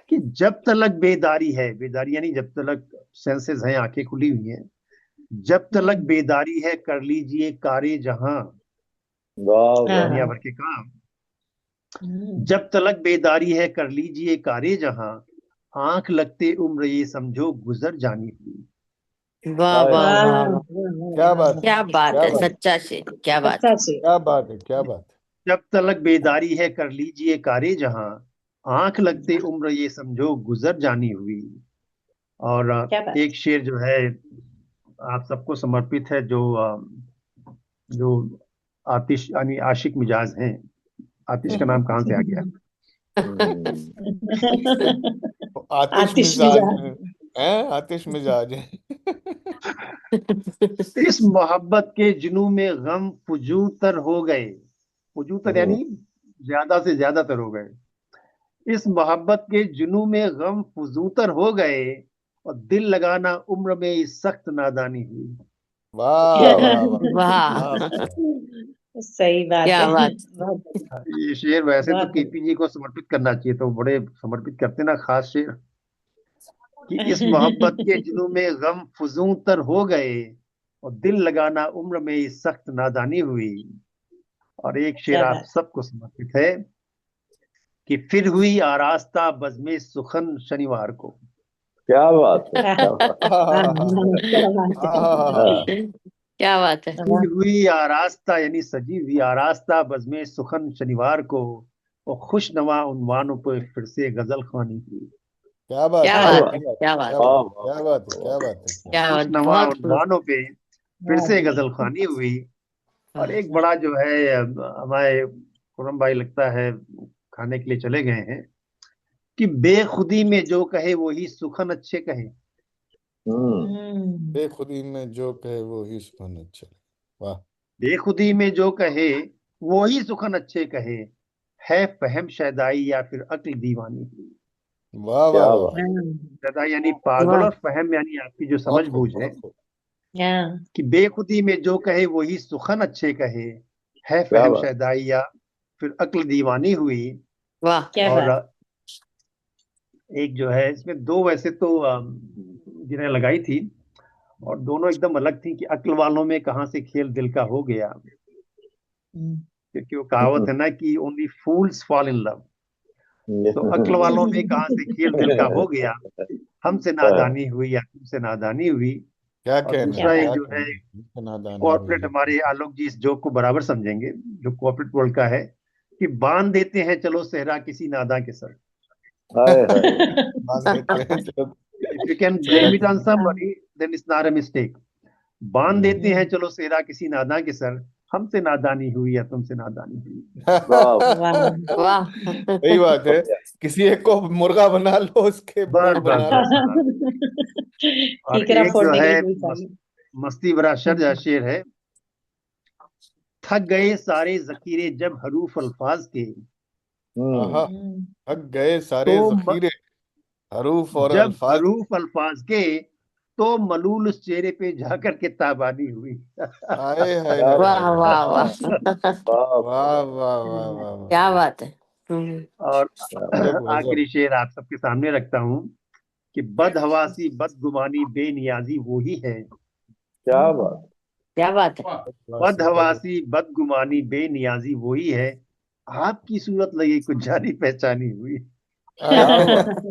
कि जब तलक बेदारी है, बेदारी यानी जब तलक सेंसेस हैं, आंखें खुली हुई हैं, जब तलक बेदारी है कर लीजिए कारे जहां, दुनिया भर के काम, जब तलक बेदारी है कर लीजिए कारे जहां, आंख लगते उम्र ये समझो गुजर जानी हुई। वाह वाह वाह, वाह वाह, क्या बात है, क्या बात क्या है, बात है, सच्चा शेर, क्या बात सच्चा है। शेर, क्या बात है, क्या बात है। जब तलक बेदारी है कर लीजिए कारे जहां, आंख लगते उम्र ये समझो गुजर जानी हुई। और क्या बात। एक शेर जो है आप सबको समर्पित है, जो जो आतिश यानी आशिक मिजाज हैं। आतिश का नाम कहाँ से आ गया? तो आतिश आतिश मिजाज मिजाज। है, आतिश मिजाज है। इस मोहब्बत के जुनू में गम फजूतर हो गए। फजूतर यानी ज्यादा से ज्यादातर हो गए। इस मोहब्बत के जुनू में गम फजूतर हो गए और दिल लगाना उम्र में इस सख्त नादानी हुई। वाह वाह वाह वाह वाह। सही बात क्या है। बात। बहुत ये शेर वैसे तो बहुत केपी जी को समर्पित करना चाहिए, तो बड़े समर्पित करते ना खास शेर कि इस मोहब्बत के जुनू में गम फजूतर हो गए और दिल लगाना उम्र में इस सख्त नादानी हुई। और एक शेर क्या आप बात। सबको समर्पित है कि फिर हुई आरास्ता बज़्मे सुखन शनिवार को। क्या बात है, आह, क्या बात क्या बात है। है। क्या बात है। फिर हुई आरास्ता यानी सजी हुई आरास्ता बज़्मे सुखन शनिवार को और खुश नवा उन्वानों पर फिर से गजल खानी हुई। क्या बात क्या है, बात क्या है। बात क्या है, बात क्या है। वाह बात है, वाह क्या बात है, क्या बात है, क्या क्या खुश बात। नवा बहुत खूब। उन्वानों पे फिर से गजल खानी हुई। और वाह। एक बड़ा जो है हमारे खुरम भाई लगता है खाने के लिए चले गए हैं कि बेखुदी में जो कहे वही सुखन अच्छे कहे। बेखुदी में जो कहे वो ही सुन चले। वाह बेखुदी में जो कहे वही सुखन अच्छे कहे, है फहम शैदाई या फिर अक्ल दीवानी हुई। वाह वाह क्या वाह। बात शैदा यानी पागल वाह। और फहम यानी आपकी जो समझ बहुत खूब, बूझ है बहुत खूब। कि बेखुदी में जो कहे वही सुखन अच्छे कहे, है क्या फहम बात शैदाई या फिर अक्ल दीवानी हुई। वाह। क्या और बात। एक जो है इसमें दो वैसे तो जिन्हें लगाई थी और दोनों एकदम अलग थी कि अक्ल वालों में कहाँ से खेल दिल का हो गया। क्योंकि वो कहावत है ना कि only fools fall in love. तो अक्ल वालों में कहाँ से खेल दिल का हो गया, हमसे नादानी हुई या तुमसे नादानी हुई। क्या और कहना है, दूसरा एक क्या जो है कहना है, नादानी हुई कॉर्पोरेट, है। हमारे आलोक जी इस जोक को बराबर समझेंगे जो कॉर्पोरेट वर्ल्ड का है कि बांध देते हैं चलो सेहरा किसी नादा के सर। हाय हाय। बांध देते हैं तो इफ यू कैन चेहरा ब्लेम इट ऑन किसी। Somebody then it's not a mistake. बांध देते हैं चलो सेहरा किसी नादा के सर, हमसे नादानी हुई या तुमसे नादानी हुई। वाह वाह। वाह। सही बात है। किसी एक को मुर्गा बना लो, उसके बस ब्रेड बस बना बस लो। और ठीकरा एक जो फोड़ने के है लिए कोई चाहिए। मस्ती भरा शेर है, थक गए सारे जखीरे जब हरूफ अल्फाज के। आहा, थक गए सारे तो जखीरे हरूफ और जब अल्फाज। हरूफ अल्फाज के तो मलूल उस चेहरे पे जाकर के ताबानी हुई। हाय हाय क्या हाय वाह हाय वाह हाय। वाह। वाह वाह वाह वाह वाह। क्या बात है। और गजब आखिरी गजब। शेर आप सबके सामने रखता हूँ कि बदहवासी बदगुमानी बेनियाजी वो ही है। क्या बात। क्या बात है। बदहवासी बदगुमानी बेनियाजी वो ही है, आपकी सूरत लगी कुछ जानी पहचानी हुई। क्या बात।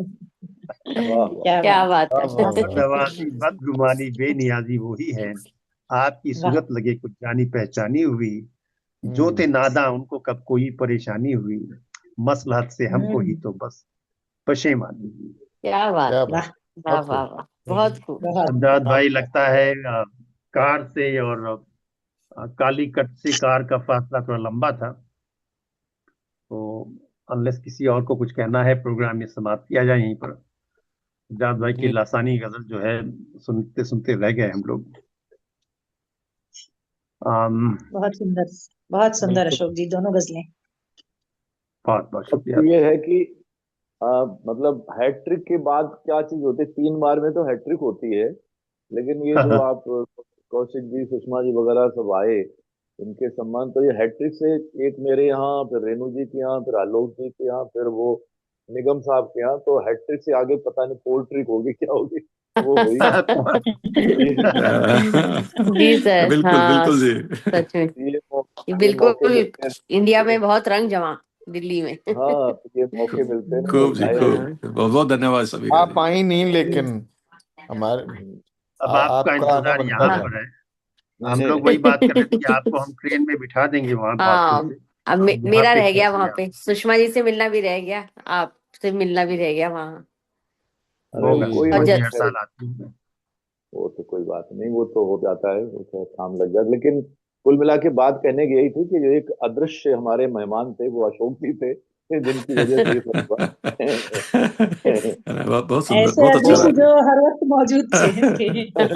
वाह क्या क्या बात। बात वाह वाह है। वाह। बदहवासी बदगुमानी बेनियाजी वो ही है, आपकी वाह। सूरत लगे कुछ जानी पहचानी हुई। जो थे हम्म। नादा उनको कब कोई परेशानी हुई, मसलहत से हमको ही तो बस पशेमानी हुई। क्या बात क्या है। बात। वाह। वाह बहुत वाह खूब। वाह। बहुत खूब। बहुत। अमजद भाई लगता है कार से और काली कट से कार का फासला थोड़ा लंबा था, तो अनलेस किसी और को कुछ कहना है प्रोग्राम में समाप्त किया जाए यहीं पर। अमजद भाई की जी लासानी गजल जो है सुनते सुनते रह गए हम लोग। बहुत सुंदर। बहुत सुंदर बिल्कुल। अशोक जी, दोनों गजलें। बहुत बहुत अब शुक्रिया। ये है कि मतलब हैट्रिक के बाद क्या चीज होती है, 3 बार में तो हैट्रिक होती है, लेकिन ये जो आप कौशिक जी सुषमा जी वगैरह सब आए, इनके सम्मान तो ये हैट्रिक से एक मेरे यहाँ, फिर रेणु जी के यहाँ, फिर आलोक जी के यहाँ, फिर वो निगम साहब के यहाँ, तो हैट्रिक से आगे पता नहीं पोल्ट्री होगी क्या होगी, वो हुई। जी सर। बिल्कुल हाँ बिल्कुल जी। सच में। ये ये ये मौके बिल्कुल मिलते इंडिया हैं। में बहुत रंग जमा दिल्ली में। हाँ, तो ये मौके मिलते हैं ना, तो खूब जी, जाहिर है। खूब। बहुत बहुत धन्यवाद सभी का आप जी। आई नहीं, लेकिन हमारे अब आपका आपका आना इंतजार बनता यहाँ हाँ। था। पर है। हम लोग वही बात कर रहे थे कि आपको हम ट्रेन में बिठा देंगे वहां भागपुर हाँ। से, अब वहां मेरा पे रह गया पहुंचे वहां आप। पे, सुषमा जी से मिलना भी रह गया, आपसे मिलना भी रह गया वहां। अरे होगा, कोई और मैं भी नहीं हर है, साल आती हूँ। वो तो कोई बात नहीं, वो तो हो जाता है, वो तो काम लग जाता, लेकिन कुल मिला के बात कहने की यही थी कि जो एक अदृश्य हमारे मेहमान थे वो अशोक जी थे, जिनकी वजह से ये सब हुआ। बहुत सुंदर, ऐसे बहुत अच्छा अदृश्य लगा। जो हर वक्त मौजूद थे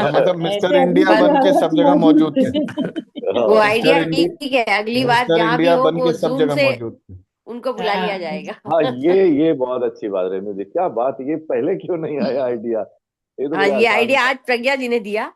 मतलब मिस्टर ऐसे इंडिया अदृश्य जो बन हर के वक्त सब जगह मौजूद मौजूद थे। थे। वो हाँ आइडिया मिस्टर इंडिया ठीक है, अगली बार मिस्टर जहां भी इंडिया हो बन वो के सब जूम जगह से मौजूद थे। उनको बुला लिया हाँ जाएगा। हाँ, ये बहुत अच्छी बात रेणु जी, क्या बात, ये पहले क्यों नहीं आया आइडिया, ये तो हाँ, बड़े ये आसान आइडिया था। आज प्रज्ञा जी ने दिया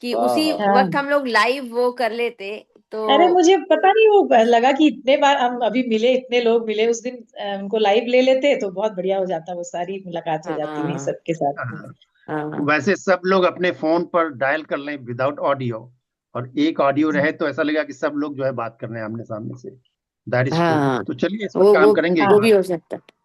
कि हाँ उसी हाँ वक्त हाँ। हम लोग लाइव वो कर लेते अरे तो। मुझे पता नहीं, वो लगा कि इतने बार हम अभी मिले, इतने लोग मिले उस दिन, उनको लाइव ले लेते तो बहुत बढ़िया हो जाता, वो सारी मुलाकात हो जाती वहीं हाँ सबके साथ में। हाँ, हाँ वैसे सब लोग अपने फोन पर डायल कर लें विदाउट ऑडियो, और एक ऑडियो रहे तो ऐसा लगेगा कि सब लोग जो है बात कर रहे हैं आमने सामने से। That is true. हाँ, तो चलिए इस पर वो काम वो करेंगे एक वो हाँ भी बार। हो सकता है।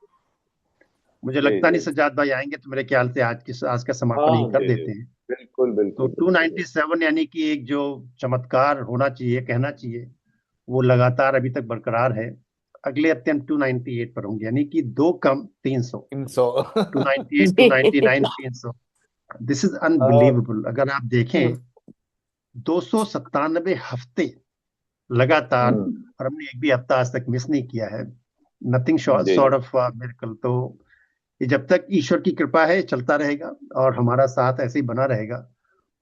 मुझे जी लगता नहीं जी। सज्जाद भाई आएंगे, तो मेरे ख्याल से आज का समापन ही हाँ कर जी जी, देते हैं। बिल्कुल तो बिल्कुल बिल्कुल। 297 यानी कि एक जो चमत्कार होना चाहिए, कहना चाहिए, वो लगातार अभी तक बरकरार है। अगले हफ्ते हम 298 पर होंगे, यानी कि 2 कम 300। 300। 298, 299, 300। This is unbelievable. अगर आप देखें 297 हफ्ते लगातार, हम्म, और हमने एक भी हफ्ता आज तक मिस नहीं किया है। नथिंग जी शॉर्ट जी। Of miracle. तो ये जब तक ईश्वर की कृपा है चलता रहेगा, और हमारा साथ ऐसे ही बना रहेगा।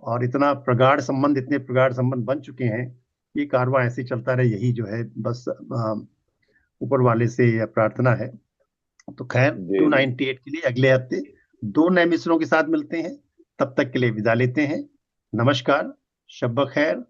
और इतना प्रगाढ़ संबंध, इतने प्रगाढ़ संबंध बन चुके हैं, ये कारवां ऐसे ही चलता रहे, यही जो है बस ऊपर वाले से यह प्रार्थना है। तो खैर जी जी। 298 के लिए अगले हफ्ते 2 नए मिसरों के साथ मिलते हैं। तब तक के लिए विदा लेते हैं। नमस्कार, शब ब खैर,